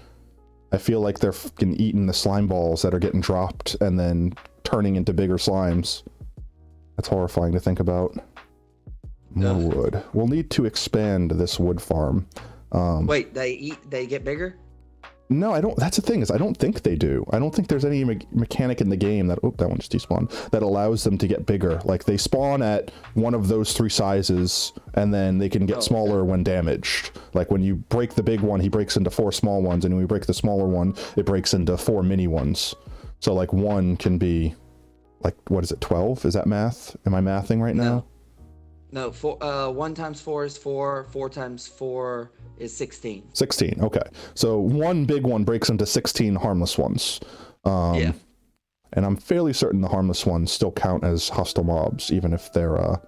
I feel like they're fucking eating the slime balls that are getting dropped and then turning into bigger slimes. That's horrifying to think about. More wood. We'll need to expand this wood farm. Wait, they get bigger? No, I don't. That's the thing, is I don't think they do. I don't think there's any mechanic in the game that, oh, that one just despawned, that allows them to get bigger. Like, they spawn at one of those 3 sizes, and then they can get smaller when damaged. Like, when you break the big one, he breaks into 4 small ones, and when you break the smaller one, it breaks into 4 mini ones. So, like, 1 can be, like, what is it, 12? Is that math? Am I mathing right now? No, 1 times 4 is 4. 4 times 4 is 16. 16, okay. So 1 big one breaks into 16 harmless ones. Yeah. And I'm fairly certain the harmless ones still count as hostile mobs, even if they're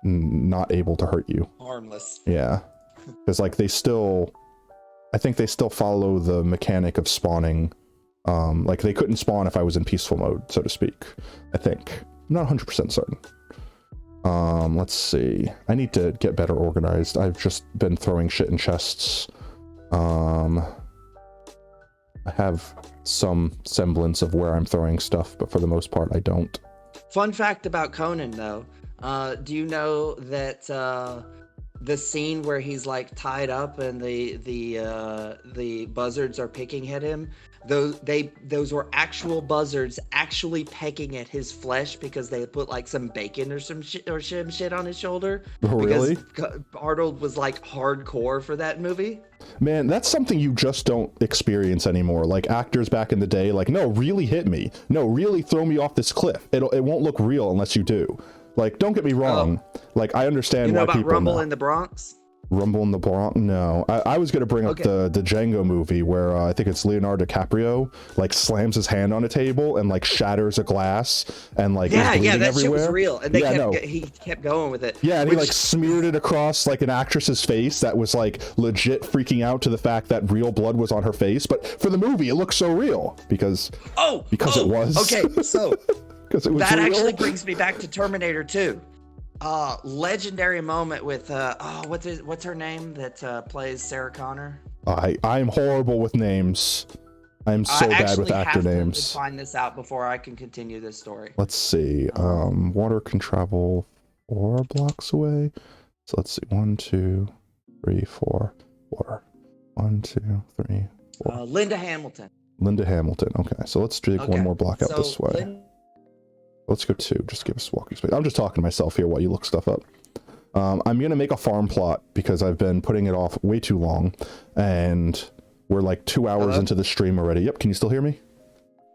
not able to hurt you. Harmless. Yeah. Because, like, I think they still follow the mechanic of spawning. Like, they couldn't spawn if I was in peaceful mode, so to speak. I think. I'm not 100% certain. Let's see. I need to get better organized. I've just been throwing shit in chests. I have some semblance of where I'm throwing stuff, but for the most part, I don't. Fun fact about Conan, though. Do you know that the scene where he's like tied up and the buzzards are picking at him? Those were actual buzzards actually pecking at his flesh because they put like some bacon or some shit on his shoulder. Oh, really? Because Arnold was like hardcore for that movie. Man, that's something you just don't experience anymore. Like, actors back in the day, like, no, really hit me. No, really throw me off this cliff. It won't look real unless you do. Like, don't get me wrong. Like, I understand why people... You know about Rumble in the Bronx? Rumble in the Bronx? No. I was going to bring up the Django movie where I think it's Leonardo DiCaprio, like, slams his hand on a table and, like, shatters a glass and, like, is bleeding that everywhere. Shit was real. And he kept going with it. Yeah, and he, like, smeared it across, like, an actress's face that was, like, legit freaking out to the fact that real blood was on her face. But for the movie, it looked so real because it was. Okay, so because it was that real. actually brings me back to Terminator 2. Legendary moment with what's her name that plays Sarah Connor? I'm horrible with names. I'm so bad with actor names. I find this out before I can continue this story. Let's see. Water can travel 4 blocks away. So let's see. 1, 2, 3, 4. Water. 1, 2, 3, 4. Linda Hamilton. Linda Hamilton. Okay, so let's dig one more block out this way. Let's go 2. Just give us walking space. I'm just talking to myself here while you look stuff up. I'm going to make a farm plot because I've been putting it off way too long. And we're like 2 hours into the stream already. Yep, can you still hear me?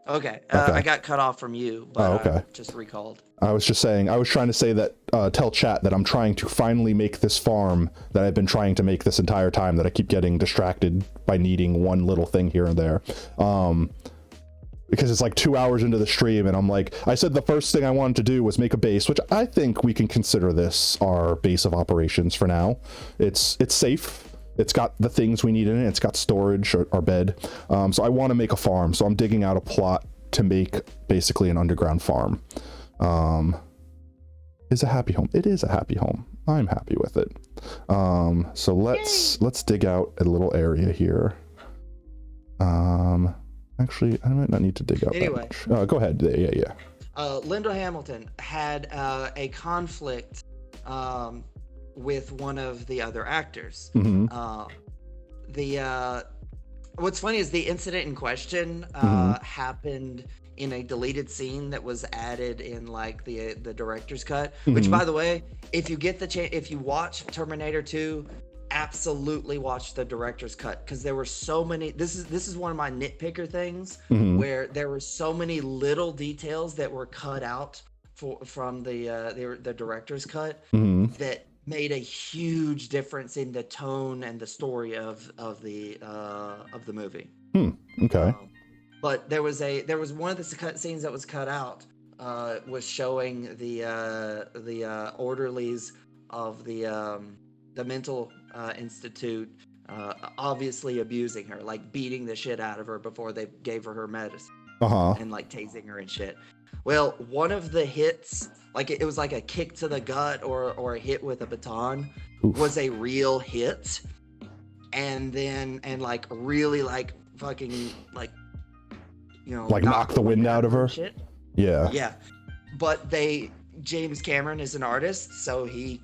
Okay. I got cut off from you, but I just recalled. I was just saying, I was trying to say that, tell chat that I'm trying to finally make this farm that I've been trying to make this entire time that I keep getting distracted by needing one little thing here and there. Because it's like 2 hours into the stream and I'm like, I said the first thing I wanted to do was make a base, which I think we can consider this our base of operations for now. It's safe. It's got the things we need in it. It's got storage, our bed. So I want to make a farm. So I'm digging out a plot to make basically an underground farm. Is a happy home. It is a happy home. I'm happy with it. So let's dig out a little area here. Actually, I might not need to dig out that much. Go ahead. Yeah. Linda Hamilton had a conflict with one of the other actors. Mm-hmm. What's funny is the incident in question happened in a deleted scene that was added in like the director's cut. Which, by the way, if you get the chance, if you watch Terminator 2. Absolutely watch the director's cut because there were so many. This is one of my nitpicker things where there were so many little details that were cut out from the director's cut that made a huge difference in the tone and the story of the movie. Okay. But there was one of the cut scenes that was cut out was showing the orderlies of the mental institute obviously abusing her, like beating the shit out of her before they gave her medicine and like tasing her and shit. Well, one of the hits, like it was like a kick to the gut or a hit with a baton, was a real hit, and like really like fucking like, you know, like knock the wind out of her. Shit. Yeah. But James Cameron is an artist, so he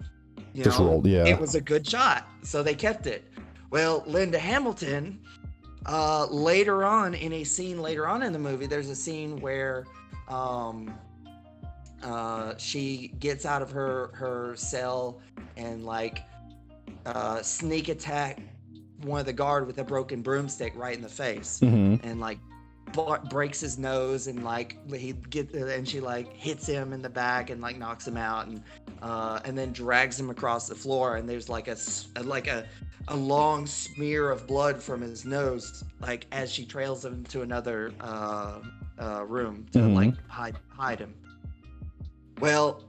rolled, yeah. It was a good shot, so they kept it. Well, Linda Hamilton Later on, in a scene later on in the movie, there's a scene where um, she gets out of her cell and like sneak attack one of the guard with a broken broomstick right in the face, and like breaks his nose, and like she like hits him in the back and like knocks him out, and then drags him across the floor, and there's like a long smear of blood from his nose, like as she trails him to another room to like hide him. Well,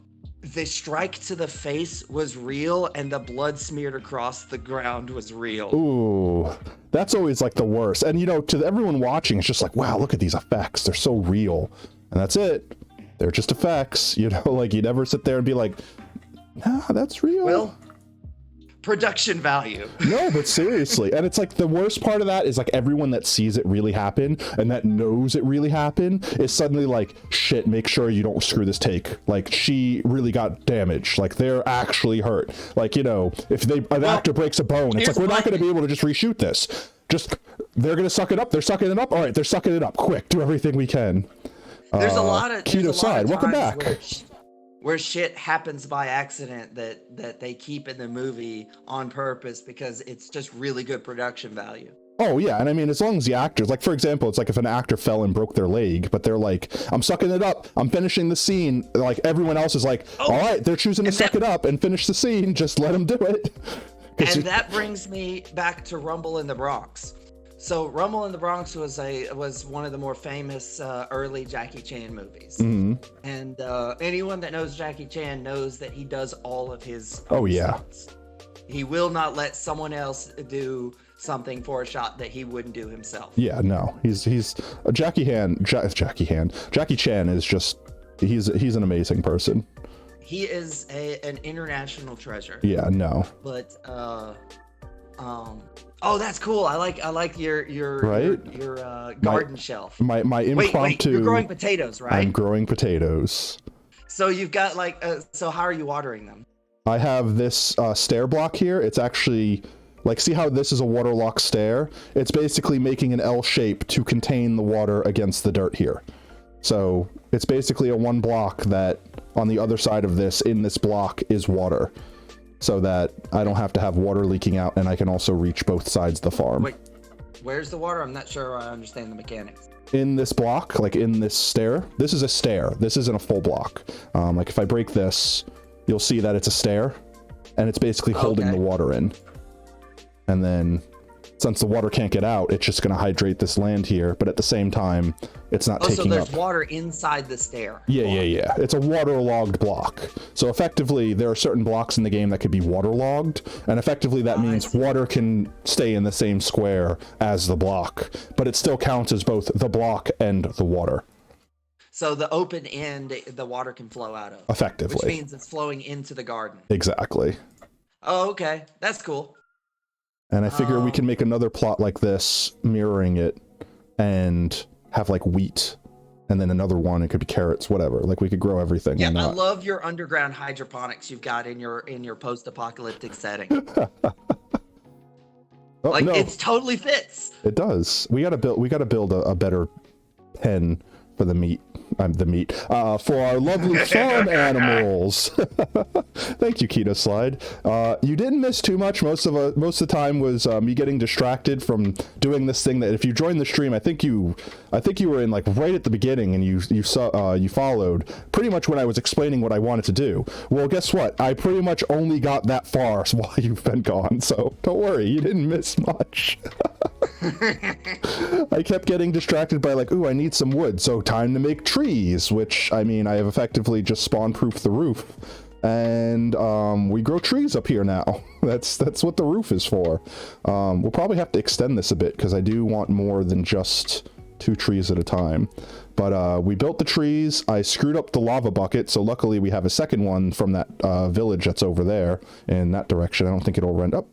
the strike to the face was real, and the blood smeared across the ground was real. Ooh, that's always like the worst. And to everyone watching, it's just like, wow, look at these effects. They're so real. And that's it. They're just effects. Like you never sit there and be like, nah, that's real. Well, production value. No, but seriously. And it's like the worst part of that is like everyone that sees it really happen and that knows it really happened is suddenly like, shit, make sure you don't screw this take. Like she really got damaged. Like they're actually hurt. Like, if an actor breaks a bone, it's like, we're not going to be able to just reshoot this. They're going to suck it up. They're sucking it up. All right, they're sucking it up. Quick, do everything we can. There's a lot of Keto side, welcome back. Where shit happens by accident that they keep in the movie on purpose because it's just really good production value. Oh yeah, and I mean, as long as the actors, like for example, it's like if an actor fell and broke their leg, but they're like, I'm sucking it up, I'm finishing the scene, like everyone else is like, all right, they're choosing to suck it up and finish the scene, just let them do it. And that brings me back to Rumble in the Bronx. So Rumble in the Bronx was one of the more famous early Jackie Chan movies. And anyone that knows Jackie Chan knows that he does all of his own stunts. He will not let someone else do something for a shot that he wouldn't do himself. Yeah, no. He's Jackie Chan is just he's an amazing person. He is an international treasure. Yeah, no. But oh, that's cool. I like your garden shelf. My impromptu. Wait, you're growing potatoes, right? I'm growing potatoes. So you've got like so how are you watering them? I have this stair block here. It's actually like, see how this is a waterlock stair? It's basically making an L shape to contain the water against the dirt here. So it's basically a one block that on the other side of this, in this block, is water. So that I don't have to have water leaking out, and I can also reach both sides of the farm. Wait, where's the water? I'm not sure I understand the mechanics. In this block, like in this stair, this is a stair. This isn't a full block. Like if I break this, you'll see that it's a stair, and it's basically holding the water in. And then, since the water can't get out, it's just going to hydrate this land here, but at the same time, it's not taking up. So there's water inside the stair. Yeah. It's a waterlogged block. So effectively, there are certain blocks in the game that could be waterlogged, and effectively that means water can stay in the same square as the block, but it still counts as both the block and the water. So the open end, the water can flow out of. Effectively. Which means it's flowing into the garden. Exactly. Oh, okay. That's cool. And I figure we can make another plot like this, mirroring it, and have like wheat, and then another one, it could be carrots, whatever. Like we could grow everything. Yeah, I love your underground hydroponics you've got in your post-apocalyptic setting. It totally fits. It does. We gotta build a better pen for the meat. For our lovely farm animals. Thank you, Keto Slide. You didn't miss too much. Most of the time was me getting distracted from doing this thing that if you joined the stream, I think you were in like right at the beginning, and you saw you followed pretty much when I was explaining what I wanted to do. Well, guess what? I pretty much only got that far while you've been gone, so don't worry, you didn't miss much. I kept getting distracted by like, ooh, I need some wood, so time to make trees, which, I mean, I have effectively just spawn-proofed the roof, and we grow trees up here now. That's what the roof is for. We'll probably have to extend this a bit, because I do want more than just 2 trees at a time. But we built the trees. I screwed up the lava bucket, so luckily we have a second one from that village that's over there in that direction. I don't think it'll run up.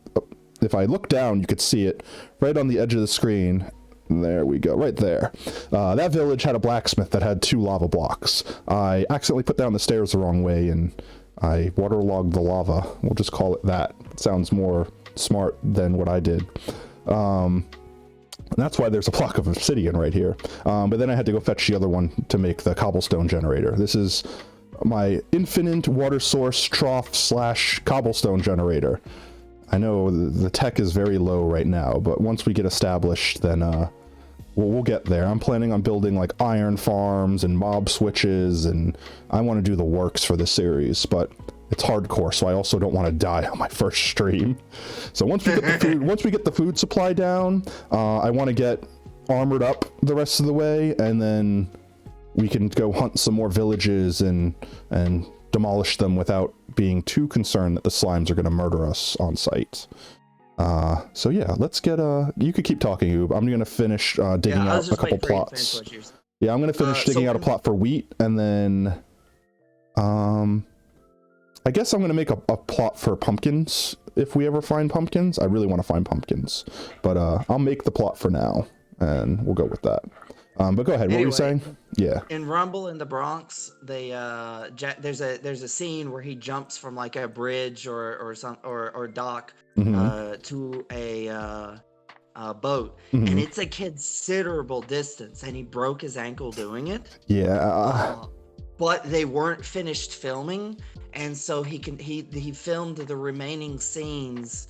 If I look down, you could see it right on the edge of the screen. There we go, right there. That village had a blacksmith that had 2 lava blocks. I accidentally put down the stairs the wrong way, and I waterlogged the lava. We'll just call it that. It sounds more smart than what I did. And that's why there's a block of obsidian right here. But then I had to go fetch the other one to make the cobblestone generator. This is my infinite water source trough / cobblestone generator. I know the tech is very low right now, but once we get established, then we'll get there. I'm planning on building like iron farms and mob switches, and I want to do the works for this series, but it's hardcore, so I also don't want to die on my first stream. So once we get the food supply down, I want to get armored up the rest of the way, and then we can go hunt some more villages and demolish them without being too concerned that the slimes are going to murder us on sight. So yeah, let's get you could keep talking, Oob. I'm going to finish digging out a couple plots. Yeah, I'm going to finish digging out a plot for wheat, and then I guess I'm going to make a plot for pumpkins if we ever find pumpkins. I really want to find pumpkins, but I'll make the plot for now, and we'll go with that. But go ahead. What were you saying? Yeah. In Rumble in the Bronx, there's a scene where he jumps from like a bridge or dock to a boat, and it's a considerable distance, and he broke his ankle doing it. Yeah. But they weren't finished filming, and so he filmed the remaining scenes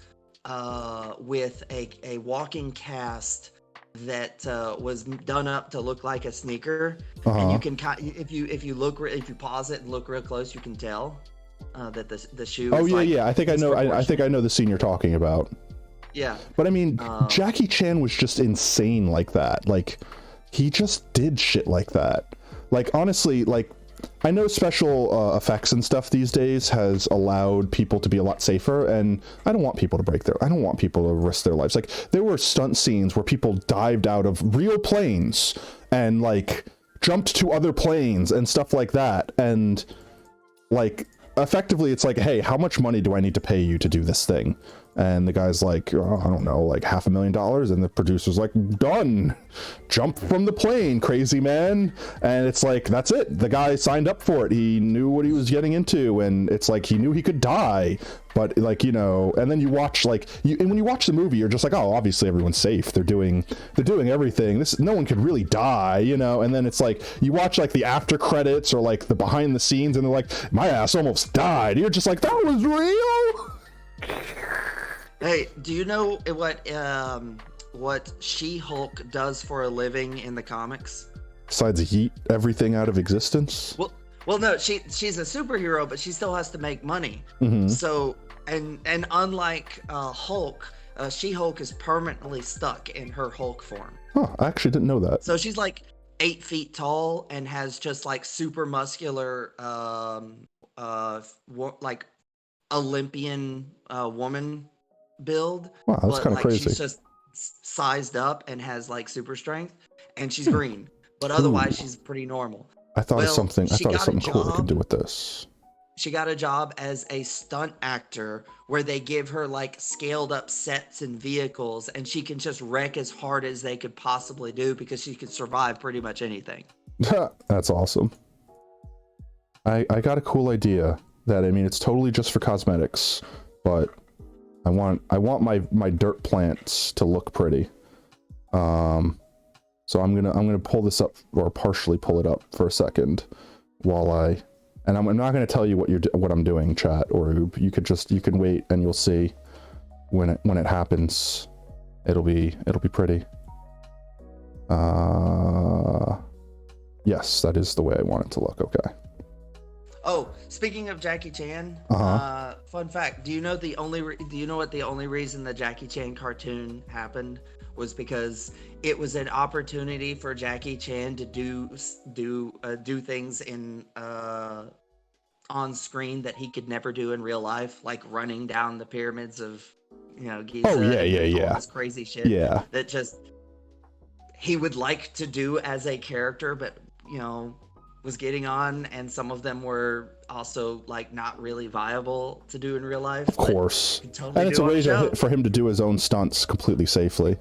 with a walking cast that was done up to look like a sneaker, and you can if you pause it and look real close, you can tell that the shoe. Oh is yeah, like, yeah. I think I know the scene you're talking about. Yeah. But I mean, Jackie Chan was just insane like that. Like, he just did shit like that. Like, honestly, like, I know special effects and stuff these days has allowed people to be a lot safer, and I don't want people to I don't want people to risk their lives. Like, there were stunt scenes where people dived out of real planes and like jumped to other planes and stuff like that, and like effectively it's like, hey, how much money do I need to pay you to do this thing? And the guy's like, oh, I don't know, like $500,000. And the producer's like, done. Jump from the plane, crazy man. And it's like, that's it. The guy signed up for it. He knew what he was getting into. And it's like, he knew he could die. But like, you know, and then you watch like, and when you watch the movie, you're just like, oh, obviously everyone's safe. They're doing everything. No one could really die, you know? And then it's like, you watch like the after credits or like the behind the scenes, and they're like, my ass almost died. You're just like, that was real. Hey, do you know what She-Hulk does for a living in the comics? Besides yeet everything out of existence? Well, no, she's a superhero, but she still has to make money. So, and unlike Hulk, She-Hulk is permanently stuck in her Hulk form. Huh, I actually didn't know that. So she's like 8 feet tall and has just like super muscular, like Olympian woman build. Wow, that's kind of like, crazy. She's just sized up and has like super strength, and she's green, but otherwise she's pretty normal. I thought of something cool we could do with this. She got a job as a stunt actor where they give her like scaled up sets and vehicles, and she can just wreck as hard as they could possibly do because she can survive pretty much anything. That's awesome. I got a cool idea that, I mean, it's totally just for cosmetics, but I want my dirt plants to look pretty. So I'm gonna pull this up, or partially pull it up for a second while I'm not gonna tell you what I'm doing, chat, or you can wait and you'll see when it happens. It'll be pretty. Yes, that is the way I want it to look. Okay. Oh, speaking of Jackie Chan, fun fact: do you know what the only reason the Jackie Chan cartoon happened was? Because it was an opportunity for Jackie Chan to do things in on screen that he could never do in real life, like running down the pyramids of Giza. Oh yeah. All this crazy shit. Yeah. That just he would like to do as a character, but was getting on, and some of them were also like not really viable to do in real life. Of course. Totally, and it's a way for him to do his own stunts completely safely.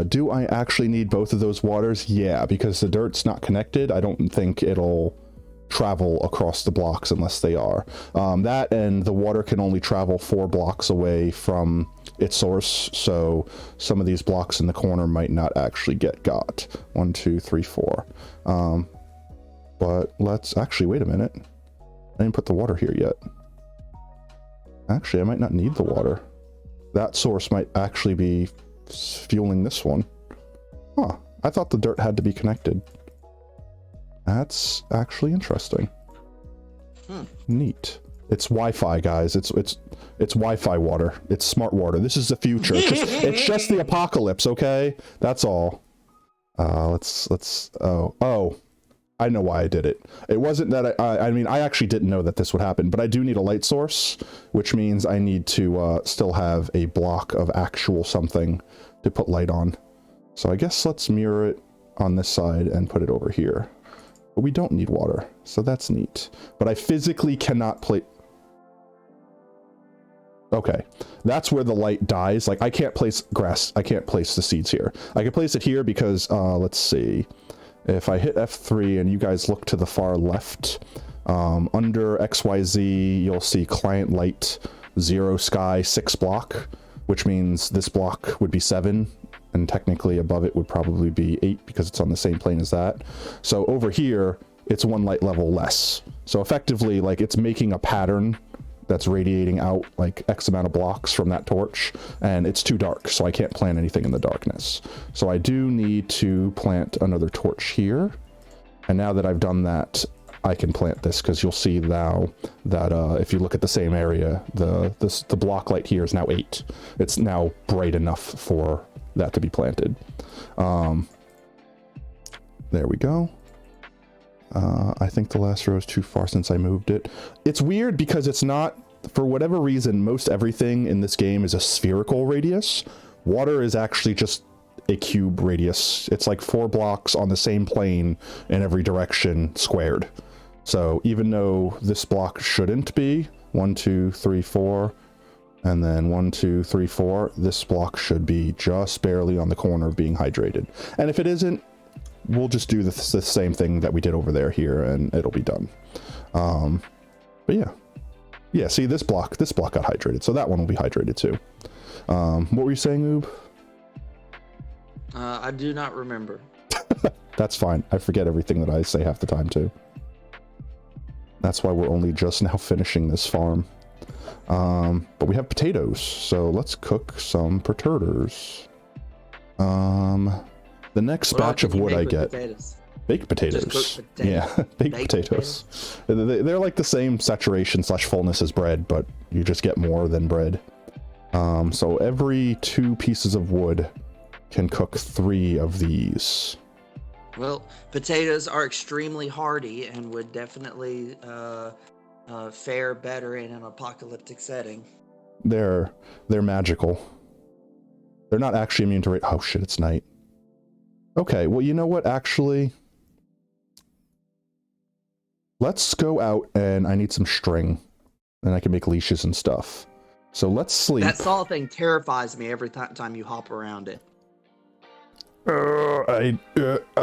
Do I actually need both of those waters? Yeah, because the dirt's not connected. I don't think it'll travel across the blocks unless they are. That, and the water can only travel 4 blocks away from its source, so some of these blocks in the corner might not actually get got. 1, 2, 3, 4. But let's actually, wait a minute. I didn't put the water here yet. Actually, I might not need the water. That source might actually be fueling this one. Huh, I thought the dirt had to be connected. That's actually interesting. Neat. It's Wi-Fi, guys. It's Wi-Fi water. It's smart water. This is the future. It's just the apocalypse, okay? That's all. Oh, I know why I did it. It wasn't that I mean, I actually didn't know that this would happen, but I do need a light source, which means I need to still have a block of actual something to put light on. So I guess let's mirror it on this side and put it over here. But we don't need water, so that's neat. But I physically cannot place... Okay, that's where the light dies. Like, I can't place grass. I can't place the seeds here. I can place it here because, let's see. If I hit F3 and you guys look to the far left, under XYZ, you'll see client light 0 sky 6 block, which means this block would be 7, and technically above it would probably be 8 because it's on the same plane as that. So over here, it's 1 light level less. So effectively, like, it's making a pattern that's radiating out like X amount of blocks from that torch, and it's too dark, so I can't plant anything in the darkness. So I do need to plant another torch here, and now that I've done that, I can plant this, because you'll see now that if you look at the same area, the block light here is now 8. It's now bright enough for that to be planted. There we go. I think the last row is too far since I moved it. It's weird because it's not, for whatever reason, most everything in this game is a spherical radius. Water is actually just a cube radius. It's like 4 blocks on the same plane in every direction squared. So even though this block shouldn't be 1, 2, 3, 4, and then 1, 2, 3, 4, this block should be just barely on the corner of being hydrated. And if it isn't, we'll just do the same thing that we did over there here, and it'll be done. But yeah, see, this block got hydrated, so that one will be hydrated too. What were you saying, Oob? I do not remember. That's fine. I forget everything that I say half the time too. That's why we're only just now finishing this farm. But we have potatoes, so let's cook some perturters. The next batch of wood I get... Potatoes? Baked potatoes. Yeah, baked potatoes. They're like the same saturation / fullness as bread, but you just get more than bread. So every 2 pieces of wood can cook 3 of these. Well, potatoes are extremely hardy and would definitely fare better in an apocalyptic setting. They're magical. They're not actually immune to... Oh shit, it's night. Okay, well, you know what, actually? Let's go out, and I need some string. And I can make leashes and stuff. So let's sleep. That saw thing terrifies me every time you hop around it.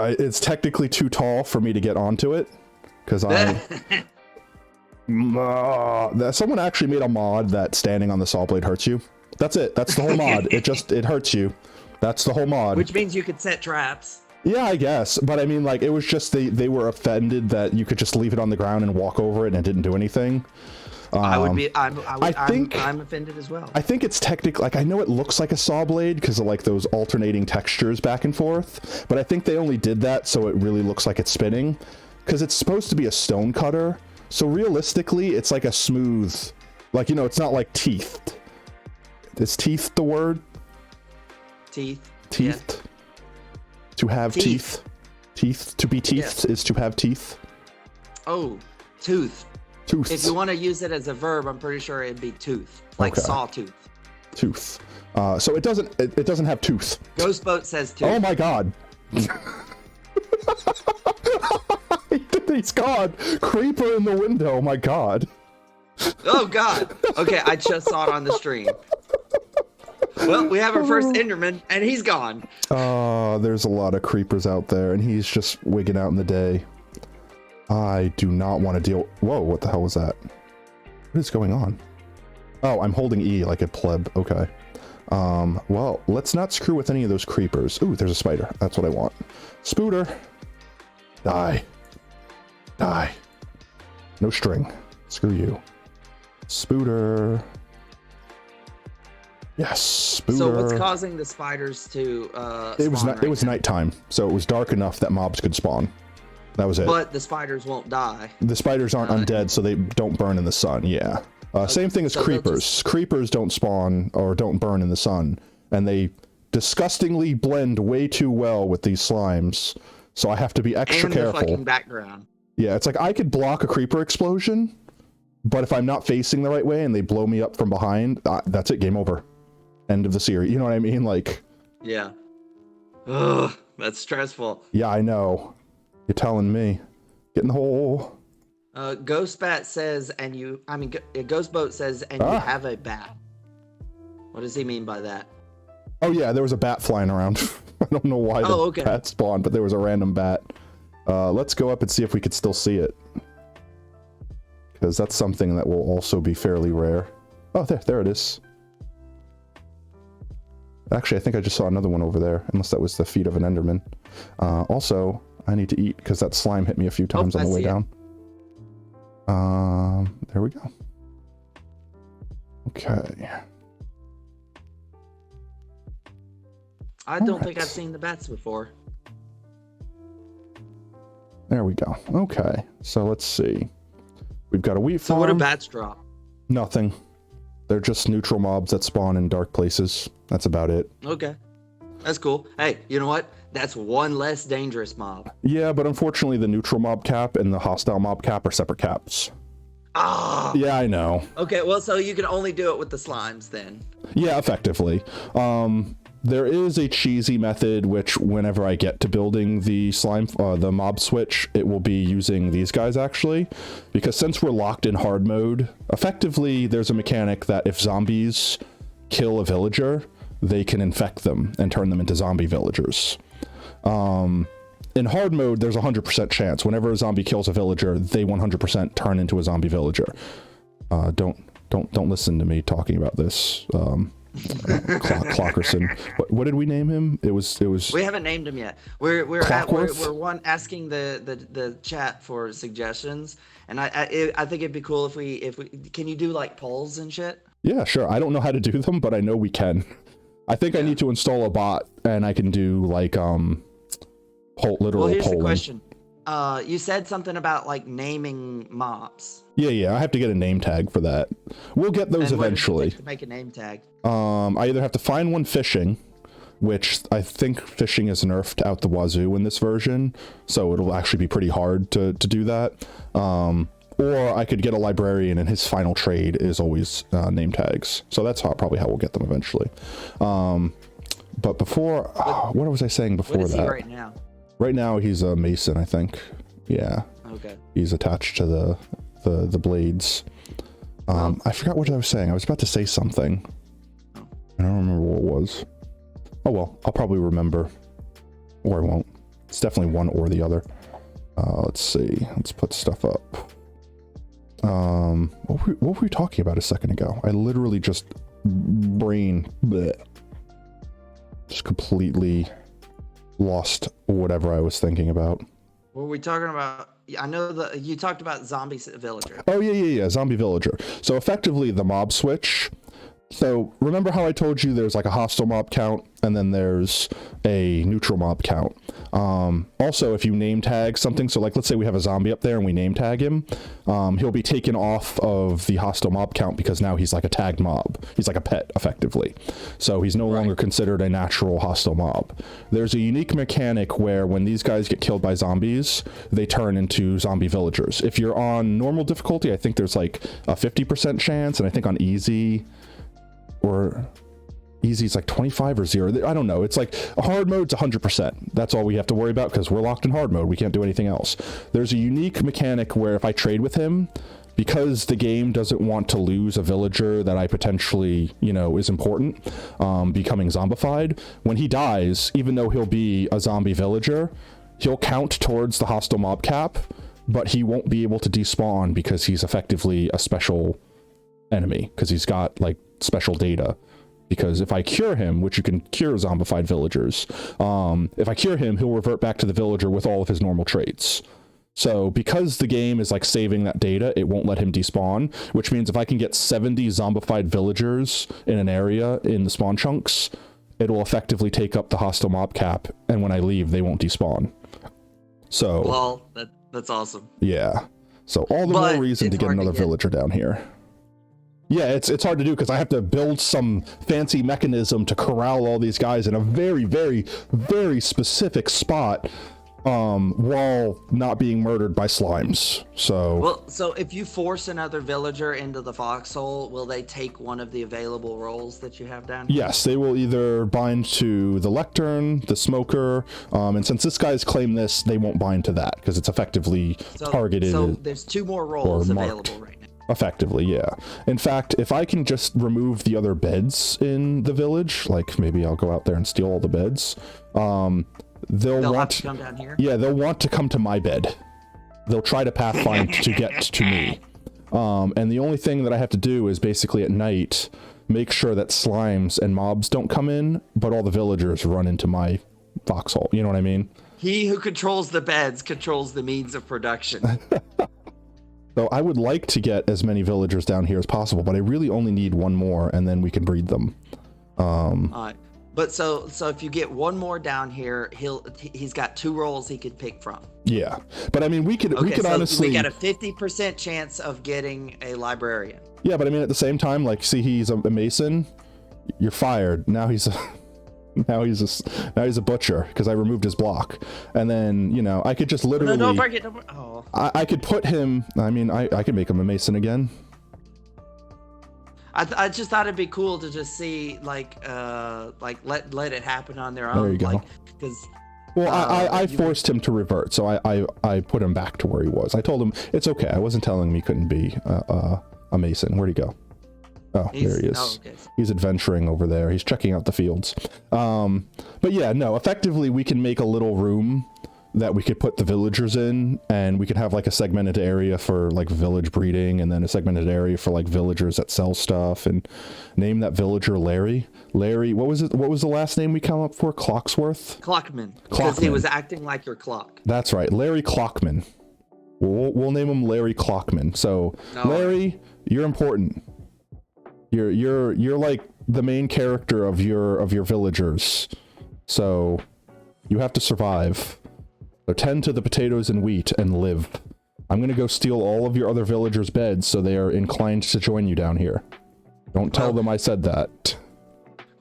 It's technically too tall for me to get onto it. Because someone actually made a mod that standing on the saw blade hurts you. That's it. That's the whole mod. It hurts you. That's the whole mod. Which means you could set traps. Yeah, I guess. But I mean, like, it was just they were offended that you could just leave it on the ground and walk over it and it didn't do anything. I'm offended as well. I think it's technically, like, I know it looks like a saw blade because of like those alternating textures back and forth, but I think they only did that so it really looks like it's spinning, because it's supposed to be a stone cutter. So realistically, it's like a smooth, like, you know, it's not like teethed. Is teeth the word? Teeth. Teethed. Yeah. To have teeth. Teeth. To be teethed is to have teeth. Oh, tooth. Tooth. If you want to use it as a verb, I'm pretty sure it'd be tooth, like sawtooth. Tooth. So it doesn't have tooth. Ghost Boat says tooth. Oh my god. He's gone. Creeper in the window. My god. Oh god. Okay, I just saw it on the stream. Well, we have our first Enderman, and he's gone. There's a lot of creepers out there, and he's just wigging out in the day. I do not want to deal... Whoa, what the hell was that? What is going on? Oh, I'm holding E like a pleb. Okay. Well, let's not screw with any of those creepers. Ooh, there's a spider. That's what I want. Spooter. Die. Die. No string. Screw you. Spooter. Yes, Spooter. So what's causing the spiders to it was spawn it was nighttime, so it was dark enough that mobs could spawn. That was it. But the spiders won't die. The spiders aren't undead, so they don't burn in the sun. Yeah. Same thing as so creepers. Creepers don't spawn or don't burn in the sun, and they disgustingly blend way too well with these slimes. So I have to be extra careful. The fucking background. Yeah, it's like I could block a creeper explosion, but if I'm not facing the right way and they blow me up from behind, that's it. Game over. End of the series. You know what I mean? Like. Yeah. Ugh, that's stressful. Yeah, I know. You're telling me. Get in the hole. Ghostbat says, Ghostboat says, and you have a bat. What does he mean by that? Oh yeah, there was a bat flying around. I don't know why the bat spawned, but there was a random bat. Let's go up and see if we could still see it. Because that's something that will also be fairly rare. Oh, there it is. Actually, I think I just saw another one over there, unless that was the feet of an Enderman. Also, I need to eat, because that slime hit me a few times on the way down. There we go. Okay. I don't think I've seen the bats before. There we go. Okay, so let's see. We've got a wheat farm. So what do bats drop? Nothing. They're just neutral mobs that spawn in dark places. That's about it. Okay. That's cool. Hey, you know what? That's one less dangerous mob. Yeah, but unfortunately the neutral mob cap and the hostile mob cap are separate caps. Ah. Yeah, I know. Okay, well, so you can only do it with the slimes then. Yeah, effectively. There is a cheesy method, which whenever I get to building the slime, the mob switch, it will be using these guys actually, because since we're locked in hard mode, effectively there's a mechanic that if zombies kill a villager, they can infect them and turn them into zombie villagers. In hard mode, there's a 100% chance whenever a zombie kills a villager, they 100% turn into a zombie villager. Don't listen to me talking about this. Clockerson. What did we name him? It was. We haven't named him yet. We're one asking the chat for suggestions, and I think it'd be cool if we can you do like polls and shit? Yeah, sure. I don't know how to do them, but I know we can. I think I need to install a bot, and I can do like literal Well, here's polling. the question. You said something about like naming mobs. Yeah, I have to get a name tag for that. We'll get those eventually. To make a name tag. I either have to find one fishing, which I think fishing is nerfed out the wazoo in this version, so it'll actually be pretty hard to do that. Or I could get a librarian, and his final trade is always name tags. So that's probably how we'll get them eventually. But before, what was I saying before that? What is he right now? Right now he's a mason, I think. Yeah. Okay. He's attached to the blades. I forgot what I was saying. I was about to say something. I don't remember what it was. Oh well, I'll probably remember. Or I won't. It's definitely one or the other. Let's see. Let's put stuff up. What were we talking about a second ago? I literally just just completely lost whatever I was thinking about. What were we talking about? I know that you talked about zombie villager. Oh yeah, zombie villager. So effectively the mob switch. So remember how I told you there's like a hostile mob count and then there's a neutral mob count. Also, if you name tag something, so like let's say we have a zombie up there and we name tag him, he'll be taken off of the hostile mob count because now he's like a tagged mob. He's like a pet, effectively. So he's no longer considered a natural hostile mob. There's a unique mechanic where when these guys get killed by zombies, they turn into zombie villagers. If you're on normal difficulty, I think there's like a 50% chance, and I think on easy, or easy's like 25 or 0. I don't know. It's like hard mode's 100%. That's all we have to worry about because we're locked in hard mode. We can't do anything else. There's a unique mechanic where if I trade with him, because the game doesn't want to lose a villager that I potentially, is important, becoming zombified, when he dies, even though he'll be a zombie villager, he'll count towards the hostile mob cap, but he won't be able to despawn because he's effectively a special enemy, because he's got like special data. Because if I cure him, which you can cure zombified villagers, if I cure him, he'll revert back to the villager with all of his normal traits. So because the game is like saving that data, it won't let him despawn, which means if I can get 70 zombified villagers in an area in the spawn chunks, it'll effectively take up the hostile mob cap, and when I leave, they won't despawn. So, well, that's awesome. Yeah. So all the more reason to get another villager down here. Yeah, it's hard to do because I have to build some fancy mechanism to corral all these guys in a very, very, very specific spot, while not being murdered by slimes. So if you force another villager into the foxhole, will they take one of the available roles that you have down here? Yes, they will either bind to the lectern, the smoker, and since this guy's claimed this, they won't bind to that because it's effectively targeted. So there's 2 more roles available right now. Effectively, yeah. In fact, if I can just remove the other beds in the village, like maybe I'll go out there and steal all the beds, they'll want to come down here? Yeah, they'll want to come to my bed. They'll try to pathfind to get to me. And the only thing that I have to do is basically at night make sure that slimes and mobs don't come in, but all the villagers run into my foxhole. You know what I mean? He who controls the beds controls the means of production. So I would like to get as many villagers down here as possible, but I really only need 1 more, and then we can breed them. But so if you get 1 more down here, he's got 2 roles he could pick from. Yeah, but I mean, we could honestly. We got a 50% chance of getting a librarian. Yeah, but I mean, at the same time, like, see, he's a mason. You're fired. Now he's a butcher because I removed his block, and then I could just literally. No, don't break it. Don't break... Oh. I could put him. I mean, I could make him a mason again. I just thought it'd be cool to just see let it happen on their own. There you go. I forced him to revert, so I put him back to where he was. I told him it's okay. I wasn't telling him he couldn't be a mason. Where'd he go? Oh, there he is. Oh, okay. He's adventuring over there. He's checking out the fields. But yeah, no, effectively we can make a little room that we could put the villagers in, and we could have like a segmented area for like village breeding, and then a segmented area for like villagers that sell stuff, and name that villager Larry. What was it? What was the last name we come up for? Clocksworth? Clockman. Because he was acting like your clock. That's right. Larry Clockman. We'll name him Larry Clockman. So Larry, you're important. You're like the main character of your villagers. So you have to survive. So tend to the potatoes and wheat and live. I'm gonna go steal all of your other villagers' beds so they are inclined to join you down here. Don't tell them I said that.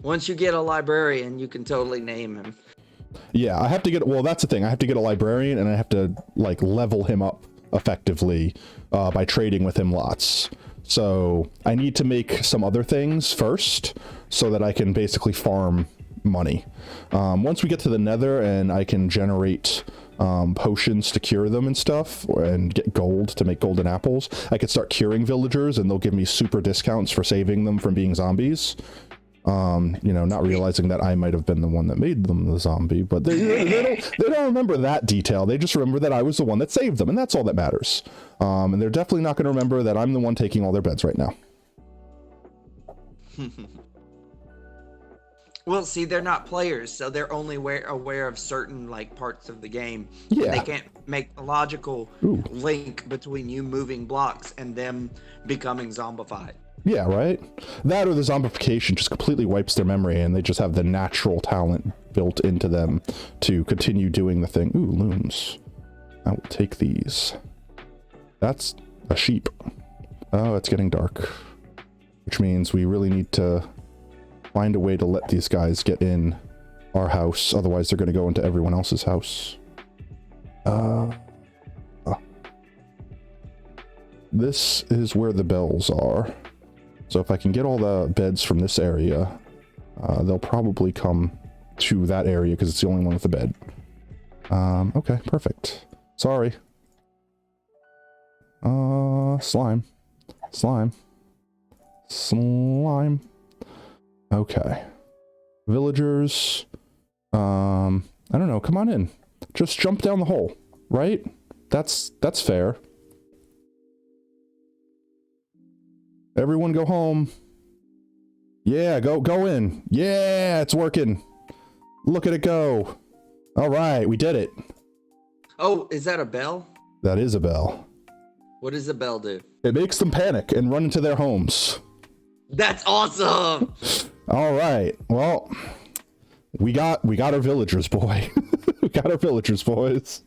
Once you get a librarian, you can totally name him. Yeah, I have to get, well, that's the thing. I have to get a librarian, and I have to like level him up effectively by trading with him lots. So I need to make some other things first so that I can basically farm money. Once we get to the nether and I can generate potions to cure them and stuff, and get gold to make golden apples, I could start curing villagers, and they'll give me super discounts for saving them from being zombies. Not realizing that I might have been the one that made them the zombie, but they don't remember that detail. They just remember that I was the one that saved them, and that's all that matters. And they're definitely not going to remember that I'm the one taking all their beds right now. Well, see, they're not players, so they're only aware of certain parts of the game. Yeah. They can't make a logical link between you moving blocks and them becoming zombified. Yeah, right? That or the zombification just completely wipes their memory, and they just have the natural talent built into them to continue doing the thing. Ooh, looms. I will take these. That's a sheep. Oh, it's getting dark. Which means we really need to find a way to let these guys get in our house, otherwise they're going to go into everyone else's house. This is where the bells are. So if I can get all the beds from this area, they'll probably come to that area because it's the only one with a bed. Okay, perfect. Sorry. Slime. Okay. Villagers, I don't know, come on in. Just jump down the hole, right? That's fair. Everyone go home. Yeah, go in. Yeah, it's working. Look at it go. All right, we did it. Oh, is that a bell? That is a bell. What does a bell do? It makes them panic and run into their homes. That's awesome. All right. Well, we got our villagers, boy. We got our villagers, boys.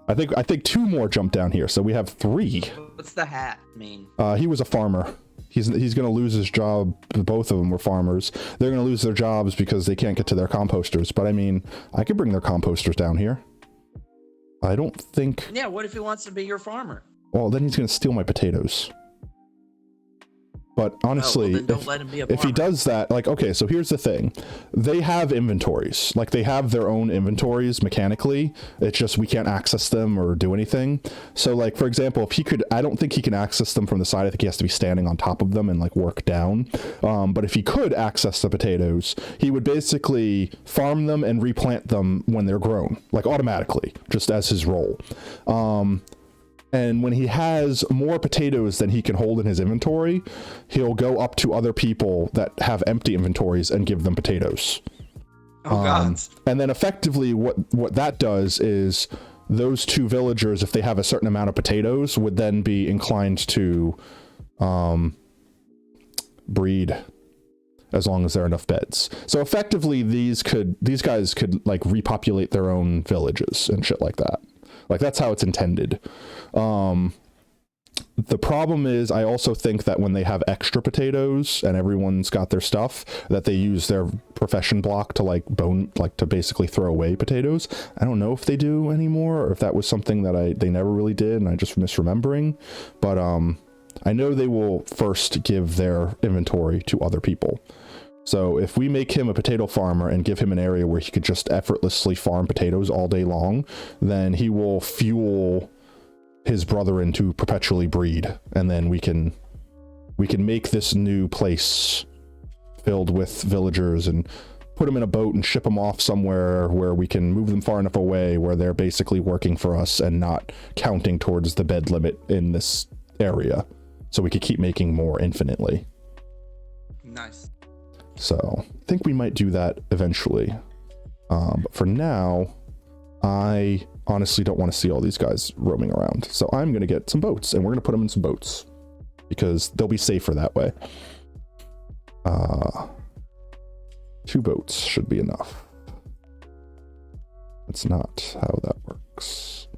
I think 2 more jumped down here, so we have 3. What's the hat mean? He was a farmer. He's going to lose his job. Both of them were farmers. They're going to lose their jobs because they can't get to their composters. But I mean, I could bring their composters down here. I don't think... Yeah, what if he wants to be your farmer? Well, then he's going to steal my potatoes. But honestly, then don't let him be a if he farmer. does that, like, okay, so here's the thing. They have inventories. Like, they have their own inventories mechanically. It's just we can't access them or do anything. So, like, for example, if he could, I don't think he can access them from the side. I think he has to be standing on top of them and, like, work down. But if he could access the potatoes, he would basically farm them and replant them when they're grown, like, automatically, just as his role. And when he has more potatoes than he can hold in his inventory, he'll go up to other people that have empty inventories and give them potatoes. Oh, God. And then effectively what that does is those 2 villagers, if they have a certain amount of potatoes, would then be inclined to breed as long as there are enough beds. So effectively these guys could like repopulate their own villages and shit like that. Like, that's how it's intended. The problem is, I also think that when they have extra potatoes and everyone's got their stuff, that they use their profession block to to basically throw away potatoes. I don't know if they do anymore, or if that was something that they never really did and I just misremembering. But I know they will first give their inventory to other people. So if we make him a potato farmer and give him an area where he could just effortlessly farm potatoes all day long, then he will fuel his brethren to perpetually breed. And then we can make this new place filled with villagers and put them in a boat and ship them off somewhere where we can move them far enough away where they're basically working for us and not counting towards the bed limit in this area. So we could keep making more infinitely. Nice. So I think we might do that eventually. But for now, I honestly don't want to see all these guys roaming around. So I'm going to get some boats and we're going to put them in some boats because they'll be safer that way. 2 boats should be enough. That's not how that works.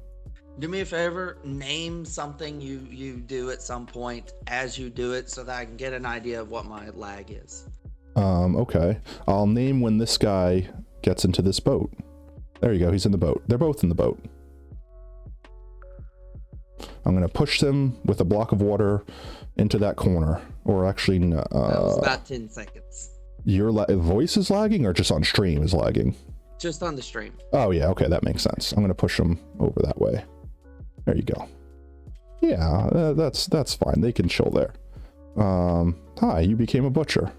Do me a favor, name something you do at some point as you do it so that I can get an idea of what my lag is. Okay. I'll name when this guy gets into this boat. There you go, he's in the boat. They're both in the boat. I'm going to push them with a block of water into that corner. Or actually, That was about 10 seconds. Your voice is lagging or just on stream is lagging? Just on the stream. Oh yeah, okay, that makes sense. I'm going to push them over that way. There you go. Yeah, that's fine. They can chill there. Hi, you became a butcher.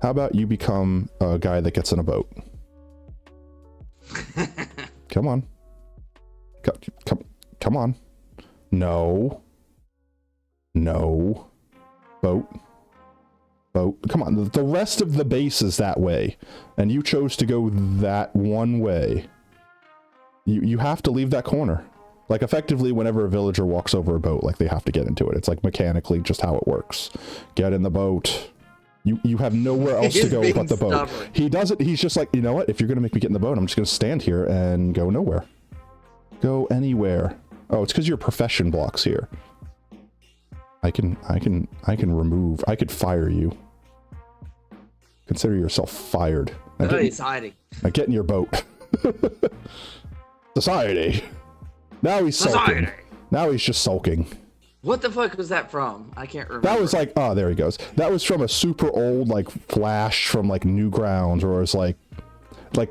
How about you become a guy that gets in a boat? Come on. Come on. No. Boat. Come on. The rest of the base is that way. And you chose to go that one way. You have to leave that corner. Like, effectively, whenever a villager walks over a boat, like, they have to get into it. It's, like, mechanically just how it works. Get in the boat. You have nowhere else to go but the boat. Stubborn. He does it. He's just like, you know what? If you're going to make me get in the boat, I'm just going to stand here and go nowhere. Go anywhere. Oh, it's because your profession blocks here. I can remove. I could fire you. Consider yourself fired. Now He's hiding. Now get in your boat. Society. Now he's sulking. Now he's just sulking. What the fuck was that from? I can't remember. That was like, oh, there he goes. That was from a super old, like, flash from, like, Newgrounds, or it was, like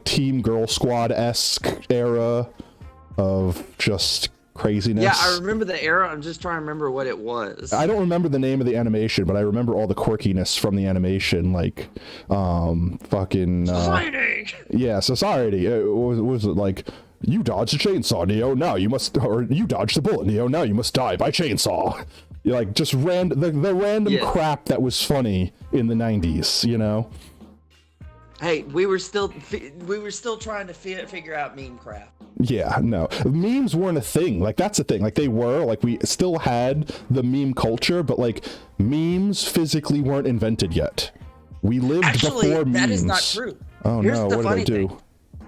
Team Girl Squad-esque era of just craziness. Yeah, I remember the era. I'm just trying to remember what it was. I don't remember the name of the animation, but I remember all the quirkiness from the animation, like, fucking... Society! Yeah, Society. What was it, like, You dodged a chainsaw, Neo. Now you must, or you dodged the bullet, Neo. Now you must die by chainsaw. You're like just the random crap that was funny in the 90s, you know? Hey, we were still trying to figure out meme crap. Yeah, no. Memes weren't a thing. Like, that's the thing. Like, they were. Like, we still had the meme culture, but, like, memes physically weren't invented yet. We lived before memes. That is not true. Oh, no. What did I do?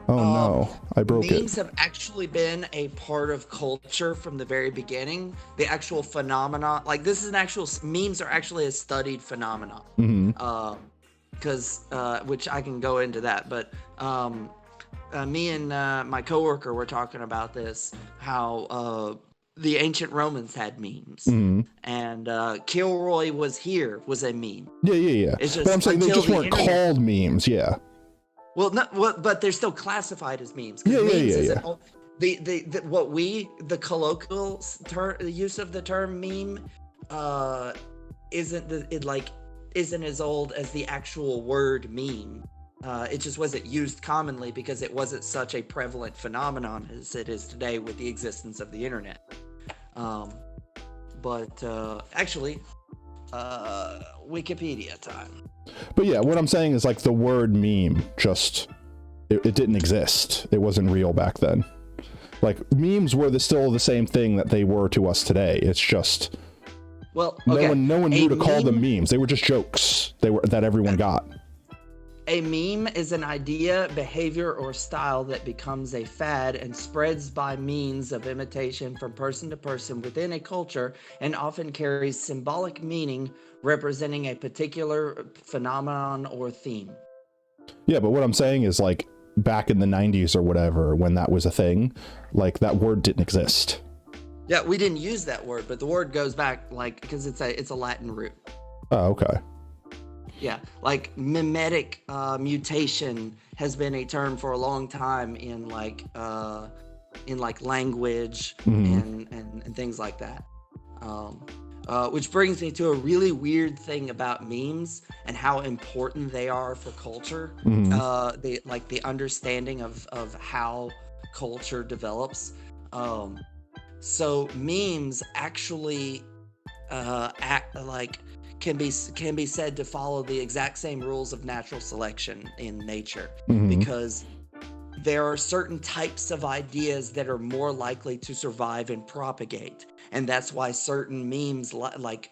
Oh, no. I broke it. Memes have actually been a part of culture from the very beginning. The actual phenomenon. Like, this is an actual... Memes are actually a studied phenomenon. Mm-hmm. Because which I can go into that, but me and my coworker were talking about this, how the ancient Romans had memes, and Kilroy was a meme. Yeah. It's just, but I'm saying they just weren't called memes. Yeah. Well, but they're still classified as memes. Yeah. The colloquial use of the term meme isn't as old as the actual word meme. It just wasn't used commonly because it wasn't such a prevalent phenomenon as it is today with the existence of the internet. Actually, Wikipedia time. But yeah, what I'm saying is, like, the word meme just, it didn't exist. It wasn't real back then. Like, memes were still the same thing that they were to us today. It's just... Well, okay. No one knew to call them memes. They were just jokes that everyone got. A meme is an idea, behavior, or style that becomes a fad and spreads by means of imitation from person to person within a culture, and often carries symbolic meaning representing a particular phenomenon or theme. Yeah, but what I'm saying is, like, back in the 90s or whatever, when that was a thing, like, that word didn't exist. Yeah, we didn't use that word, but the word goes back, like, because it's a Latin root. Oh, okay. Yeah, like mimetic mutation has been a term for a long time in language and things like that. Which brings me to a really weird thing about memes and how important they are for culture. The understanding of how culture develops. So memes actually can be said to follow the exact same rules of natural selection in nature, because there are certain types of ideas that are more likely to survive and propagate, and that's why certain memes like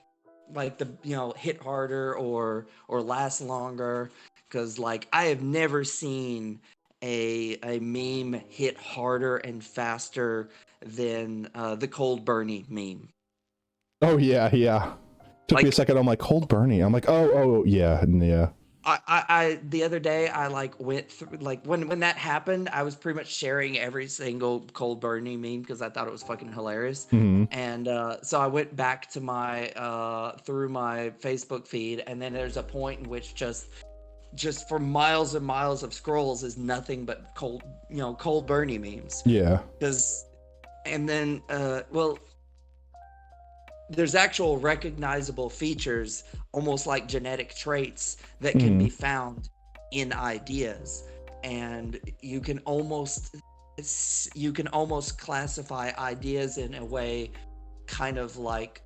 hit harder or last longer. Because, like, I have never seen a meme hit harder and faster than the Cold Bernie meme. Oh yeah. Took me a second. I'm like, Cold Bernie. I'm like, oh yeah. I the other day I went through, when that happened, I was pretty much sharing every single Cold Bernie meme because I thought it was fucking hilarious. And so I went back to my through my Facebook feed, and then there's a point in which just for miles and miles of scrolls is nothing but Cold Bernie memes. Yeah. And then there's actual recognizable features, almost like genetic traits, that can be found in ideas, and you can almost classify ideas in a way kind of like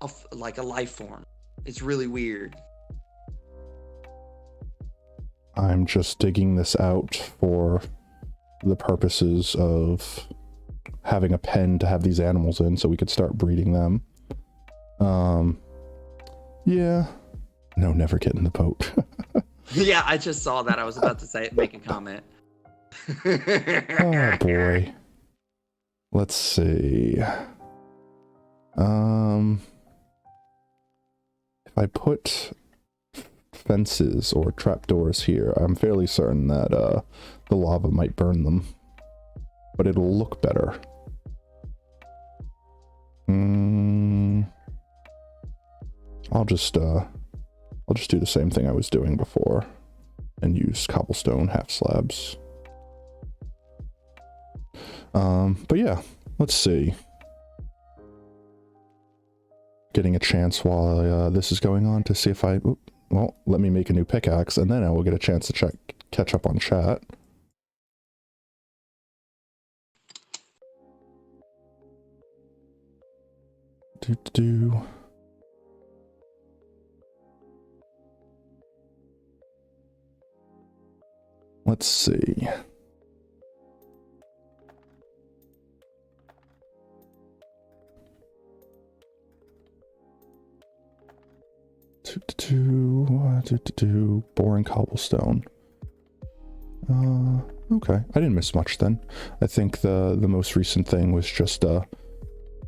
a life form. It's really weird. I'm just digging this out for the purposes of having a pen to have these animals in so we could start breeding them. Yeah. No, never get in the boat. Yeah, I just saw that. I was about to make a comment. Oh boy. Let's see. If I put fences or trapdoors here, I'm fairly certain that the lava might burn them, but it'll look better. I'll just do the same thing I was doing before and use cobblestone half slabs. But yeah, let's see. Getting a chance while this is going on to see if well, let me make a new pickaxe, and then I will get a chance to catch up on chat. Let's see. Boring cobblestone. Okay. I didn't miss much then. I think the most recent thing was just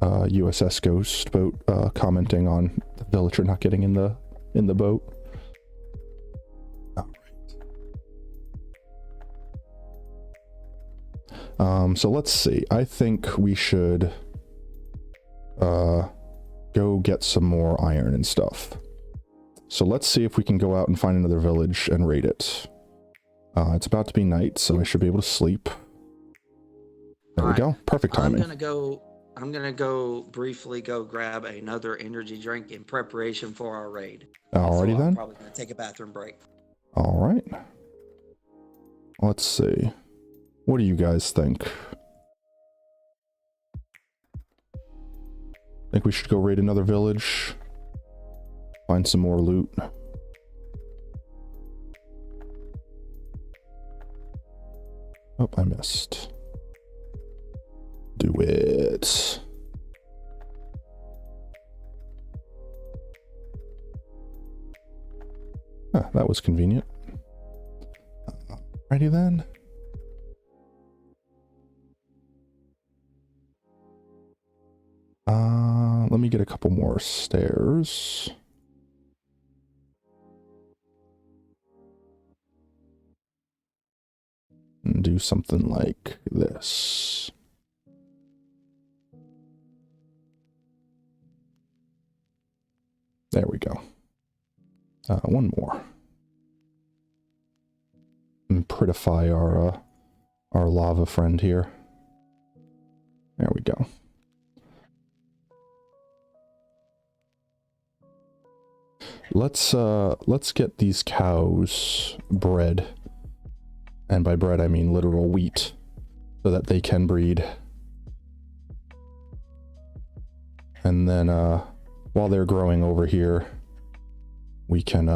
USS Ghost boat commenting on the villager not getting in the boat. So let's see. I think we should go get some more iron and stuff. So let's see if we can go out and find another village and raid it. It's about to be night, so I should be able to sleep. There we go. Perfect timing. I'm gonna go briefly grab another energy drink in preparation for our raid. Alrighty then. I'm probably gonna take a bathroom break. All right. Let's see. What do you guys think? Think we should go raid another village? Find some more loot? Oh, I missed. Do it. Huh, that was convenient. Ready then? Let me get a couple more stairs. And do something like this. There we go. One more. And prettify our lava friend here. There we go. Let's get these cows bred. And by bread, I mean literal wheat, so that they can breed. And then, while they're growing over here, we can,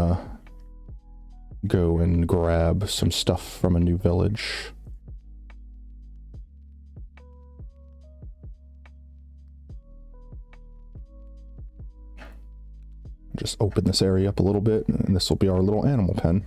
go and grab some stuff from a new village. Just open this area up a little bit, and this will be our little animal pen.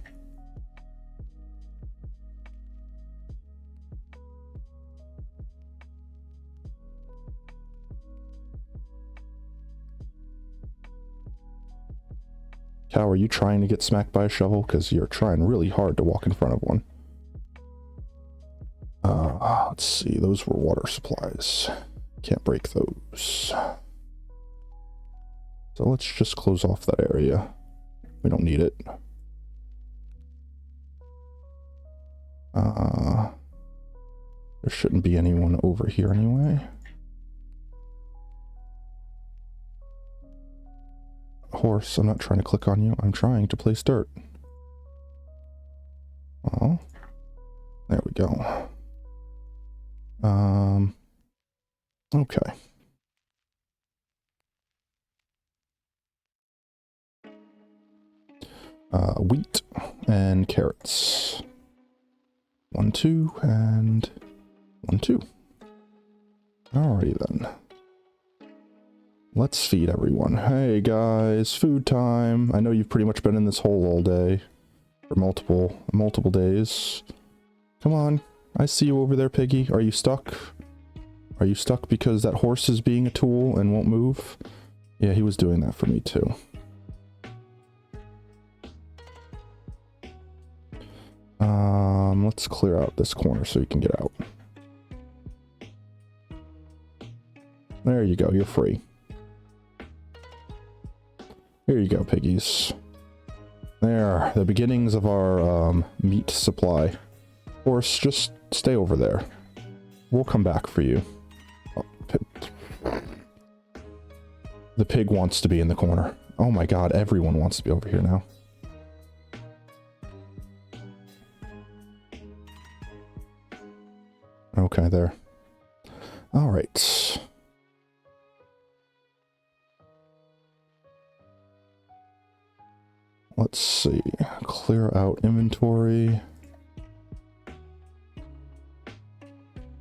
Cow, are you trying to get smacked by a shovel? Because you're trying really hard to walk in front of one. Let's see, those were water supplies. Can't break those. So let's just close off that area. We don't need it. There shouldn't be anyone over here anyway. Horse, I'm not trying to click on you. I'm trying to place dirt. Oh, there we go. Okay. Wheat and carrots. 1, 2, and 1, 2. Alrighty then. Let's feed everyone. Hey guys, food time. I know you've pretty much been in this hole all day. For multiple days. Come on. I see you over there, Piggy. Are you stuck? Are you stuck because that horse is being a tool and won't move? Yeah, he was doing that for me too. Let's clear out this corner so you can get out. There you go, you're free. Here you go, piggies. There, the beginnings of our meat supply. Horse, just stay over there. We'll come back for you. Oh, the pig wants to be in the corner. Oh my god, everyone wants to be over here now. Okay, there. Alright. clear out inventory.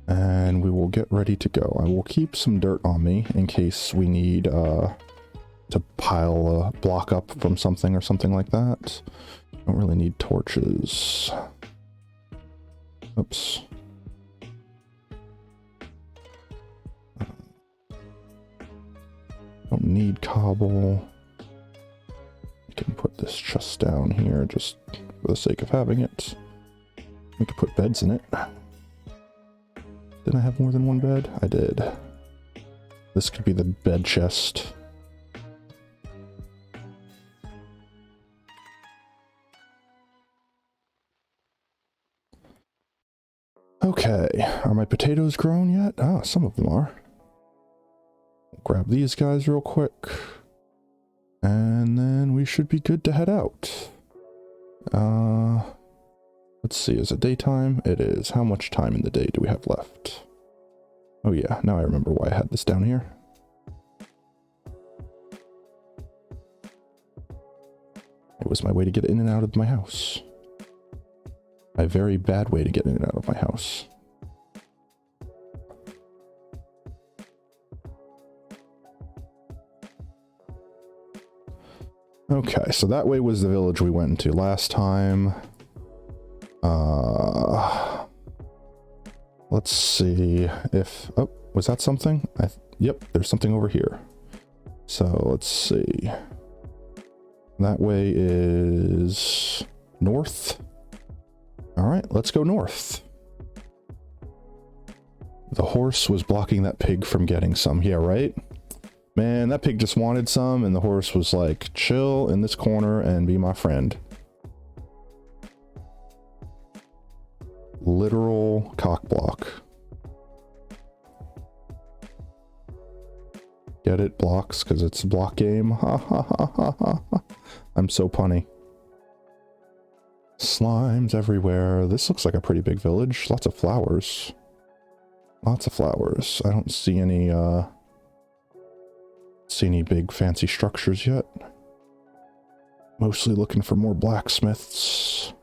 And we will get ready to go. I will keep some dirt on me in case we need to pile a block up from something or something like that. Don't really need torches. Oops. Don't need cobble. We can put this chest down here just for the sake of having it. We could put beds in it. Did I have more than one bed? I did. This could be the bed chest. Okay, are my potatoes grown yet? Ah, some of them are. Grab these guys real quick. And then we should be good to head out. Let's see, is it daytime? It is. How much time in the day do we have left? Oh yeah, now I remember why I had this down here. It was my way to get in and out of my house. A very bad way to get in and out of my house. Okay, so that way was the village we went into last time. Let's see if... Oh, was that something? Yep, there's something over here. So, let's see. That way is... north. Alright, let's go north. The horse was blocking that pig from getting some. Yeah, right? Man, that pig just wanted some, and the horse was like, chill in this corner and be my friend. Literal cock block. Get it? Blocks, because it's a block game. Ha ha ha ha ha. I'm so punny. Slimes everywhere. This looks like a pretty big village. Lots of flowers. Lots of flowers. I don't see any big fancy structures yet. Mostly looking for more blacksmiths.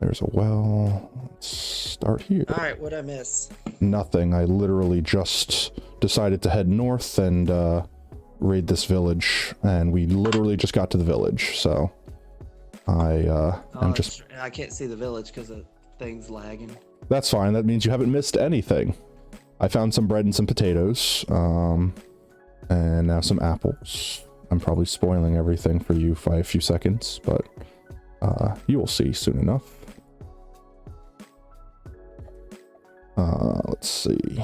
There's a well. Let's start here. Alright, what'd I miss? Nothing. I literally just decided to head north and raid this village, and we literally just got to the village, so I'm just... I can't see the village because the thing's lagging. That's fine. That means you haven't missed anything. I found some bread and some potatoes, and now some apples. I'm probably spoiling everything for you by a few seconds, but you will see soon enough. Let's see.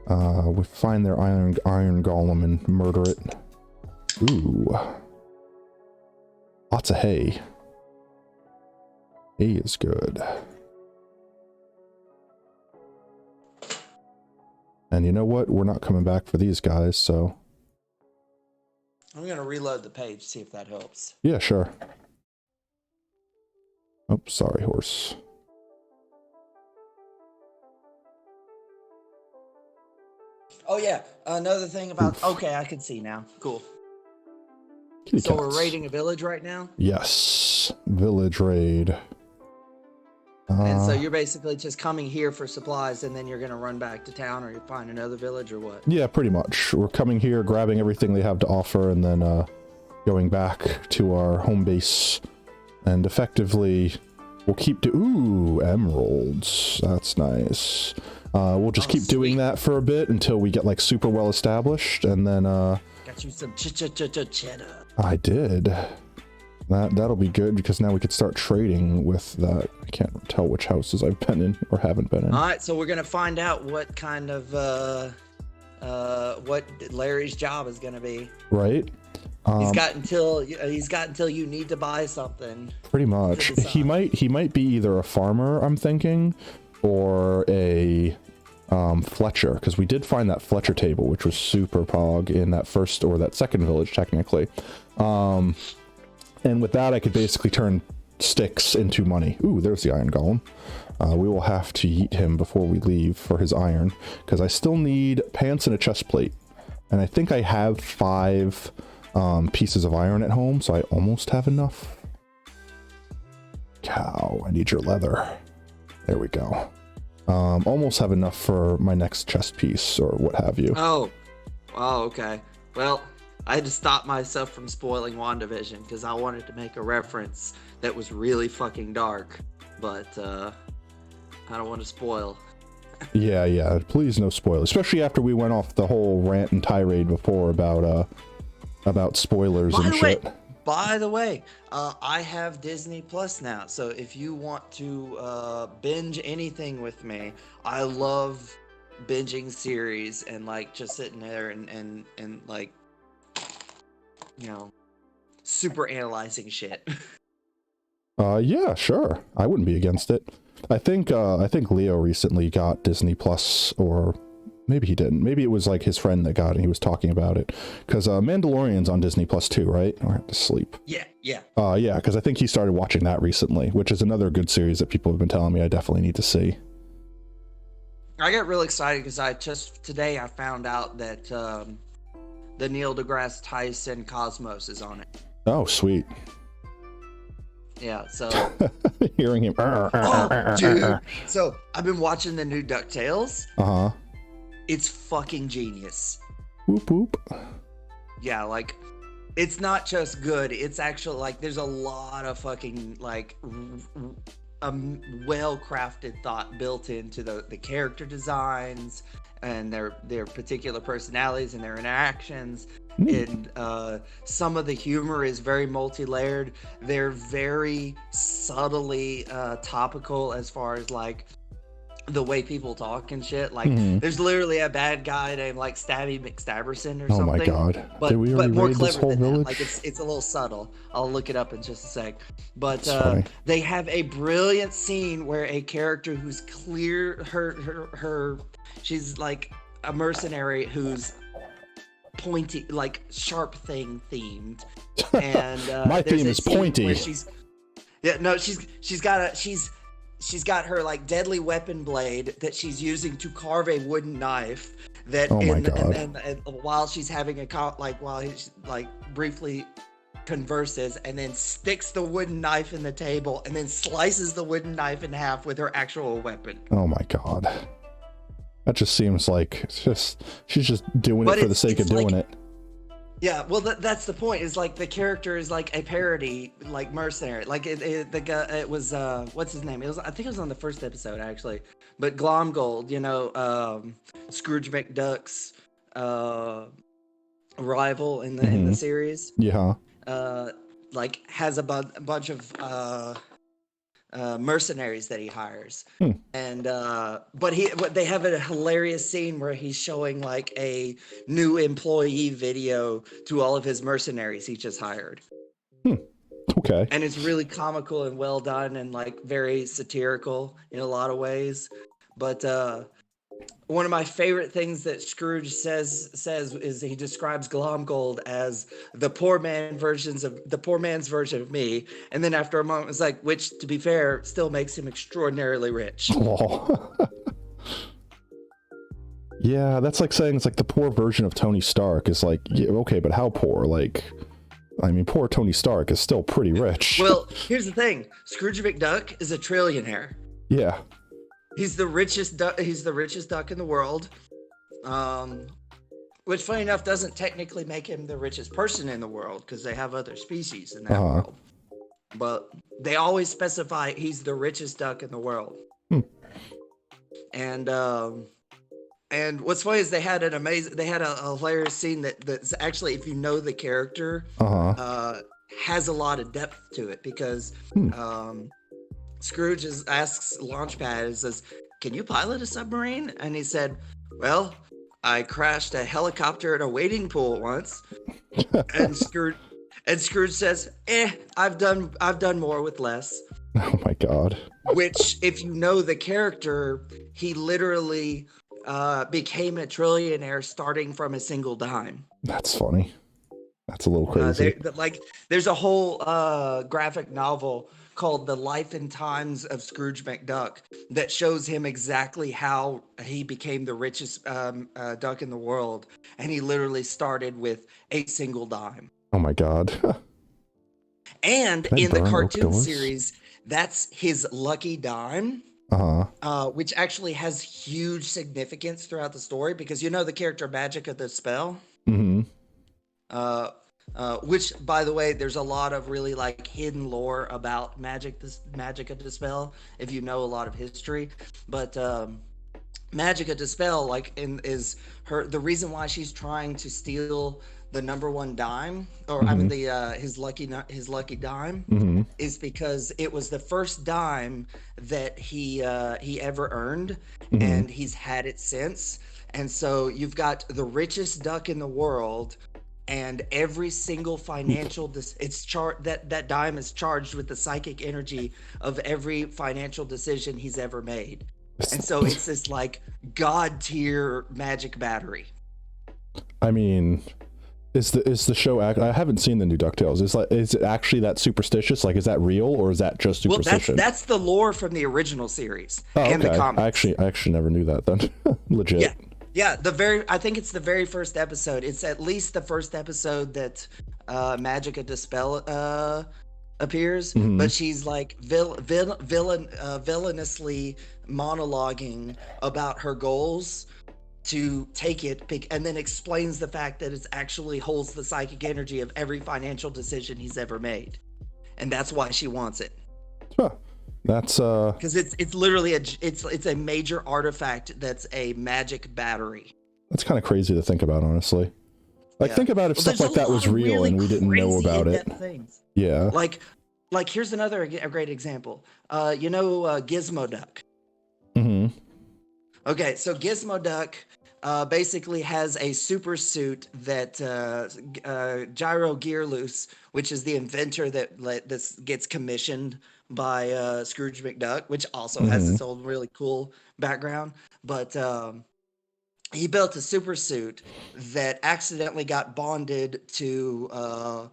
We find their iron golem and murder it. Ooh. Lots of hay. Hay is good. And you know what? We're not coming back for these guys, so... I'm gonna reload the page, see if that helps. Yeah, sure. Oh, sorry, horse. Oh yeah, another thing about... Oof. Okay, I can see now. Cool. Kitty so cats. We're raiding a village right now? Yes. Village raid. And so you're basically just coming here for supplies and then you're going to run back to town, or you find another village, or what? Yeah, pretty much. We're coming here, grabbing everything they have to offer, and then going back to our home base. And effectively, we'll keep... Ooh, emeralds. That's nice. We'll just keep doing that for a bit until we get, like, super well established, and then... Got you some cheddar. I did. That'll be good, because now we could start trading with that. I can't tell which houses I've been in or haven't been in. All right, so we're gonna find out what kind of what Larry's job is gonna be. Right. He's got until you need to buy something. Pretty much. He might be either a farmer, I'm thinking, or a Fletcher, because we did find that Fletcher table, which was super pog in that first or that second village, technically. And with that, I could basically turn sticks into money. Ooh, there's the iron golem. We will have to yeet him before we leave for his iron, because I still need pants and a chest plate. And I think I have 5 pieces of iron at home, so I almost have enough. Cow, I need your leather. There we go. Almost have enough for my next chest piece or what have you. Oh, okay. Well, I had to stop myself from spoiling WandaVision because I wanted to make a reference that was really fucking dark, but I don't want to spoil. Yeah. Please no spoilers, especially after we went off the whole rant and tirade before about spoilers and shit. By the way, I have Disney Plus now, so if you want to binge anything with me, I love binging series and like just sitting there and like, you know, super analyzing shit. Yeah, sure. I wouldn't be against it. I think Leo recently got Disney Plus, or maybe he didn't. Maybe it was like his friend that got it and he was talking about it. Because Mandalorian's on Disney Plus too, right? Or I have to sleep. Yeah. Yeah, because I think he started watching that recently, which is another good series that people have been telling me I definitely need to see. I got real excited because today I found out that the Neil deGrasse Tyson Cosmos is on it. Oh, sweet. Yeah, so hearing him. Oh, dude. So I've been watching the new DuckTales. Uh-huh. It's fucking genius. Whoop whoop. Yeah, like it's not just good. It's actually like there's a lot of fucking like well-crafted thought built into the character designs and their particular personalities and their interactions. And some of the humor is very multi-layered. They're very subtly topical as far as like the way people talk and shit. Like there's literally a bad guy named like Stabby McStabberson or something. Oh my god. But, Did we already more raid this clever whole than village? that. Like it's a little subtle. I'll look it up in just a sec. But they have a brilliant scene where a character who's clear her she's like a mercenary who's pointy, like sharp thing themed. And my theme is pointy. She's got her like deadly weapon blade that she's using to carve a wooden knife. That and while she's having while he's like briefly converses and then sticks the wooden knife in the table and then slices the wooden knife in half with her actual weapon. Oh my god. That just seems like she's just doing it for the sake of doing it. Yeah, well, that's the point. Is like the character is like a parody, like mercenary. Like the guy, it was what's his name? I think it was on the first episode actually. But Glomgold, Scrooge McDuck's rival in the series. Yeah. Like has a bunch of mercenaries that he hires, and but they have a hilarious scene where he's showing like a new employee video to all of his mercenaries he just hired. Okay. And it's really comical and well done and like very satirical in a lot of ways. But one of my favorite things that Scrooge says is he describes Glomgold as the poor man's version of me, and then after a moment it's like, which to be fair still makes him extraordinarily rich. Oh. Yeah, that's like saying it's like the poor version of Tony Stark is like, yeah, okay, but how poor? Like, I mean, poor Tony Stark is still pretty rich. Well, here's the thing: Scrooge McDuck is a trillionaire. Yeah. He's the richest duck in the world, which, funny enough, doesn't technically make him the richest person in the world because they have other species in that world. But they always specify he's the richest duck in the world. And what's funny is they had a hilarious scene that's actually, if you know the character, has a lot of depth to it because. Scrooge asks Launchpad, he says, "Can you pilot a submarine?" And he said, "Well, I crashed a helicopter at a wading pool once." and Scrooge says, I've done more with less." Oh my god. Which, if you know the character, he literally became a trillionaire starting from a single dime. That's funny. That's a little crazy. There's a whole graphic novel called The Life and Times of Scrooge McDuck that shows him exactly how he became the richest duck in the world, and he literally started with a single dime. Oh my god. And Can I in the burn oak cartoon doors? series, that's his lucky dime. Which actually has huge significance throughout the story, because you know the character Magic of the Spell? Mm-hmm. Which, by the way, there's a lot of really like hidden lore about Magic of the Spell, if you know a lot of history. But Magic of the Spell, is the reason why she's trying to steal the number one dime, or I mean his lucky dime, Mm-hmm. is because it was the first dime that he ever earned, Mm-hmm. and he's had it since. And so you've got the richest duck in the world, and every single financial that dime is charged with the psychic energy of every financial decision he's ever made. And so it's this like god tier magic battery. I mean, is the show I haven't seen the new DuckTales. Is it actually that superstitious? Like, is that real, or is that just superstition? Well, that's the lore from the original series and the comics. I actually never knew that then. Legit. Yeah, I think it's the very first episode. It's at least the first episode that Magic of Dispel appears, but she's like villainously monologuing about her goals to take it, and then explains the fact that it actually holds the psychic energy of every financial decision he's ever made, and that's why she wants it. Huh. That's because it's literally it's a major artifact that's a magic battery. That's kind of crazy to think about, honestly. Like, think about if stuff like that was real really and we didn't know about it. Things. Yeah. Like here's a great example. Gizmo Duck. Mm-hmm. Okay, so Gizmo Duck basically has a super suit that Gyro Gearloose, which is the inventor that this gets commissioned by Scrooge McDuck, which also has its own really cool background. But he built a super suit that accidentally got bonded to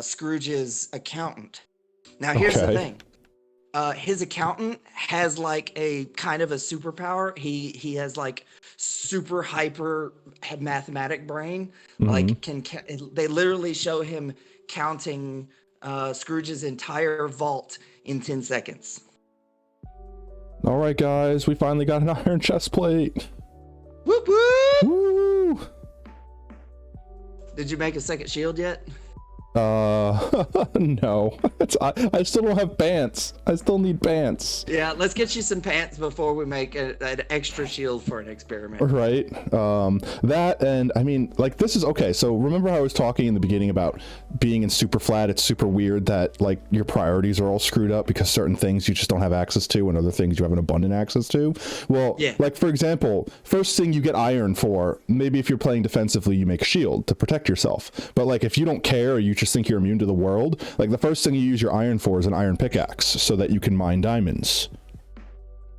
Scrooge's accountant. Now, here's the thing. His accountant has like a kind of a superpower. He has like super hyper mathematic brain. Like they literally show him counting Scrooge's entire vault in 10 seconds. All right, guys, we finally got an iron chest plate. Whoop whoop! Woo! Did you make a second shield yet? No. I still don't have pants. I still need pants. Yeah, let's get you some pants before we make an extra shield for an experiment. Right. That, and I mean, like, this is okay. So remember how I was talking in the beginning about being in superflat? It's super weird that like your priorities are all screwed up because certain things you just don't have access to and other things you have an abundant access to. Well, like, for example, first thing you get iron for, maybe if you're playing defensively, you make a shield to protect yourself. But like, if you don't care, or you just think you're immune to the world, like the first thing you use your iron for is an iron pickaxe so that you can mine diamonds.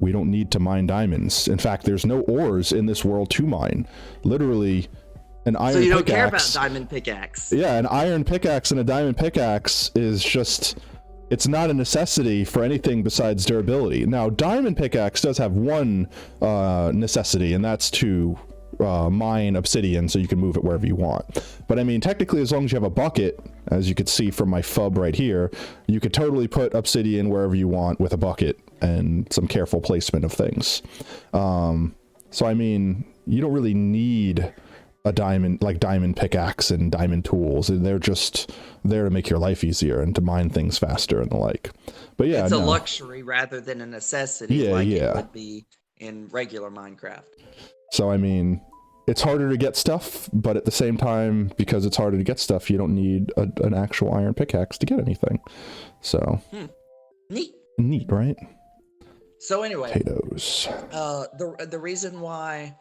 We don't need to mine diamonds. In fact, there's no ores in this world to mine. Literally, an iron pickaxe. So you don't care about diamond pickaxe? Yeah, an iron pickaxe and a diamond pickaxe is just, it's not a necessity for anything besides durability. Now, diamond pickaxe does have one necessity, and that's to mine obsidian so you can move it wherever you want. But I mean, technically, as long as you have a bucket, as you could see from my FUB right here, you could totally put obsidian wherever you want with a bucket and some careful placement of things. So I mean, you don't really need a diamond pickaxe and diamond tools. They're just there to make your life easier and to mine things faster and the like. But yeah, it's a luxury rather than a necessity it would be in regular Minecraft. So I mean, it's harder to get stuff, but at the same time, because it's harder to get stuff, you don't need an actual iron pickaxe to get anything. So neat, right? So anyway, potatoes. The reason why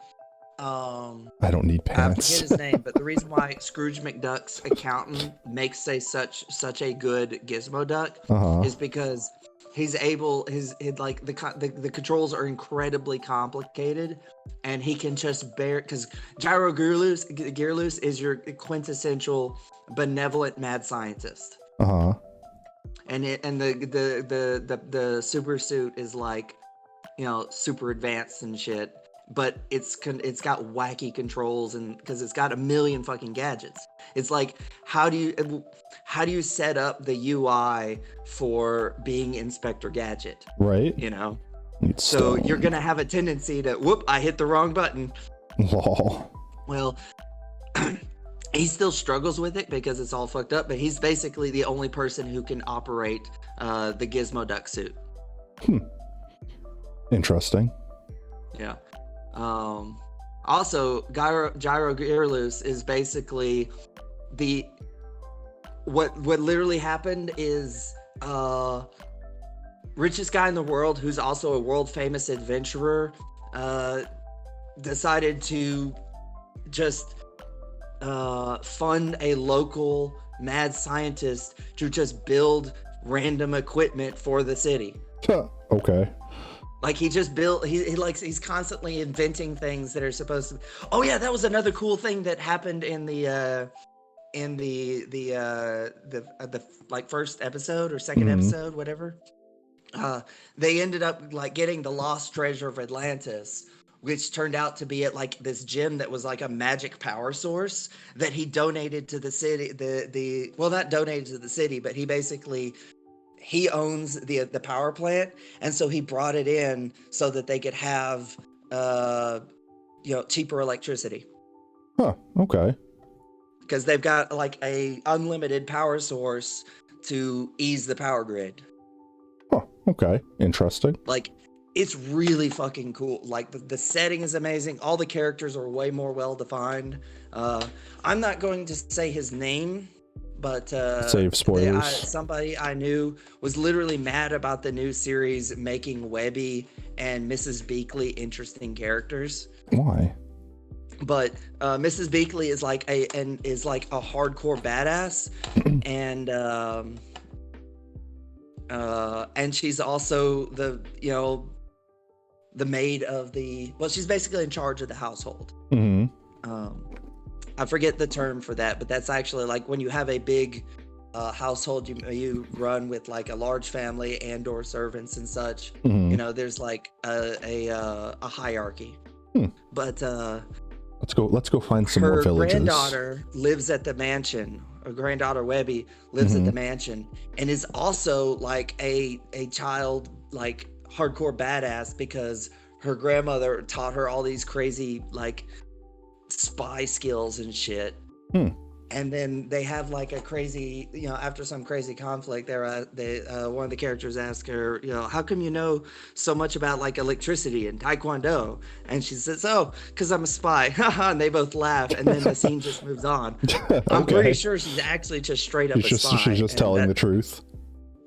I don't need pants. I forget his name, but the reason why Scrooge McDuck's accountant makes such a good Gizmo Duck is because he's able like the controls are incredibly complicated, and he can just bear, because Gyro Gearloose is your quintessential benevolent mad scientist. Uh-huh. And the super suit is like, super advanced and shit, but it's got wacky controls, and because it's got a million fucking gadgets. It's like, how do you set up the UI for being Inspector Gadget? Right. So you're gonna have a tendency to whoop, I hit the wrong button. Lol. Well, he still struggles with it because it's all fucked up, but he's basically the only person who can operate the Gizmo Duck suit. Interesting. Yeah. Also, Gyro Gearloose is basically what literally happened is richest guy in the world, who's also a world famous adventurer, decided to just fund a local mad scientist to just build random equipment for the city. Okay. Like, he just built, he's constantly inventing things that are supposed to. Oh yeah, that was another cool thing that happened in the like first episode or second episode, whatever. They ended up like getting the lost treasure of Atlantis, which turned out to be at like this gem that was like a magic power source that he donated to the city. Well, not donated to the city, but he owns the power plant, and so he brought it in so that they could have cheaper electricity. Huh. Okay. Because they've got like a unlimited power source to ease the power grid. Huh. Okay. Interesting. Like, it's really fucking cool. Like, the setting is amazing. All the characters are way more well defined. I'm not going to say his name, but save spoilers. Somebody I knew was literally mad about the new series making Webby and Mrs. Beakley interesting characters. Why? But Mrs. Beakley is like a hardcore badass, and she's also the maid of she's basically in charge of the household. I forget the term for that, but that's actually like when you have a big household, you run with like a large family and or servants and such. There's like a hierarchy. But let's go find some more villages. Her granddaughter lives at the mansion. Her granddaughter Webby lives at the mansion, and is also like a child, like hardcore badass, because her grandmother taught her all these crazy like spy skills and shit. And then they have like a crazy, after some crazy conflict, one of the characters asked her, how come you know so much about like electricity and taekwondo? And she says, oh, because I'm a spy. And they both laugh, and then the scene just moves on. I'm pretty sure she's actually just straight up a spy. She's just telling the truth.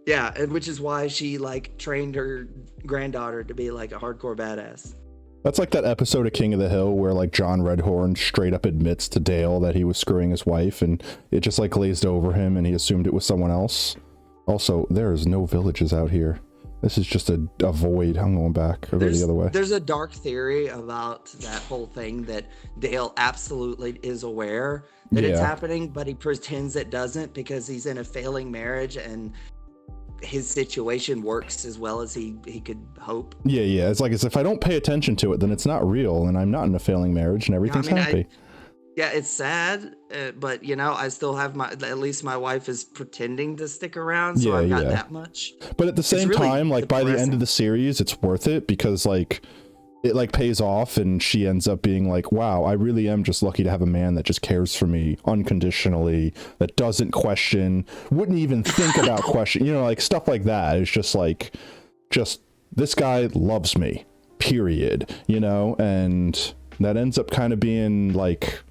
Yeah, and which is why she like trained her granddaughter to be like a hardcore badass. That's like that episode of King of the Hill where like John Redhorn straight up admits to Dale that he was screwing his wife, and it just like glazed over him and he assumed it was someone else. Also, there is no villages out here. This is just a void. I'm going back or the other way. There's a dark theory about that whole thing that Dale absolutely is aware that it's happening, but he pretends it doesn't because he's in a failing marriage and his situation works as well as he could hope. Yeah. It's like, as if I don't pay attention to it, then it's not real, and I'm not in a failing marriage, and everything's happy. It's sad, but I still have at least my wife is pretending to stick around, so I've got that much. But at the same time, like depressing. By the end of the series, it's worth it because like it like pays off, and she ends up being like, wow, I really am just lucky to have a man that just cares for me unconditionally, that doesn't question, wouldn't even think about question, like stuff like that. It's just like, this guy loves me, period, and that ends up kind of being like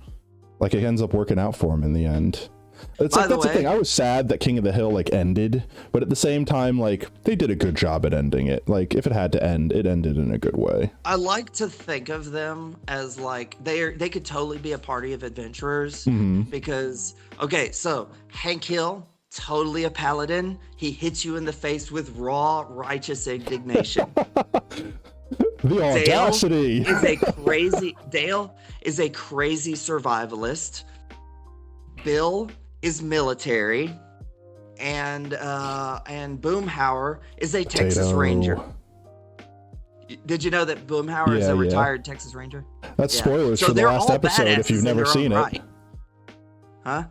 it ends up working out for him in the end. It's like, that's the thing. I was sad that King of the Hill like ended, but at the same time, like they did a good job at ending it. Like if it had to end, it ended in a good way. I like to think of them as like they could totally be a party of adventurers, because so Hank Hill totally a paladin. He hits you in the face with raw, righteous indignation. The audacity. Dale is a crazy survivalist. Bill is military, and Boomhauer is a Texas Ranger. Did you know that Boomhauer is a retired Texas Ranger? That's spoilers for the last episode if you've never seen it. Huh?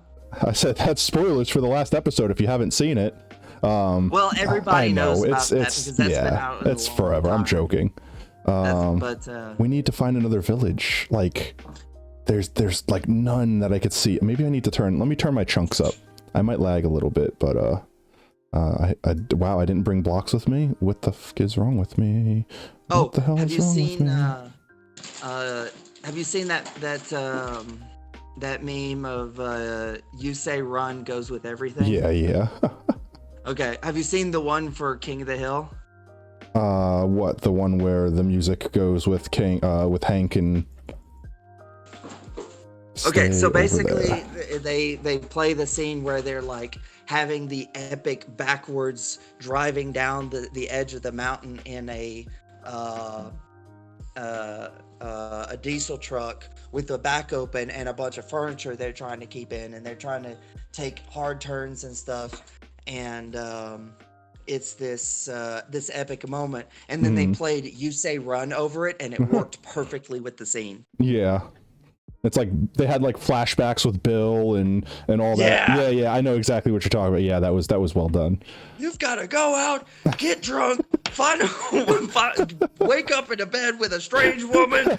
I said that's spoilers for the last episode if you haven't seen it. Well, everybody knows about that because that's been out. It's forever. I'm joking. We need to find another village. Like, there's like none that I could see. Maybe I need to let me turn my chunks up. I might lag a little bit, but wow, I didn't bring blocks with me. What the f is wrong with me? What the hell is wrong with me? Have you seen that meme of you say run goes with everything? Yeah. Okay, have you seen the one for King of the Hill? What, the one where the music goes with with Hank and... Okay, so basically they play the scene where they're like having the epic backwards driving down the edge of the mountain in a diesel truck with the back open and a bunch of furniture they're trying to keep in, and they're trying to take hard turns and stuff, and it's this epic moment, and then they played "You Say Run" over it, and it worked perfectly with the scene. Yeah, it's like they had like flashbacks with Bill and all that. Yeah, I know exactly what you're talking about. Yeah, that was well done. You've got to go out, get drunk, wake up in a bed with a strange woman.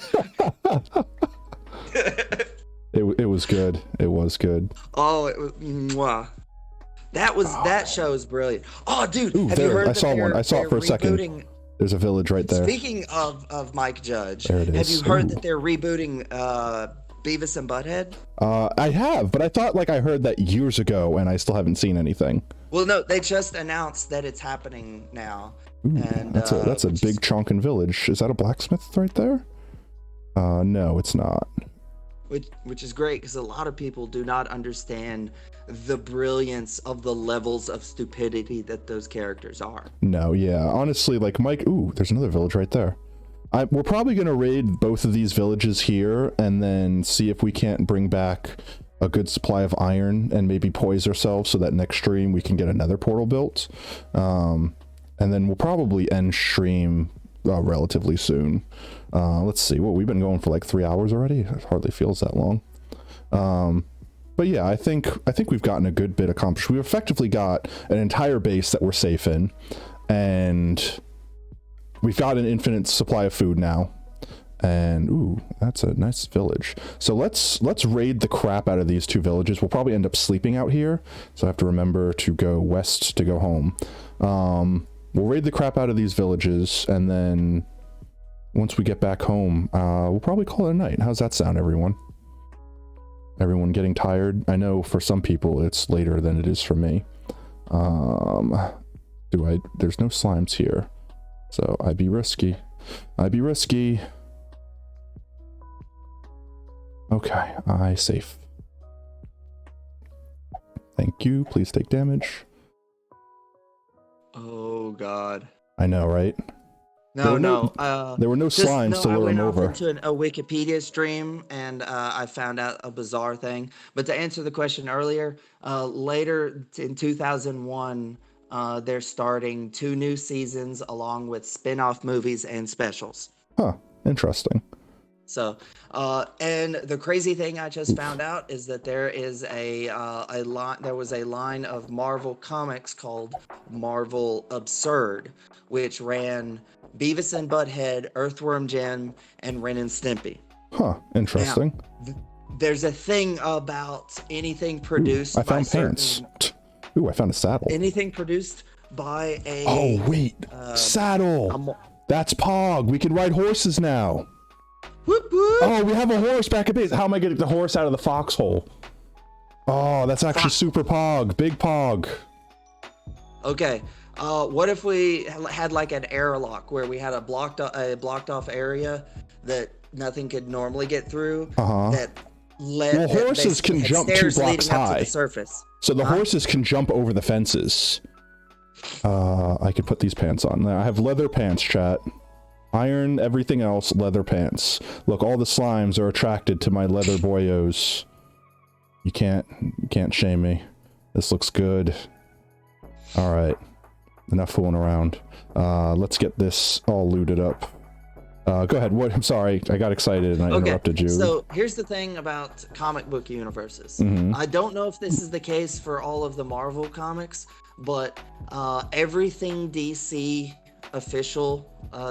It was good. It was good. Oh, it was mwah. That show is brilliant. Oh, dude, have you heard? I saw one. I saw it for a second. There's a village right there. Speaking of Mike Judge, there it is. Have you heard that they're rebooting Beavis and Butthead? I have, but I thought I heard that years ago, and I still haven't seen anything. Well, no, they just announced that it's happening now. Ooh, and that's a big chonkin' village. Is that a blacksmith right there? No, it's not. Which is great because a lot of people do not understand the brilliance of the levels of stupidity that those characters are. No, yeah, honestly, like Mike. Ooh, there's another village right there. We're probably gonna raid both of these villages here, and then see if we can't bring back a good supply of iron and maybe poise ourselves so that next stream we can get another portal built. And then we'll probably end stream relatively soon. Let's see, we've been going for like 3 hours already. It hardly feels that long. But yeah, I think we've gotten a good bit accomplished. We've effectively got an entire base that we're safe in, and we've got an infinite supply of food now. And ooh, that's a nice village. So let's raid the crap out of these two villages. We'll probably end up sleeping out here, so I have to remember to go west to go home. We'll raid the crap out of these villages, and then once we get back home, we'll probably call it a night. How's that sound, everyone? Everyone getting tired? I know for some people it's later than it is for me. There's no slimes here, so I'd be risky. Okay, I safe. Thank you. Please take damage. Oh God. I know, right? No. There were no slimes to lure him over. I went into a Wikipedia stream and I found out a bizarre thing. But to answer the question earlier, later in 2001, they're starting 2 new seasons along with spin-off movies and specials. Huh. Interesting. So, and the crazy thing I just found out is that there is there was a line of Marvel comics called Marvel Absurd, which ran Beavis and Butthead, Earthworm Jim, and Ren and Stimpy. Huh, interesting. Now, there's a thing about anything produced I found pants. Ooh, I found a saddle. Anything produced by a... Oh, wait. Saddle. That's Pog. We can ride horses now. Whoop, whoop. Oh, we have a horse back at base. How am I getting the horse out of the foxhole? Oh, that's actually super Pog. Big Pog. Okay. What if we had like an airlock where we had a blocked off area that nothing could normally get through? That Well, horses can jump 2 blocks leading up to high. the surface. So the horses can jump over the fences. I could put these pants on. I have leather pants, chat. Iron, everything else, leather pants. Look, all the slimes are attracted to my leather boyos. You can't shame me. This looks good. Alright. Enough fooling around. Let's get this all looted up. Go ahead. What? I'm sorry. I got excited and I interrupted you. So here's the thing about comic book universes. I don't know if this is the case for all of the Marvel comics, but everything DC official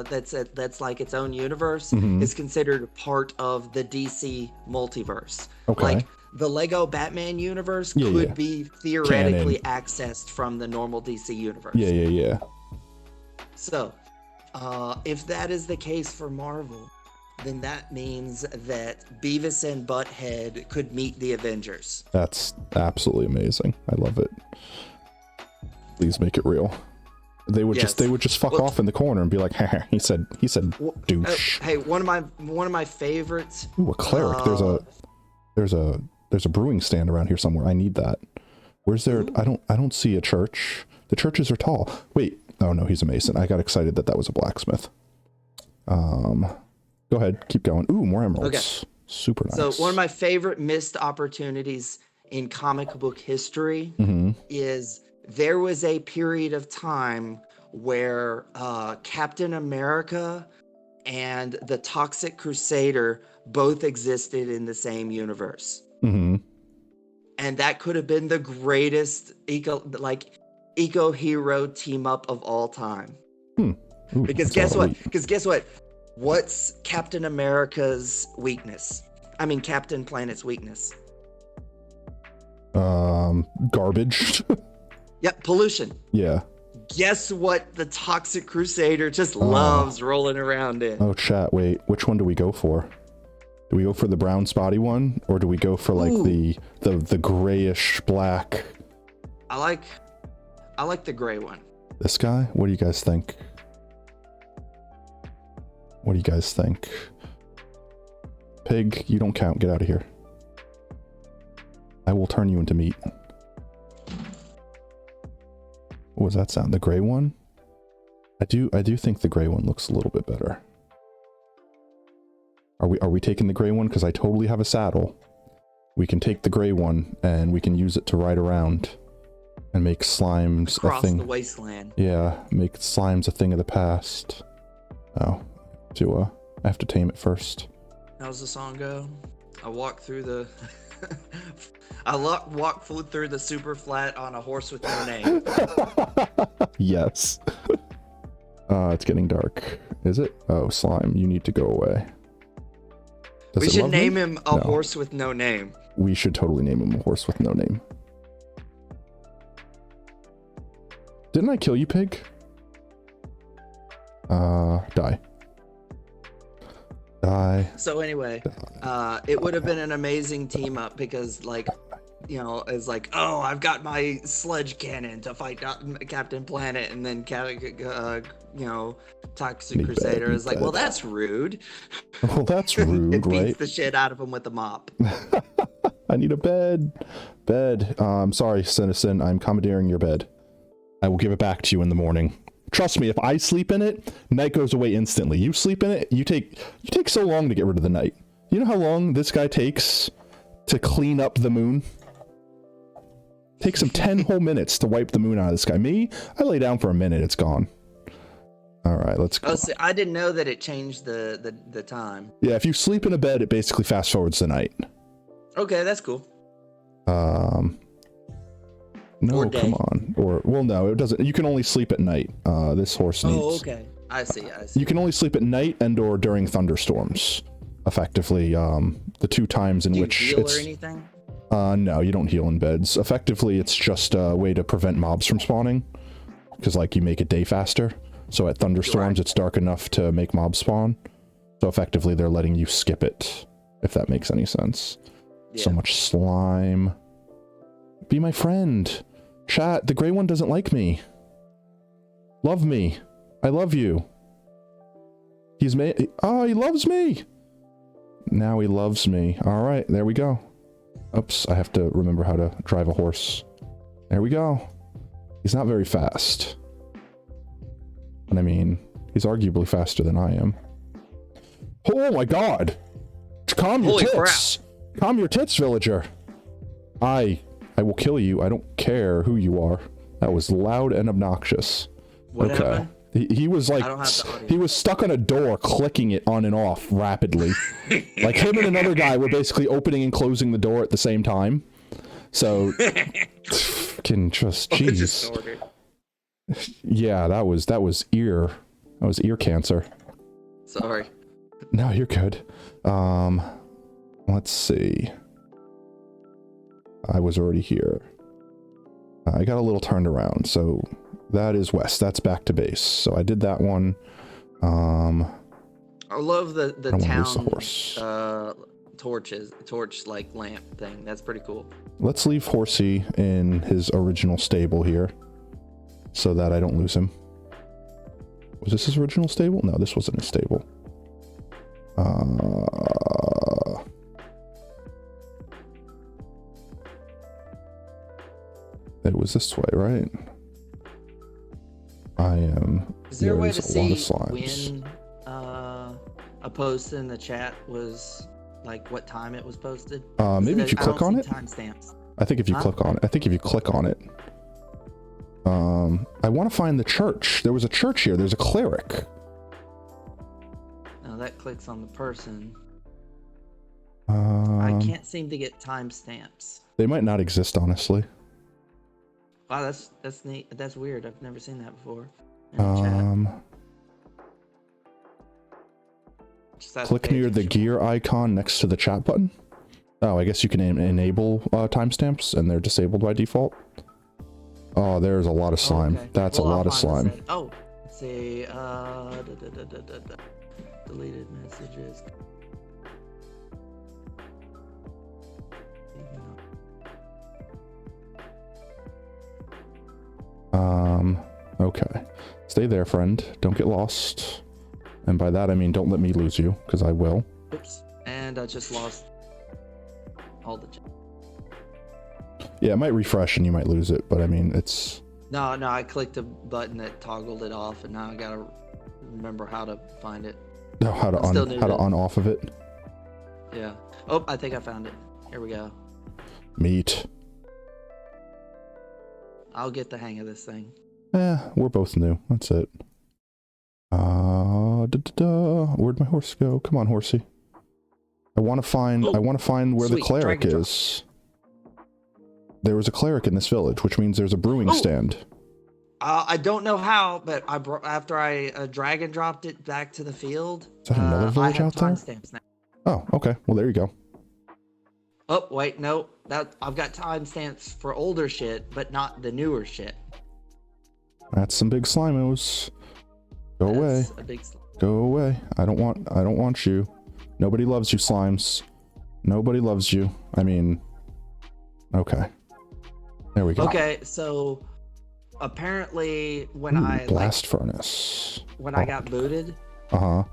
that's like its own universe is considered part of the DC multiverse. Okay. Like the Lego Batman universe could be theoretically accessed from the normal DC universe. Yeah. So, if that is the case for Marvel, then that means that Beavis and Butthead could meet the Avengers. That's absolutely amazing. I love it. Please make it real. They would just fuck off in the corner and be like, he said douche. Hey, one of my favorites. Ooh, a cleric. There's a brewing stand around here somewhere. I need that. Where's there? I don't see a church. The churches are tall. Wait. Oh no, he's a mason. I got excited that was a blacksmith. Go ahead, keep going. Ooh, more emeralds. Okay. Super nice. So one of my favorite missed opportunities in comic book history is there was a period of time where Captain America and the Toxic Crusader both existed in the same universe. And that could have been the greatest eco hero team up of all time. Ooh, because guess what? What's Captain America's weakness? I mean, Captain Planet's weakness. Garbage. Yep, pollution. Yeah. Guess what the Toxic Crusader just loves rolling around in? Oh, chat, wait. Which one do we go for? Do we go for the brown spotty one? Or do we go for like the grayish black? I like the gray one. This guy? What do you guys think? What do you guys think? Pig, you don't count. Get out of here. I will turn you into meat. What was that sound? The gray one? I do think the gray one looks a little bit better. Are we taking the gray one? Because I totally have a saddle. We can take the gray one and we can use it to ride around and make slimes across a thing. The wasteland. Yeah, make slimes a thing of the past. Oh, I have to tame it first. How's the song go? I walk through the walk through the super flat on a horse with no name. Yes. It's getting dark. Is it? Oh, slime, you need to go away. We should name him a horse with no name. We should totally name him a horse with no name. Didn't I kill you, pig? Die. Die. So anyway, it would have been an amazing team up because, like, it's like, oh, I've got my sledge cannon to fight Captain Planet, and then Toxic Crusader is like, well, that's rude. Well, that's rude, it beats right? the shit out of him with a mop. I need a bed. I'm sorry, Citizen. I'm commandeering your bed. I will give it back to you in the morning. Trust me, if I sleep in it, night goes away instantly. You sleep in it, you take so long to get rid of the night. You know how long this guy takes to clean up the moon? Takes him 10 whole minutes to wipe the moon out of this guy. Me, I lay down for a minute, it's gone. All right, let's go. Oh, so I didn't know that it changed the time. Yeah, if you sleep in a bed, it basically fast forwards the night. Okay, that's cool. No, come on. No, it doesn't. You can only sleep at night. This horse needs... Oh, okay. I see. You can only sleep at night and or during thunderstorms. Effectively, the two times in which heal or anything? No, you don't heal in beds. Effectively, it's just a way to prevent mobs from spawning. Because, like, you make it day faster. So at thunderstorms, it's dark enough to make mobs spawn. So effectively, they're letting you skip it. If that makes any sense. Yeah. So much slime. Be my friend. Chat, the gray one doesn't like me. Love me. I love you. He loves me. Now he loves me. All right, there we go. Oops, I have to remember how to drive a horse. There we go. He's not very fast. And I mean, he's arguably faster than I am. Oh my god! Calm your tits! Calm your tits, villager! I will kill you. I don't care who you are. That was loud and obnoxious. What happened? He was like, he was stuck on a door, clicking it on and off rapidly. Like him and another guy were basically opening and closing the door at the same time. So, fucking just, jeez. Yeah, that was ear cancer. Sorry. No, you're good. Let's see. I was already here. I got a little turned around, so that is west. That's back to base. So I did that one. I love the town torch like lamp thing. That's pretty cool. Let's leave Horsey in his original stable here, so that I don't lose him. Was this his original stable? No, this wasn't his stable. It was this way, right? I am. Is there a way to see when a post in the chat was, like, what time it was posted? Maybe if you click on it. Timestamps. I think if you click on it. I think if you click on it. I want to find the church. There was a church here. There's a cleric. No, that clicks on the person. I can't seem to get timestamps. They might not exist, honestly. Wow, that's neat. That's weird. I've never seen that before. In chat. Click near the gear icon next to the chat button. Oh, I guess you can enable timestamps, and they're disabled by default. Oh, there's a lot of slime. Okay. That's a lot of slime. Oh, let's see. Deleted messages. Okay. Stay there, friend. Don't get lost. And by that, I mean, don't let me lose you, because I will. Oops. And I just lost all the... Yeah, it might refresh and you might lose it, but I mean, it's... No, I clicked a button that toggled it off, and now I gotta remember how to find it. Oh, how to on-off of it? Yeah. Oh, I think I found it. Here we go. Meat. I'll get the hang of this thing. We're both new. That's it. Where'd my horse go? Come on, horsey. I want to find where the cleric is. There was a cleric in this village, which means there's a brewing stand. I don't know how, but after I drag and dropped it back to the field. Is that another village out there? Now. Oh, okay. Well, there you go. Oh, wait, no. I've got timestamps for older shit, but not the newer shit. That's some big slimos. Go away. A big slime. Go away. I don't want you. Nobody loves you, slimes. Nobody loves you. I mean, okay. There we go. Okay, so apparently when blast furnace. When I got booted. Uh-huh.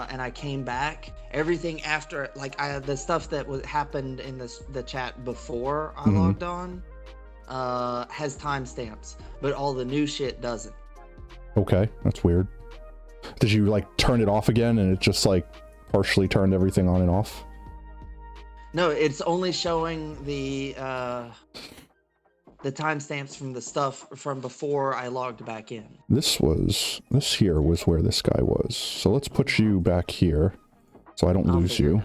And I came back. Everything after, like, the stuff that happened in the chat before I logged on, has timestamps, but all the new shit doesn't. Okay, that's weird. Did you like turn it off again, and it just like partially turned everything on and off? No, it's only showing the timestamps from the stuff from before I logged back in. This here was where this guy was. So let's put you back here so I don't lose you.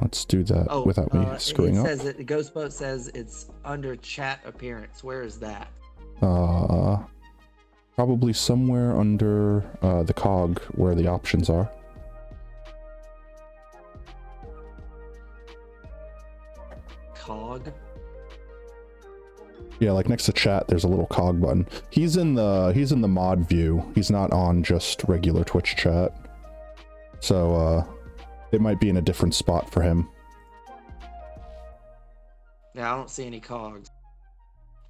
Let's do that without me screwing up. The ghost boat says it's under chat appearance. Where is that? Probably somewhere under the cog where the options are. Cog? Yeah, like next to chat, there's a little cog button. He's in the mod view. He's not on just regular Twitch chat. So, it might be in a different spot for him. Yeah, I don't see any cogs.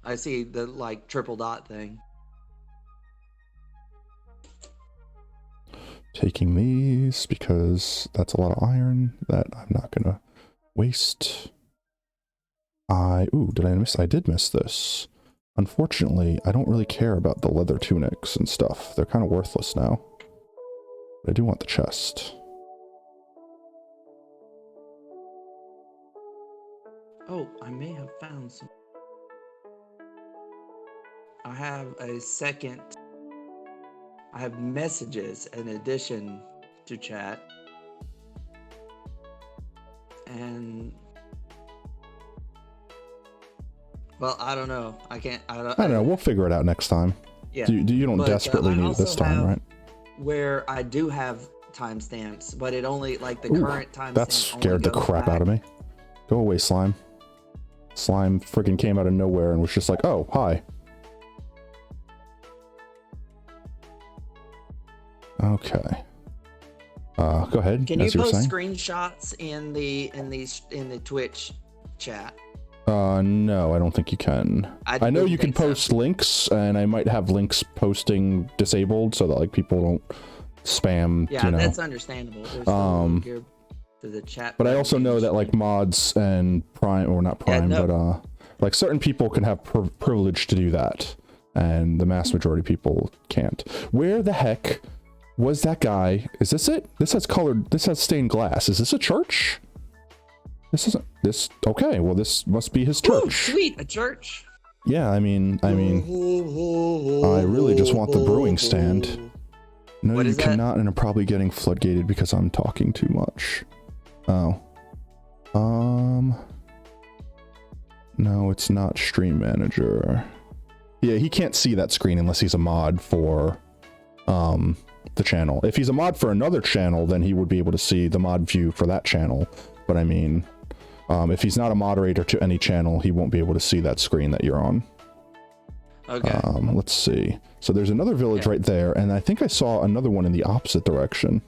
I see the, like, triple dot thing. Taking these because that's a lot of iron that I'm not gonna waste. Ooh, did I miss? I did miss this. Unfortunately, I don't really care about the leather tunics and stuff. They're kind of worthless now. But I do want the chest. Oh, I may have found some. I have a second. I have messages in addition to chat. And well, I don't know. I don't know. We'll figure it out next time. Yeah. You don't desperately need it this time, right? Where I do have timestamps, but it only like the Ooh, current timestamp. That scared the crap out of me. Go away, slime. Slime freaking came out of nowhere and was just like, "Oh, hi." Okay. Go ahead. Can you post screenshots in the Twitch chat? No, I don't think you can. I know you can post links, and I might have links posting disabled so that like people don't spam. Yeah, you know. That's understandable. To the chat. But I also know that like mods and Prime, or not Prime, but like certain people can have privilege to do that, and the mass majority of people can't. Where the heck was that guy? Is this it? This has colored. This has stained glass. Is this a church? This isn't this. Okay, well this must be his church. Ooh, sweet, a church. Yeah, I mean, I really just want the brewing stand. No, what you is cannot, that? and I'm probably getting floodgated because I'm talking too much. Oh. No, it's not Stream Manager. Yeah, he can't see that screen unless he's a mod for the channel. If he's a mod for another channel, then he would be able to see the mod view for that channel. But I mean, if he's not a moderator to any channel, he won't be able to see that screen that you're on. Okay. Let's see. So there's another village right there, and I think I saw another one in the opposite direction.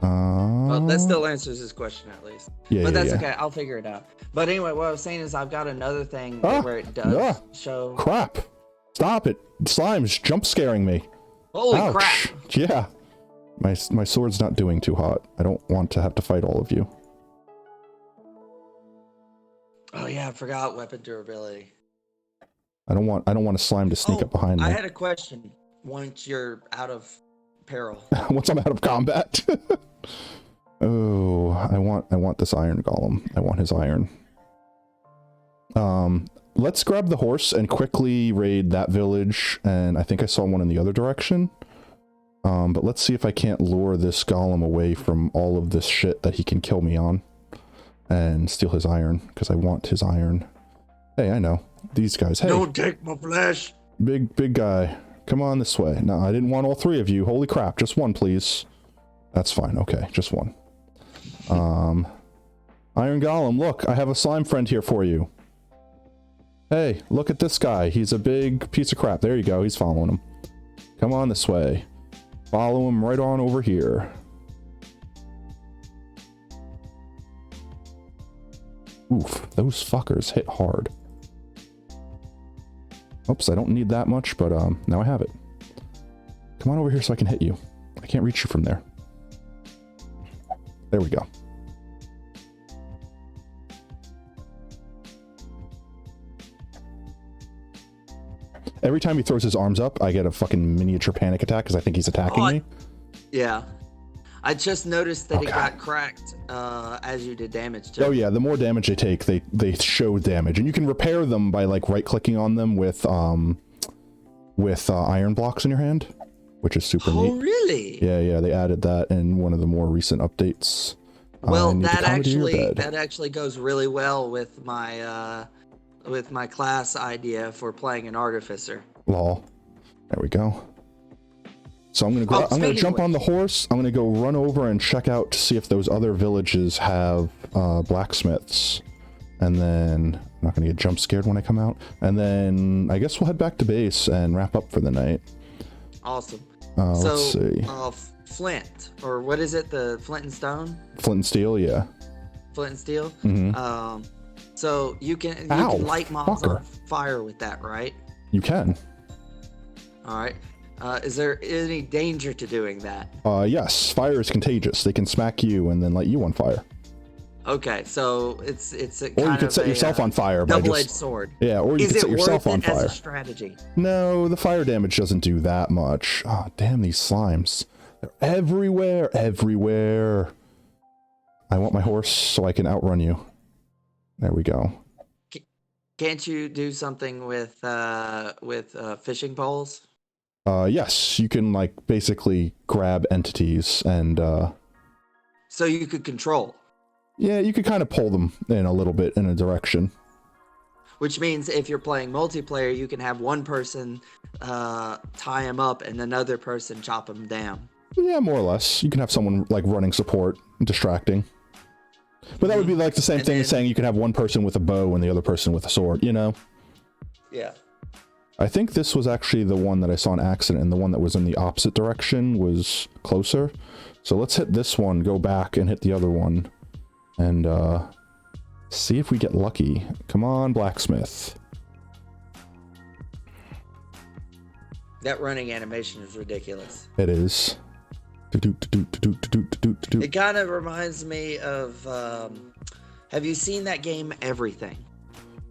Well, that still answers this question at least. Yeah, but that's okay. I'll figure it out. But anyway, what I was saying is I've got another thing where it does show. Crap! Stop it! Slime's jump scaring me. Holy Ouch. crap! Yeah. My sword's not doing too hot. I don't want to have to fight all of you. Oh yeah, I forgot weapon durability. I don't want a slime to sneak up behind me. I had a question. Once you're out of peril. Once I'm out of combat. Oh, I want this iron golem. I want his iron. Let's grab the horse and quickly raid that village, and I think I saw one in the other direction. But let's see if I can't lure this golem away from all of this shit that he can kill me on. And steal his iron, because I want his iron. Hey, I know. These guys. Hey. Don't take my flesh. Big guy. Come on this way. No, I didn't want all three of you. Holy crap. Just one, please. That's fine. Okay, just one. Iron Golem, look. I have a slime friend here for you. Hey, look at this guy. He's a big piece of crap. There you go. He's following him. Come on this way. Follow him right on over here. Oof, those fuckers hit hard. Oops, I don't need that much, but now I have it. Come on over here so I can hit you. I can't reach you from there. There we go. Every time he throws his arms up, I get a fucking miniature panic attack because I think he's attacking me. Yeah. I just noticed that it got cracked as you did damage to it. Oh yeah, the more damage they take, they show damage, and you can repair them by like right-clicking on them with iron blocks in your hand, which is super neat. Oh really? Yeah, they added that in one of the more recent updates. Well, that actually goes really well with my class idea for playing an artificer. Lol. There we go. So I'm gonna jump on the horse. I'm gonna go run over and check out to see if those other villages have blacksmiths, and then I'm not gonna get jump scared when I come out. And then I guess we'll head back to base and wrap up for the night. Awesome. Let's see. Flint, or what is it? The flint and stone? Flint and steel, yeah. Flint and steel. Mm-hmm. So you can light mobs on fire with that, right? You can. All right. Is there any danger to doing that? Yes, fire is contagious. They can smack you and then light you on fire. Okay, so it's a Or you kind could of set yourself on fire by double-edged just... sword. Yeah, or you Is could set it yourself worth on it as fire. a strategy? No, the fire damage doesn't do that much. Oh, damn these slimes. They're everywhere, everywhere. I want my horse so I can outrun you. There we go. Can't you do something with fishing poles? Yes, you can, like, basically grab entities and, So you could control. yeah, you could kind of pull them in a little bit in a direction. Which means if you're playing multiplayer, you can have one person tie him up and another person chop him down. Yeah, more or less. You can have someone, like, running support, distracting. But that would be like the same thing as saying you could have one person with a bow and the other person with a sword, you know? Yeah. I think this was actually the one that I saw in accident, and the one that was in the opposite direction was closer. So let's hit this one, go back, and hit the other one. And, see if we get lucky. Come on, blacksmith. That running animation is ridiculous. It is. It kind of reminds me of, have you seen that game Everything?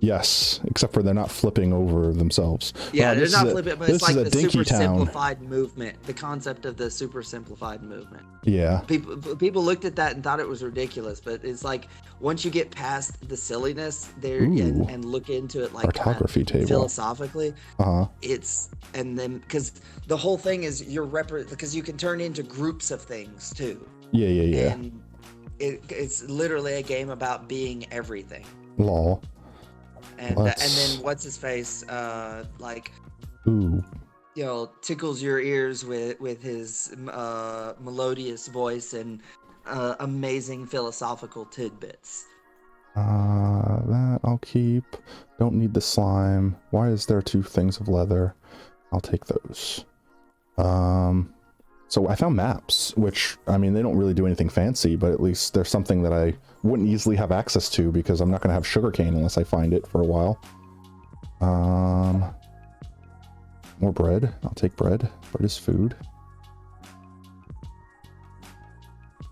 Yes, except for they're not flipping over themselves. Yeah, they're not flipping, but it's like the super town. simplified movement, the concept of the super simplified movement. Yeah. People looked at that and thought it was ridiculous, but it's like once you get past the silliness there and look into it like cartography table philosophically, uh-huh. And then because the whole thing is because you can turn into groups of things too. Yeah. And it's literally a game about being everything. Lol. And then what's his face tickles your ears with his melodious voice and amazing philosophical tidbits. That I'll keep. Don't need the slime. Why is there 2 things of leather? I'll take those. So I found maps, which, I mean, they don't really do anything fancy, but at least there's something that I wouldn't easily have access to because I'm not going to have sugarcane unless I find it for a while. More bread. I'll take bread. Bread is food.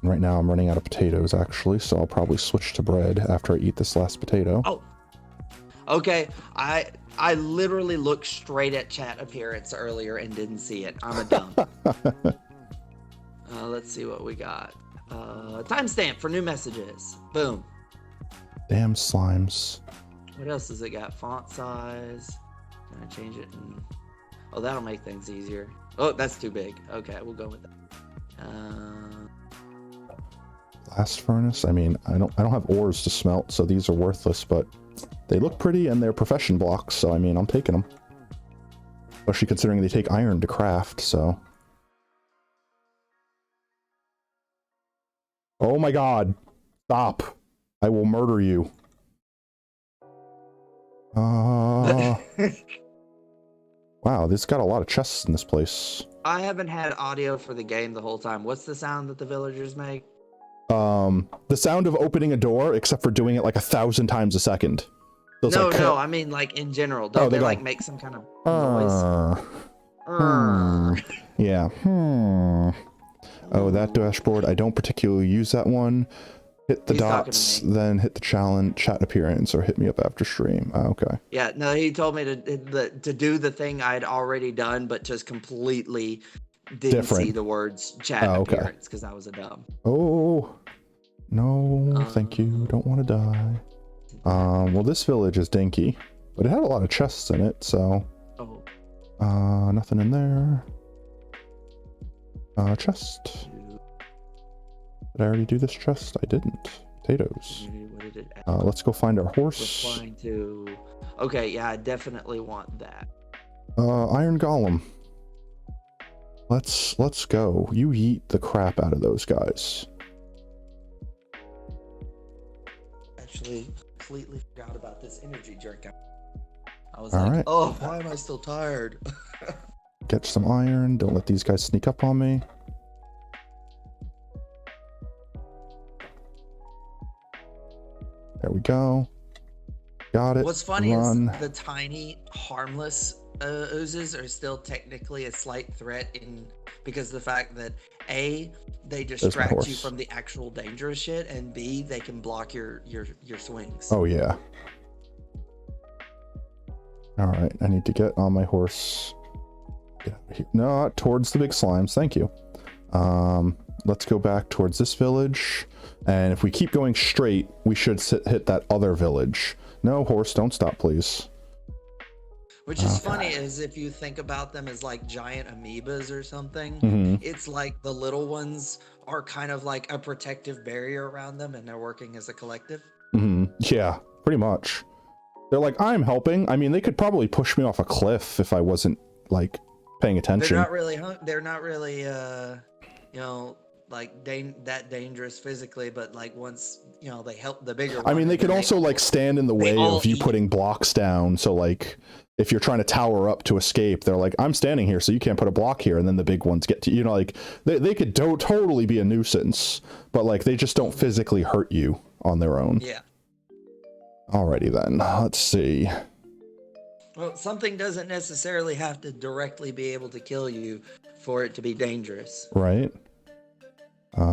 And right now I'm running out of potatoes, actually, so I'll probably switch to bread after I eat this last potato. Oh, okay. I literally looked straight at chat appearance earlier and didn't see it. I'm a dumb. Let's see what we got. Timestamp for new messages. Boom. Damn slimes. What else does it got? Font size. Can I change it? Oh, that'll make things easier. Oh, that's too big. Okay, we'll go with that. Blast furnace. I mean, I don't have ores to smelt, so these are worthless, but they look pretty and they're profession blocks, so I mean, I'm taking them. Especially considering they take iron to craft, so. Oh my god. Stop. I will murder you. Wow, this got a lot of chests in this place. I haven't had audio for the game the whole time. What's the sound that the villagers make? The sound of opening a door, except for doing it like 1,000 times a second. So no, I mean like in general. Don't they like make some kind of noise? Yeah. Oh, that dashboard. I don't particularly use that one. Hit the dots, then hit the challenge, chat appearance, or hit me up after stream. Oh, okay. Yeah, no, he told me to do the thing I'd already done, but just completely didn't see the words chat appearance because I was a dumb. Oh, no, thank you. Don't want to die. Well, this village is dinky, but it had a lot of chests in it, so. Oh. Nothing in there. Chest. Did I already do this chest? I didn't. Potatoes. Let's go find our horse. Replying to... Okay, yeah, I definitely want that. Iron Golem. Let's go. You yeet the crap out of those guys. Actually, completely forgot about this energy drink. I was like, oh, why am I still tired? Get some iron. Don't let these guys sneak up on me. There we go. Got it. What's funny is the tiny, harmless oozes are still technically a slight threat because of the fact that A, they There's my distract you horse. from the actual dangerous shit, and B, they can block your swings. Oh, yeah. Alright, I need to get on my horse. Get out of here. No, towards the big slimes. Thank you. Let's go back towards this village. And if we keep going straight, we should hit that other village. No, horse, don't stop, please. Which is funny, is if you think about them as like giant amoebas or something, Mm-hmm. it's like the little ones are kind of like a protective barrier around them, and they're working as a collective. Mm-hmm. Yeah, pretty much. They're like, I'm helping. I mean, they could probably push me off a cliff if I wasn't, like, paying attention. They're not really, you know, like that dangerous physically, but like once, you know, they help the bigger one. I mean, they could also, like, stand in the way of you putting blocks down. So, like, if you're trying to tower up to escape, they're like, I'm standing here, so you can't put a block here. And then the big ones get to, you know, like, they could totally be a nuisance, but, like, they just don't physically hurt you on their own. Yeah. Alrighty then, let's see. Well, something doesn't necessarily have to directly be able to kill you for it to be dangerous. Right.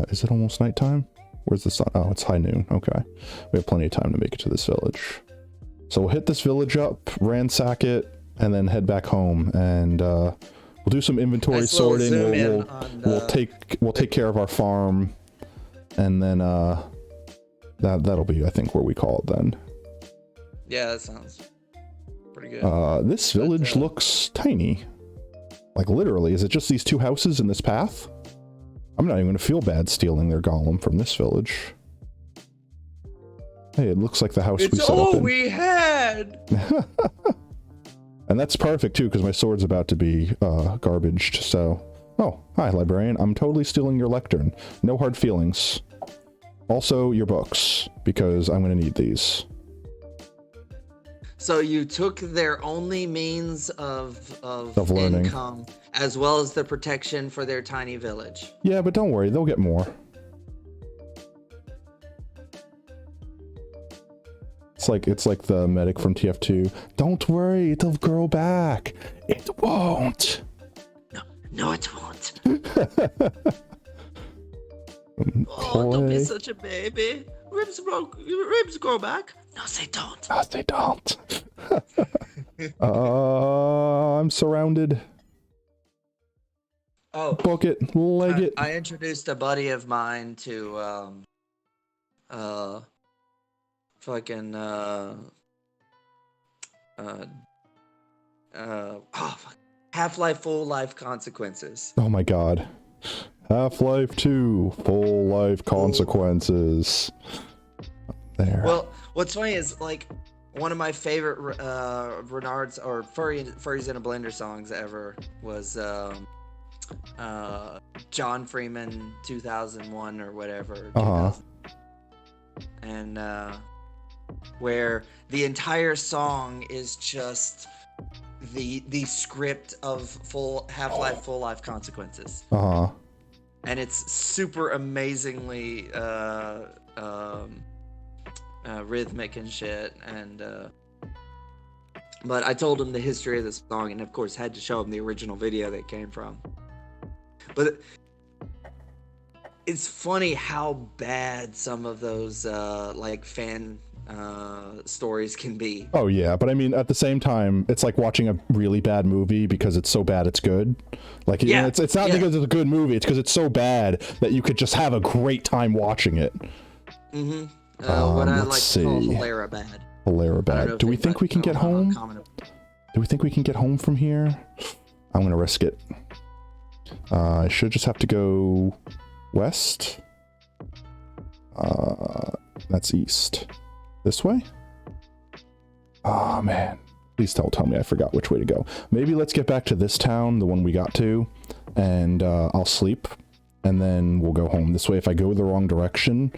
Is it almost nighttime? Where's the sun? Oh, it's high noon. Okay. We have plenty of time to make it to this village. So we'll hit this village up, ransack it, and then head back home. And we'll do some inventory sorting. We'll take care of our farm, and then that'll be, I think, where we call it then. Yeah, that sounds pretty good. This village looks tiny. Like, literally, is it just these two houses in this path? I'm not even going to feel bad stealing their golem from this village. Hey, it looks like the house we set up in. It's all we had! And that's perfect, too, because my sword's about to be garbaged, so... Oh, hi, librarian. I'm totally stealing your lectern. No hard feelings. Also, your books, because I'm going to need these. So you took their only means of learning. income, as well as the protection for their tiny village. Yeah, but don't worry, they'll get more. It's like the medic from TF2. Don't worry, it'll grow back. It won't. No, it won't. Oh, don't be such a baby. Ribs grow back. No, they don't. No, they don't. I'm surrounded. Oh, book it, leg it. I introduced a buddy of mine to Half-Life Full Life Consequences. Oh my god. Half-Life 2 Full Life Consequences. There. Well, what's funny is, like, one of my favorite Renard's or Furries in a Blender songs ever was John Freeman 2001 or whatever. And where the entire song is just the script of Half-Life Full Life Consequences. And it's super amazingly rhythmic and shit, and but I told him the history of the song, and of course had to show him the original video that it came from. But it's funny how bad some of those like fan stories can be. Oh yeah, but I mean, at the same time, it's like watching a really bad movie because it's so bad it's good. Like, yeah, it's not because it's a good movie, it's because it's so bad that you could just have a great time watching it. Mm-hmm. What I like to call Hilarabad. Hilarabad. Do we think we can get home? Do we think we can get home from here? I'm gonna risk it. I should just have to go west. That's east. This way? Oh man. Please don't tell me I forgot which way to go. Maybe let's get back to this town, the one we got to, and I'll sleep, and then we'll go home. This way, if I go the wrong direction...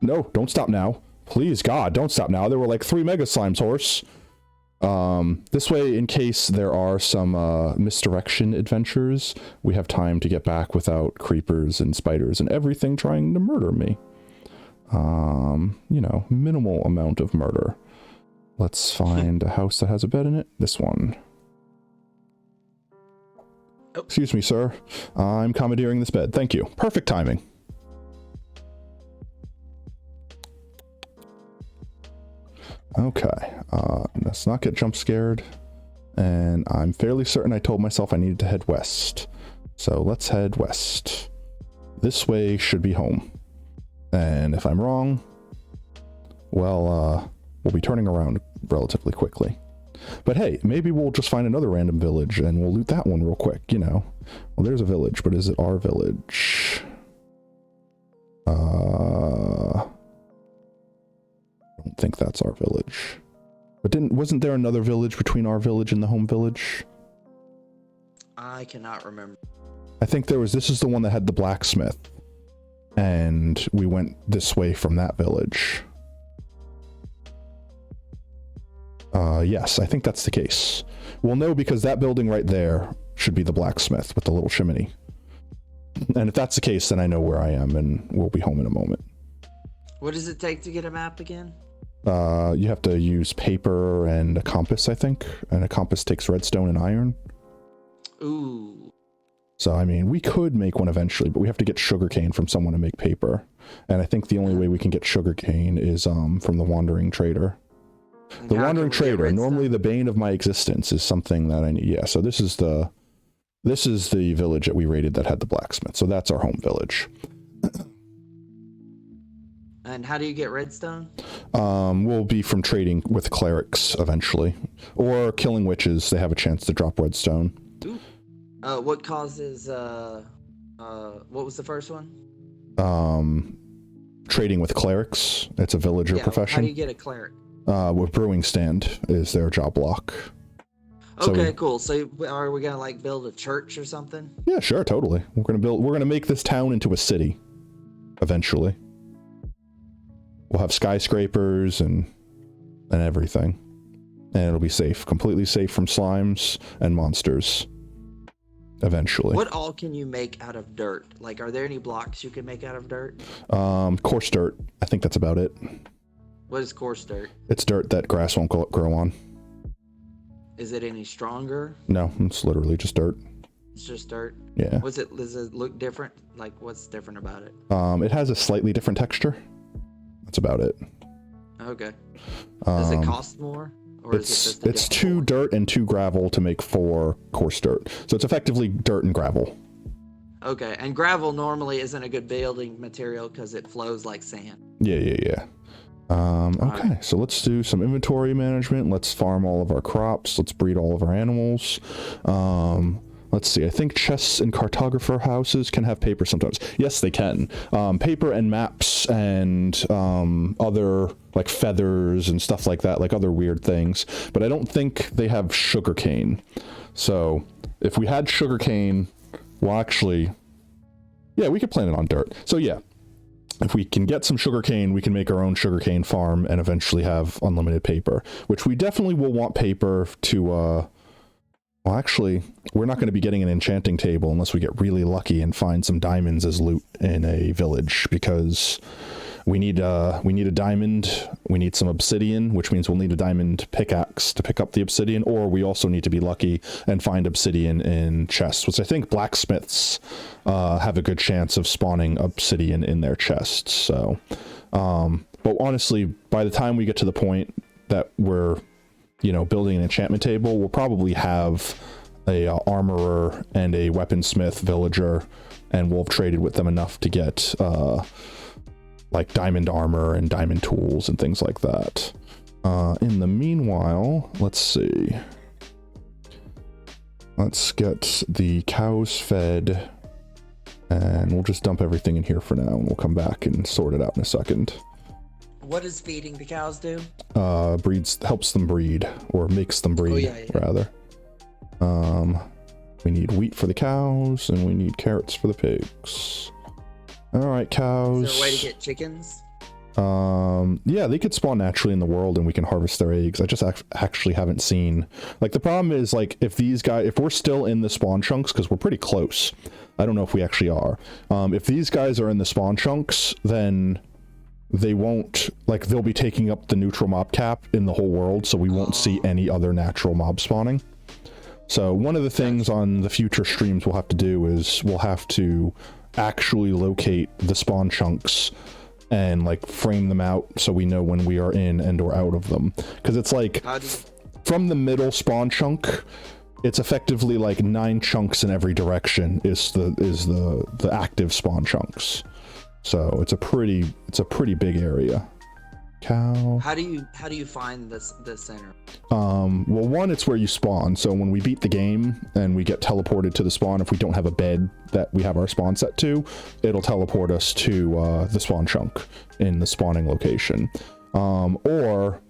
No, don't stop now. Please, God, don't stop now. There were like 3 mega slimes, horse. This way, in case there are some misdirection adventures, we have time to get back without creepers and spiders and everything trying to murder me. You know, minimal amount of murder. Let's find a house that has a bed in it. This one. Oh. Excuse me, sir. I'm commandeering this bed. Thank you. Perfect timing. Okay. Let's not get jump scared. And I'm fairly certain I told myself I needed to head west. So let's head west. This way should be home. And if I'm wrong, well, we'll be turning around relatively quickly. But hey, maybe we'll just find another random village and we'll loot that one real quick, you know. Well, there's a village, but is it our village? I don't think that's our village. But wasn't there another village between our village and the home village? I cannot remember. I think this is the one that had the blacksmith. And we went this way from that village. Yes, I think that's the case. We'll know because that building right there should be the blacksmith with the little chimney. And if that's the case, then I know where I am and we'll be home in a moment. What does it take to get a map again? You have to use paper and a compass, I think. And a compass takes redstone and iron. Ooh. So, I mean, we could make one eventually, but we have to get sugarcane from someone to make paper. And I think the only way we can get sugarcane is from the Wandering Trader. The Wandering Trader, normally the bane of my existence, is something that I need. Yeah, so this is the village that we raided that had the blacksmith. So that's our home village. And how do you get redstone? We'll be from trading with clerics eventually. Or killing witches. They have a chance to drop redstone. Ooh. What causes, what was the first one? Trading with clerics. It's a villager profession. How do you get a cleric? With brewing stand is their job block. Okay, cool. So are we gonna like build a church or something? Yeah, sure, totally. We're gonna make this town into a city. Eventually. We'll have skyscrapers and everything. And it'll be safe. Completely safe from slimes and monsters. Eventually. What all can you make out of dirt? Like, are there any blocks you can make out of dirt? Coarse dirt. I think that's about it. What is coarse dirt? It's dirt that grass won't grow on. Is it any stronger? No, it's literally just dirt. It's just dirt? Yeah. Does it look different? Like, what's different about it? It has a slightly different texture. That's about it. Okay. Does it cost more? Or It's 2 dirt and 2 gravel to make 4 coarse dirt. So it's effectively dirt and gravel. Okay, and gravel normally isn't a good building material because it flows like sand. Yeah. Okay, so let's do some inventory management. Let's farm all of our crops. Let's breed all of our animals. Let's see. I think chests and cartographer houses can have paper sometimes. Yes, they can. Paper and maps and other like feathers and stuff like that, like other weird things. But I don't think they have sugarcane. So if we had sugarcane, well, actually, yeah, we could plant it on dirt. So yeah. If we can get some sugarcane, we can make our own sugarcane farm and eventually have unlimited paper, which we definitely will want paper to, well, actually, we're not going to be getting an enchanting table unless we get really lucky and find some diamonds as loot in a village, because we need a diamond, we need some obsidian, which means we'll need a diamond pickaxe to pick up the obsidian, or we also need to be lucky and find obsidian in chests, which I think blacksmiths have a good chance of spawning obsidian in their chests. So, but honestly, by the time we get to the point that we're, building an enchantment table, we'll probably have a armorer and a weaponsmith villager, and we'll have traded with them enough to get like diamond armor and diamond tools and things like that. In the meanwhile, let's see. Let's get the cows fed, and we'll just dump everything in here for now, and we'll come back and sort it out in a second. What does feeding the cows do? Helps them breed, or makes them breed, rather. We need wheat for the cows, and we need carrots for the pigs. All right, cows. Is there a way to get chickens? Yeah, they could spawn naturally in the world and we can harvest their eggs. I just actually haven't seen, like, the problem is, like, if we're still in the spawn chunks, because we're pretty close, I don't know if we actually are. If these guys are in the spawn chunks, then they won't, like, they'll be taking up the neutral mob cap in the whole world, so we won't see any other natural mob spawning. So one of the things on the future streams we'll have to do is we'll have to actually locate the spawn chunks and like frame them out so we know when we are in and or out of them. Because it's like from the middle spawn chunk, it's effectively like 9 chunks in every direction is the active spawn chunks. So it's a pretty big area. Cow. How do you find the center? Well, one, it's where you spawn. So when we beat the game and we get teleported to the spawn, if we don't have a bed that we have our spawn set to, it'll teleport us to the spawn chunk in the spawning location. Or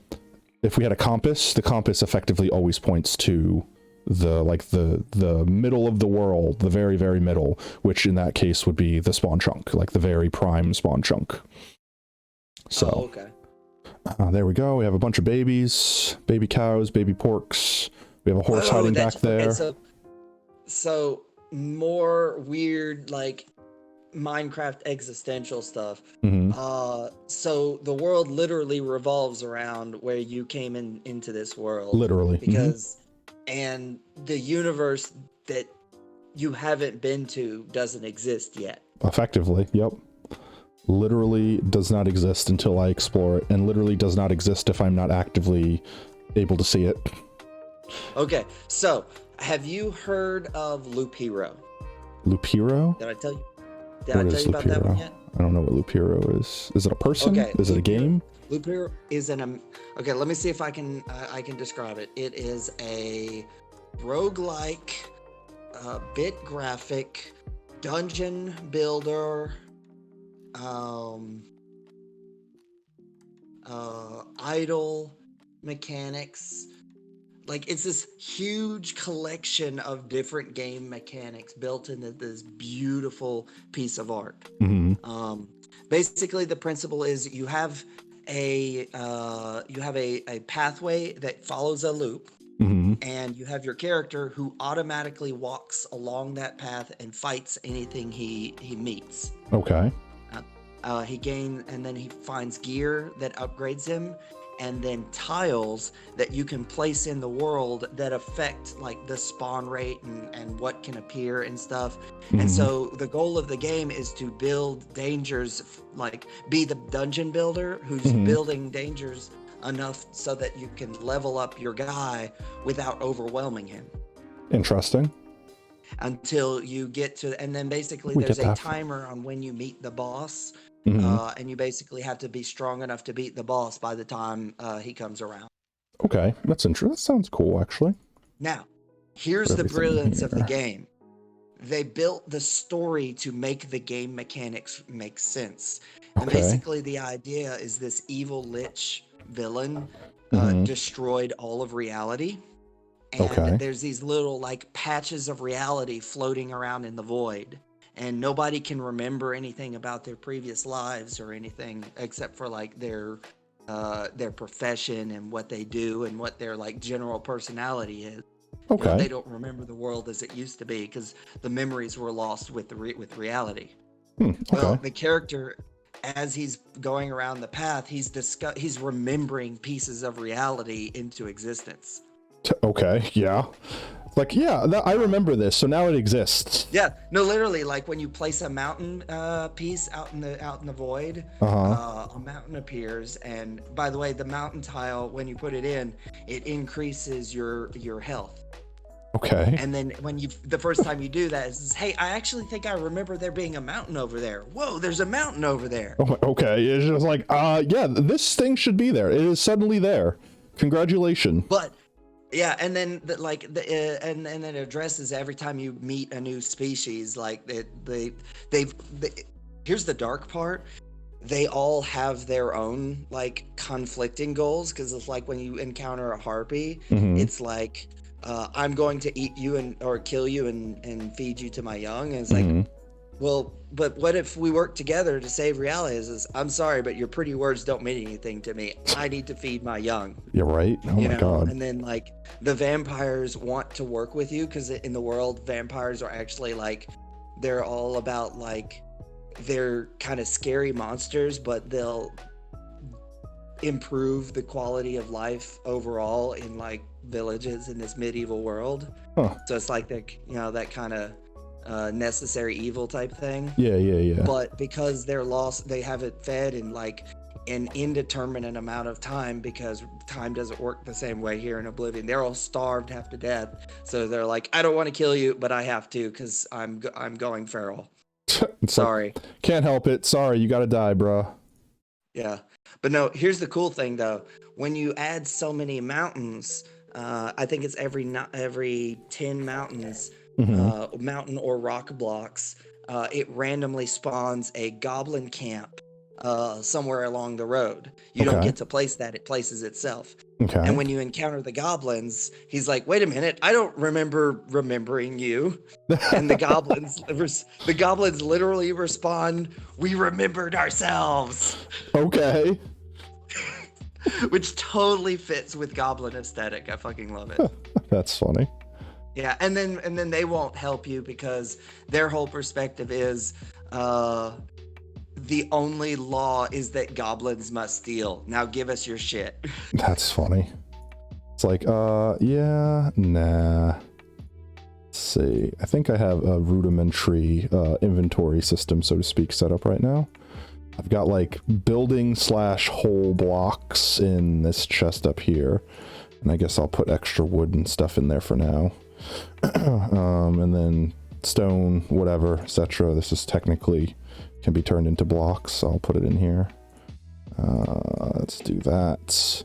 if we had a compass, the compass effectively always points to the middle of the world, the very, very middle, which in that case would be the spawn chunk, like the very prime spawn chunk. So. Oh, okay. There we go. We have a bunch of babies, baby cows, baby porks. We have a horse hiding back there. Okay, so more weird, like Minecraft existential stuff. So the world literally revolves around where you came into this world. Literally. Because and the universe that you haven't been to doesn't exist yet. Effectively, yep. Literally does not exist until I explore it, and literally does not exist if I'm not actively able to see it. Okay, so have you heard of Loop Hero? Loop Hero? Did I tell you? Did I tell you about that one yet? I don't know what Loop Hero is. Is it a person? Okay, is it a game? Loop Hero is okay, let me see if I can describe it. It is a roguelike, bit graphic, dungeon builder, idle mechanics. Like, it's this huge collection of different game mechanics built into this beautiful piece of art. Basically, the principle is you have a pathway that follows a loop, and you have your character who automatically walks along that path and fights anything he meets. Okay. He gains, and then he finds gear that upgrades him, and then tiles that you can place in the world that affect like the spawn rate and what can appear and stuff. And so the goal of the game is to build dangers, like be the dungeon builder who's building dangers enough so that you can level up your guy without overwhelming him. Interesting. Until you get to, and then basically there's a timer on when you meet the boss. And you basically have to be strong enough to beat the boss by the time he comes around. Okay, that's interesting. That sounds cool, actually. Now, here's the brilliance of the game. They built the story to make the game mechanics make sense. And basically the idea is this evil lich villain destroyed all of reality. And there's these little like patches of reality floating around in the void. And nobody can remember anything about their previous lives or anything except for like their profession and what they do and what their like general personality is. Okay. You know, they don't remember the world as it used to be because the memories were lost with reality. Well, the character, as he's going around the path, he's remembering pieces of reality into existence. Okay, yeah. Like, yeah, I remember this, so now it exists. Yeah, no, literally, like when you place a mountain piece out in the void, a mountain appears, and by the way, the mountain tile, when you put it in, it increases your health. Okay. And then the first time you do that is, hey, I actually think I remember there being a mountain over there. Whoa, there's a mountain over there. Oh, okay, it's just like, yeah, this thing should be there. It is suddenly there. Congratulations. But yeah, and then and then it addresses every time you meet a new species. Like here's the dark part. They all have their own like conflicting goals, because it's like when you encounter a harpy, it's like I'm going to eat you or kill you and feed you to my young. And it's like, well, but what if we work together to save reality? Is I'm sorry, but your pretty words don't mean anything to me. I need to feed my young. You're right. Oh my God. And then like the vampires want to work with you because in the world, vampires are actually like, they're all about like, they're kind of scary monsters, but they'll improve the quality of life overall in like villages in this medieval world. Huh. So it's like the that kind of necessary evil type thing. Yeah. But because they're lost, they have it fed in like an indeterminate amount of time, because time doesn't work the same way here in Oblivion. They're all starved half to death, so they're like, I don't want to kill you, but I have to because I'm going feral. Sorry, like, can't help it. Sorry, you gotta die, bro. Yeah, but no. Here's the cool thing though: when you add so many mountains, I think it's every 10 mountains, mountain or rock blocks, it randomly spawns a goblin camp somewhere along the road. You don't get to place that; it places itself. Okay. And when you encounter the goblins, he's like, "Wait a minute, I don't remember remembering you." And the goblins literally respond, "We remembered ourselves." Okay. Which totally fits with goblin aesthetic. I fucking love it. That's funny. Yeah, and then they won't help you because their whole perspective is the only law is that goblins must steal. Now give us your shit. That's funny. It's like, yeah, nah. Let's see. I think I have a rudimentary inventory system, so to speak, set up right now. I've got like building/hole blocks in this chest up here. And I guess I'll put extra wood and stuff in there for now. And then stone, whatever, etc. This is technically can be turned into blocks, so I'll put it in here. Let's do that.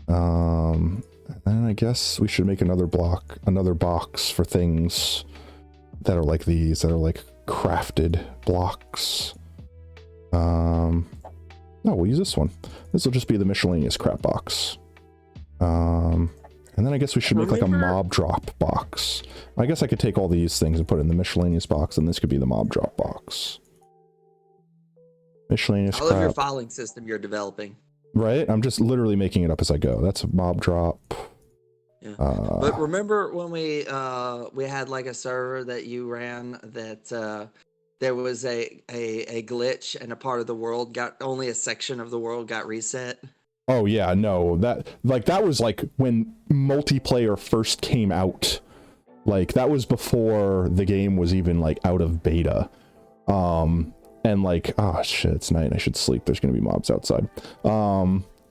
And I guess we should make another box for things that are like these, that are like crafted blocks. No, we'll use this one. This will just be the miscellaneous crap box. And then I guess we should make like a mob drop box. I guess I could take all these things and put it in the miscellaneous box, and this could be the mob drop box. Miscellaneous crap. I love your filing system you're developing. Right? I'm just literally making it up as I go. That's a mob drop. Yeah. But remember when we had like a server that you ran that there was a glitch and a part of the world only a section of the world got reset? Oh yeah, no, that was like when multiplayer first came out. Like that was before the game was even like out of beta. And like, oh shit, it's night, I should sleep. There's gonna be mobs outside.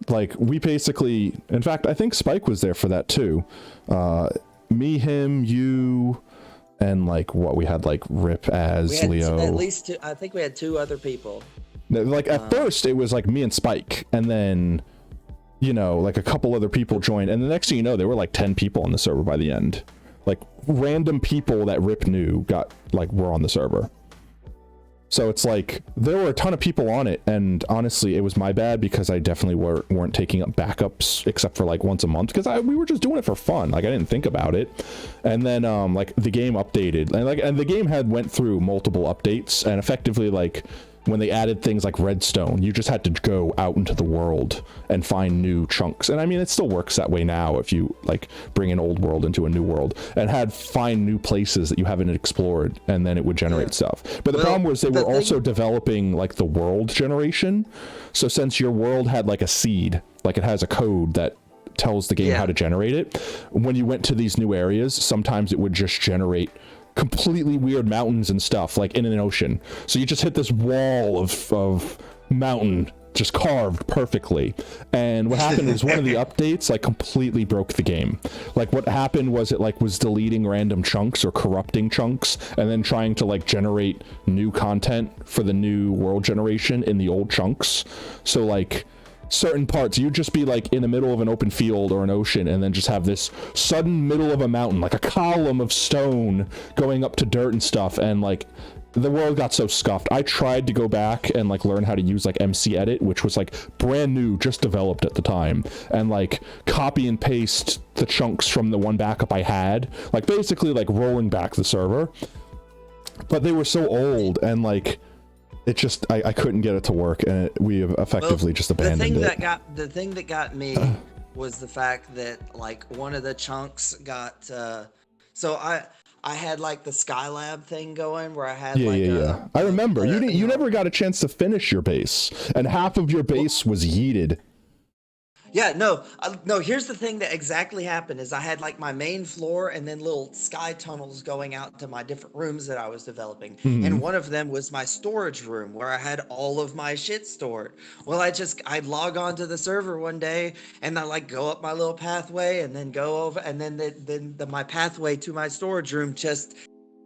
Like we basically, in fact, I think Spike was there for that too. Me, him, you, and like what we had like Rip as Leo. At least two, I think we had 2 other people. Like at first it was like me and Spike, and then, you know, like a couple other people joined, and the next thing you know, there were like 10 people on the server by the end. Like random people that Rip knew were on the server. So it's like there were a ton of people on it, and honestly, it was my bad because I definitely weren't taking up backups except for like once a month because we were just doing it for fun. Like I didn't think about it, and then like the game updated, and the game had went through multiple updates, and effectively like when they added things like redstone, you just had to go out into the world and find new chunks. And I mean, it still works that way now if you like bring an old world into a new world and find new places that you haven't explored, and then it would generate stuff. But the problem was they were also developing like the world generation. So since your world had like a seed, like it has a code that tells the game how to generate it, when you went to these new areas, sometimes it would just generate completely weird mountains and stuff like in an ocean. So you just hit this wall of mountain just carved perfectly. And what happened is one of the updates like completely broke the game. Like what happened was it like was deleting random chunks or corrupting chunks and then trying to like generate new content for the new world generation in the old chunks. So like certain parts you'd just be like in the middle of an open field or an ocean and then just have this sudden middle of a mountain, like a column of stone going up to dirt and stuff, and like the world got so scuffed. I tried to go back and like learn how to use like MC Edit, which was like brand new, just developed at the time, and like copy and paste the chunks from the one backup I had, like basically like rolling back the server, but they were so old and like it just I couldn't get it to work, and we have effectively just abandoned it. The thing that got me was the fact that like one of the chunks got so I had like the Skylab thing going where I had I remember you never got a chance to finish your base, and half of your base was yeeted. Yeah, no, no. Here's the thing that exactly happened: is I had like my main floor and then little sky tunnels going out to my different rooms that I was developing. And Hmm. one of them was my storage room where I had all of my shit stored. Well, I'd log on to the server one day and I like go up my little pathway and then go over, and then my pathway to my storage room just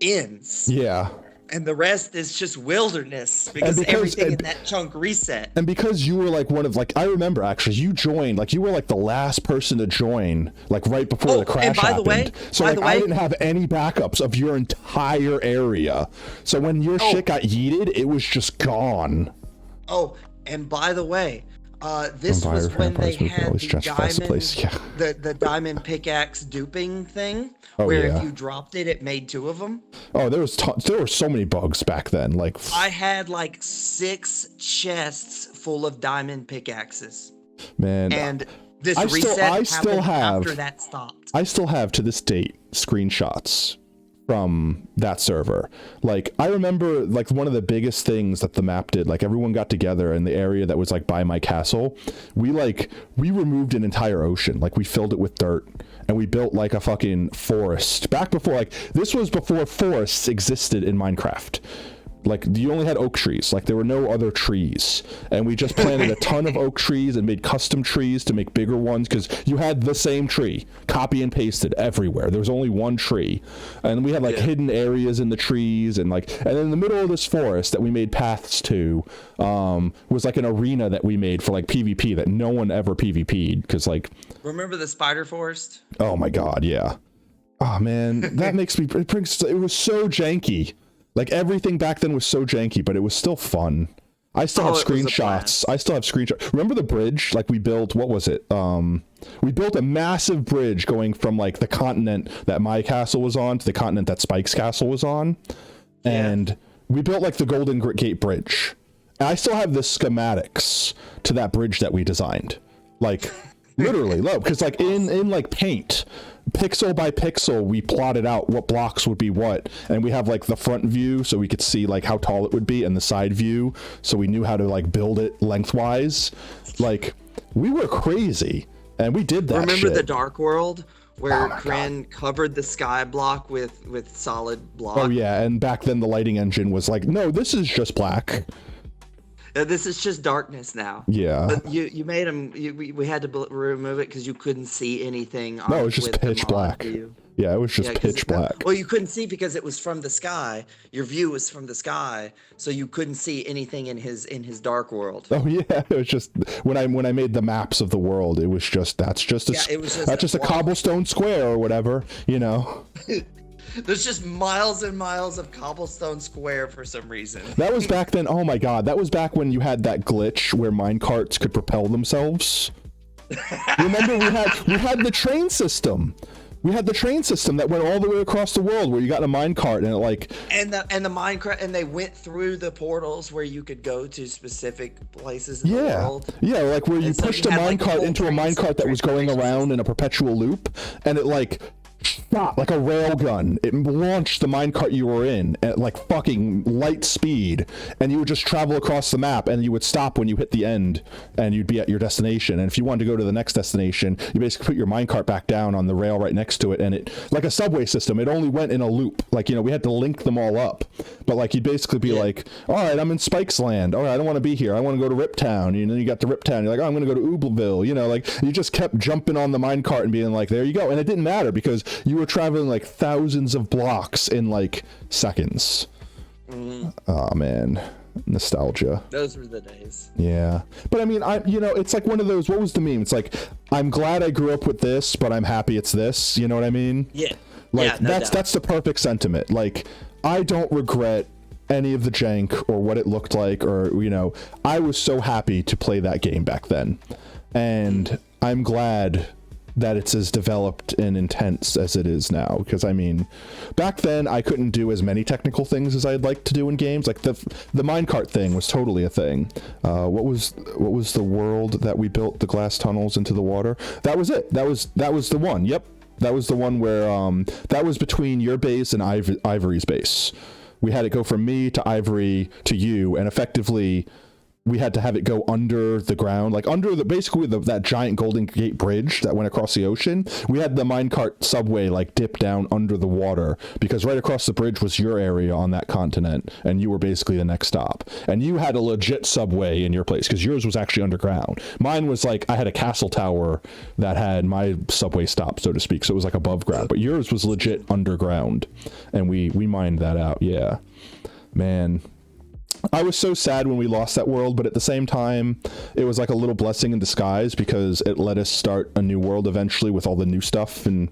ends. Yeah. And the rest is just wilderness And because because everything in that chunk reset. and because you were like one of like I remember actually you joined like you were like the last person to join like right before the crash and by the way, happened. So like I didn't have any backups of your entire area. So when your shit got yeeted, it was just gone. Oh, and by the way, this was when they had the diamond, Yeah. the diamond pickaxe duping thing, Oh, where yeah. if you dropped it, it made two of them. Oh, there were so many bugs back then. Like I had like 6 chests full of diamond pickaxes, man, and this I reset still happened have after that stopped. I still have to this date screenshots from that server. Like I remember like one of the biggest things that the map did, like everyone got together in the area that was like by my castle. We removed an entire ocean. Like we filled it with dirt and we built like a fucking forest. Back before like this was before forests existed in Minecraft. Like you only had oak trees, like there were no other trees, and we just planted a ton of oak trees and made custom trees to make bigger ones because you had the same tree copy and pasted everywhere. There was only one tree, and we had like hidden areas in the trees, and then in the middle of this forest that we made paths to was like an arena that we made for like PvP that no one ever PvP'd because like Remember the spider forest? oh my god, yeah. Oh man, that makes me it was so janky. Like everything back then was so janky, but it was still fun. I still have screenshots. I still have screenshots. Remember the bridge? Like we built, what was it? We built a massive bridge going from like the continent that my castle was on to the continent that Spike's castle was on. And we built like the Golden Gate Bridge. And I still have the schematics to that bridge that we designed. Like literally, look, because like in like paint, pixel by pixel, we plotted out what blocks would be what, and we have like the front view so we could see like how tall it would be, and the side view so we knew how to like build it lengthwise. Like we were crazy, and we did that. Remember shit. the Dark World where Kren covered the sky block with solid block? Oh yeah, and back then the lighting engine was like, no, this is just black. This is just darkness now. Yeah. But you made them. We had to remove it because you couldn't see anything. No, it was just pitch black. View. Yeah, it was just pitch black. Well, you couldn't see because it was from the sky. Your view was from the sky, so you couldn't see anything in his dark world. Oh yeah, it was just when I made the maps of the world, it was just that's just a cobblestone square or whatever, you know. There's just miles and miles of cobblestone square for some reason. That was back then. Oh my god, that was back when you had that glitch where minecarts could propel themselves. Remember, we had the train system. We had the train system that went all the way across the world where you got in a minecart and it like and the minecart, and they went through the portals where you could go to specific places in the world. Yeah, like where you pushed a minecart into a minecart that was going around in a perpetual loop, and it like shot like a rail gun. It launched the minecart you were in at like fucking light speed, and you would just travel across the map, and you would stop when you hit the end, and you'd be at your destination. And if you wanted to go to the next destination, you basically put your minecart back down on the rail right next to it, and it like a subway system. It only went in a loop. Like, you know, we had to link them all up, but like you'd basically be like, all right, I'm in Spike's Land. All right, I don't want to be here. I want to go to Riptown. And then you got to Riptown. You're like, oh, I'm going to go to Oobleville. You know, like you just kept jumping on the minecart and being like, there you go. And it didn't matter because you were traveling like thousands of blocks in like seconds. Oh man, nostalgia. Those were the days. Yeah, but I mean, it's like one of those, what was the meme? It's like, I'm glad I grew up with this, but I'm happy it's this. You know what I mean? Yeah. Like that's the perfect sentiment. Like, I don't regret any of the jank or what it looked like, or, you know, I was so happy to play that game back then, and I'm glad that it's as developed and intense as it is now. Because I mean, back then I couldn't do as many technical things as I'd like to do in games. Like the minecart thing was totally a thing. What was the world that we built, the glass tunnels into the water? That was it. That was the one. Yep, that was the one where that was between your base and Ivory's base. We had it go from me to Ivory to you, and effectively we had to have it go under the ground, like under that giant Golden Gate Bridge that went across the ocean. We had the minecart subway like dip down under the water, because right across the bridge was your area on that continent, and you were basically the next stop. And you had a legit subway in your place, because yours was actually underground. Mine was like, I had a castle tower that had my subway stop, so to speak, so it was like above ground, but yours was legit underground, and we mined that out. Yeah, man. I was so sad when we lost that world, but at the same time, it was like a little blessing in disguise, because it let us start a new world eventually with all the new stuff. And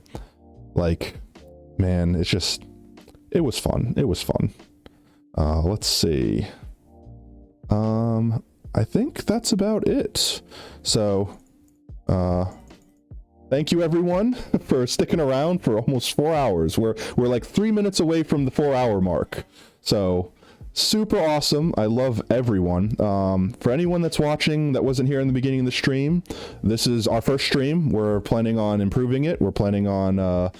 like, man, it was fun. It was fun. Let's see. I think that's about it. So, thank you everyone for sticking around for almost 4 hours. We're like 3 minutes away from the 4-hour mark. So, super awesome. I love everyone. For anyone that's watching that wasn't here in the beginning of the stream, this is our first stream. We're planning on improving it. We're planning on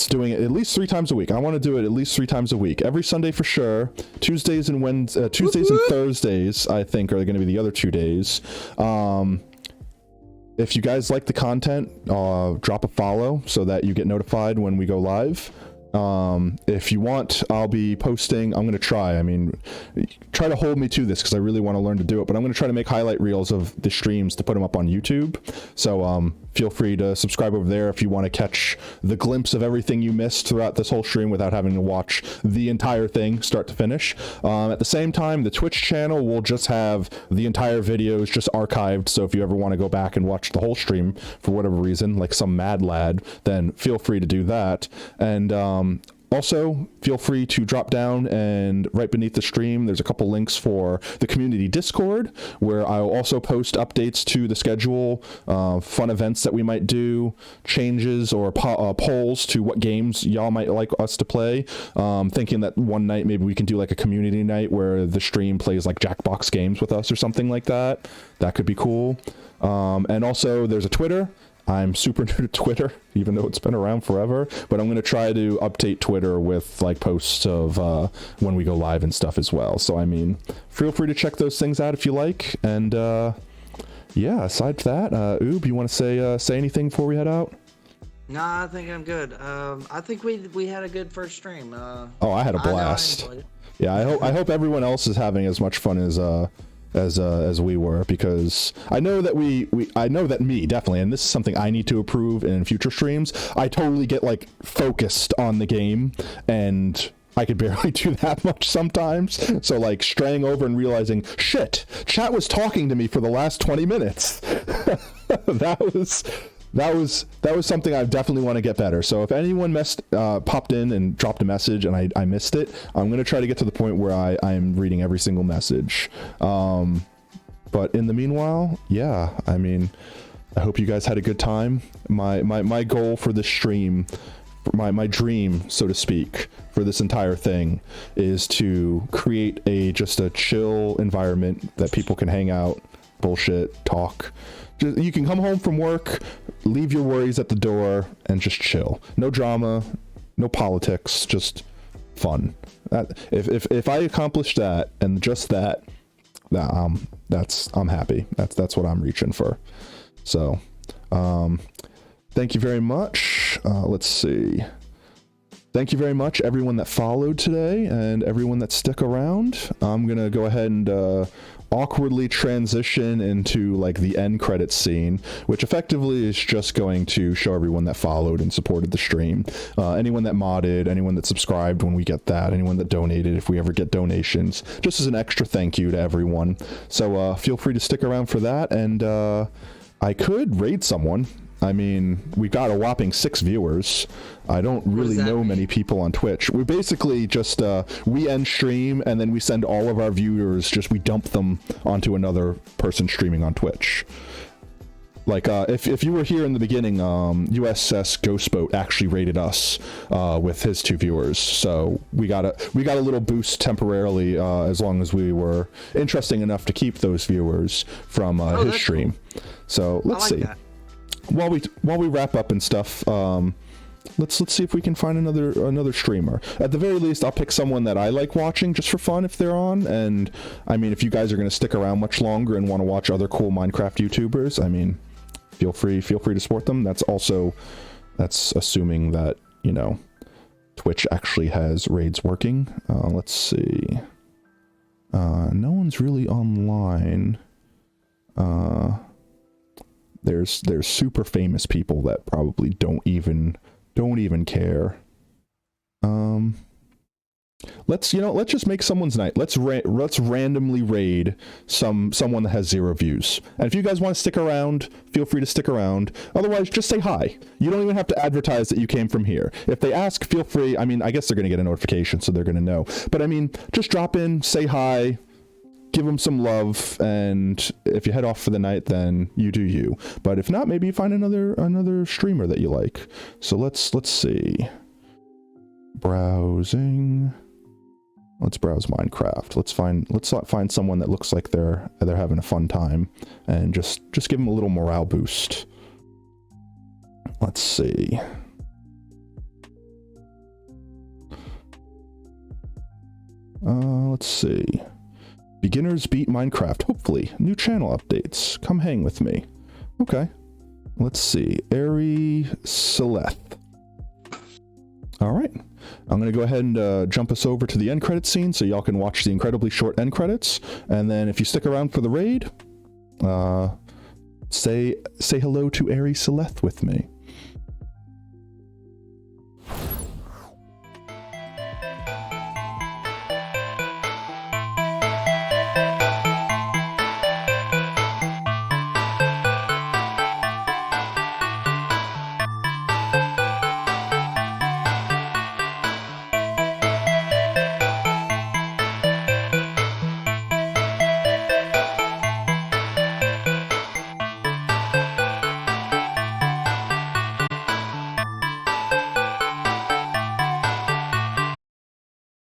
doing it at least 3 times a week. I want to do it at least 3 times a week. Every Sunday for sure. Tuesdays and and Thursdays, I think, are going to be the other 2 days. If you guys like the content, drop a follow so that you get notified when we go live. If you want, I'll be posting. I'm going to try. I mean, try to hold me to this, because I really want to learn to do it, but I'm going to try to make highlight reels of the streams to put them up on YouTube. So, feel free to subscribe over there if you want to catch the glimpse of everything you missed throughout this whole stream without having to watch the entire thing start to finish. At the same time, the Twitch channel will just have the entire videos just archived. So if you ever want to go back and watch the whole stream for whatever reason, like some mad lad, then feel free to do that. And, also, feel free to drop down, and right beneath the stream, there's a couple links for the community Discord, where I'll also post updates to the schedule, fun events that we might do, changes or polls to what games y'all might like us to play. Thinking that one night maybe we can do like a community night where the stream plays like Jackbox games with us or something like that. That could be cool. And also, there's a Twitter. I'm super new to Twitter, even though it's been around forever, but I'm going to try to update Twitter with like posts of when we go live and stuff as well. So, I mean, feel free to check those things out if you like. And yeah, aside from that, Oob, you want to say anything before we head out? Nah, I think I'm good. I think we had a good first stream. Oh, I had a blast. Yeah, I hope everyone else is having as much fun as we were, because I know that I know that me definitely, and this is something I need to improve in future streams, I totally get like focused on the game, and I could barely do that much sometimes. So like straying over and realizing, shit, chat was talking to me for the last 20 minutes. That was something I definitely want to get better. So if anyone popped in and dropped a message and I missed it, I'm going to try to get to the point where I'm reading every single message. But in the meanwhile, yeah, I mean, I hope you guys had a good time. My goal for this stream, my dream, so to speak, for this entire thing is to create just a chill environment that people can hang out, bullshit, talk. You can come home from work, leave your worries at the door, and just chill. No drama, no politics, just fun. If I accomplish that and just that, I'm happy. That's what I'm reaching for. So, thank you very much. Let's see. Thank you very much, everyone that followed today and everyone that stuck around. I'm gonna go ahead and awkwardly transition into like the end credits scene, which effectively is just going to show everyone that followed and supported the stream. Anyone that modded, anyone that subscribed when we get that, anyone that donated if we ever get donations, just as an extra thank you to everyone. So feel free to stick around for that, and I could raid someone. I mean, we got a whopping 6 viewers. I don't really know many people on Twitch. We basically just, we end stream and then we send all of our viewers, we dump them onto another person streaming on Twitch. Like, if you were here in the beginning, USS Ghostboat actually rated us with his 2 viewers. So we got a little boost temporarily, as long as we were interesting enough to keep those viewers from his stream. Cool. So let's see. That. While we wrap up and stuff, let's see if we can find another streamer. At the very least, I'll pick someone that I like watching just for fun if they're on. And I mean, if you guys are going to stick around much longer and want to watch other cool Minecraft YouTubers, I mean, feel free to support them. That's assuming that, you know, Twitch actually has raids working. Let's see. No one's really online. There's super famous people that probably don't even care. Let's just make someone's night. Let's randomly raid someone that has 0 views. And if you guys want to stick around, feel free to stick around. Otherwise, just say hi. You don't even have to advertise that you came from here. If they ask, feel free. I mean, I guess they're going to get a notification, so they're going to know. But I mean, just drop in, say hi, give them some love, and if you head off for the night, then you do you. But if not, maybe you find another streamer that you like. So let's see. Browsing. Let's browse Minecraft. Let's find someone that looks like they're having a fun time, and just give them a little morale boost. Let's see. Let's see. Beginners beat Minecraft. Hopefully. New channel updates. Come hang with me. Okay. Let's see. Airy Celeth. Alright. I'm going to go ahead and jump us over to the end credits scene so y'all can watch the incredibly short end credits. And then if you stick around for the raid, say hello to Airy Celeth with me.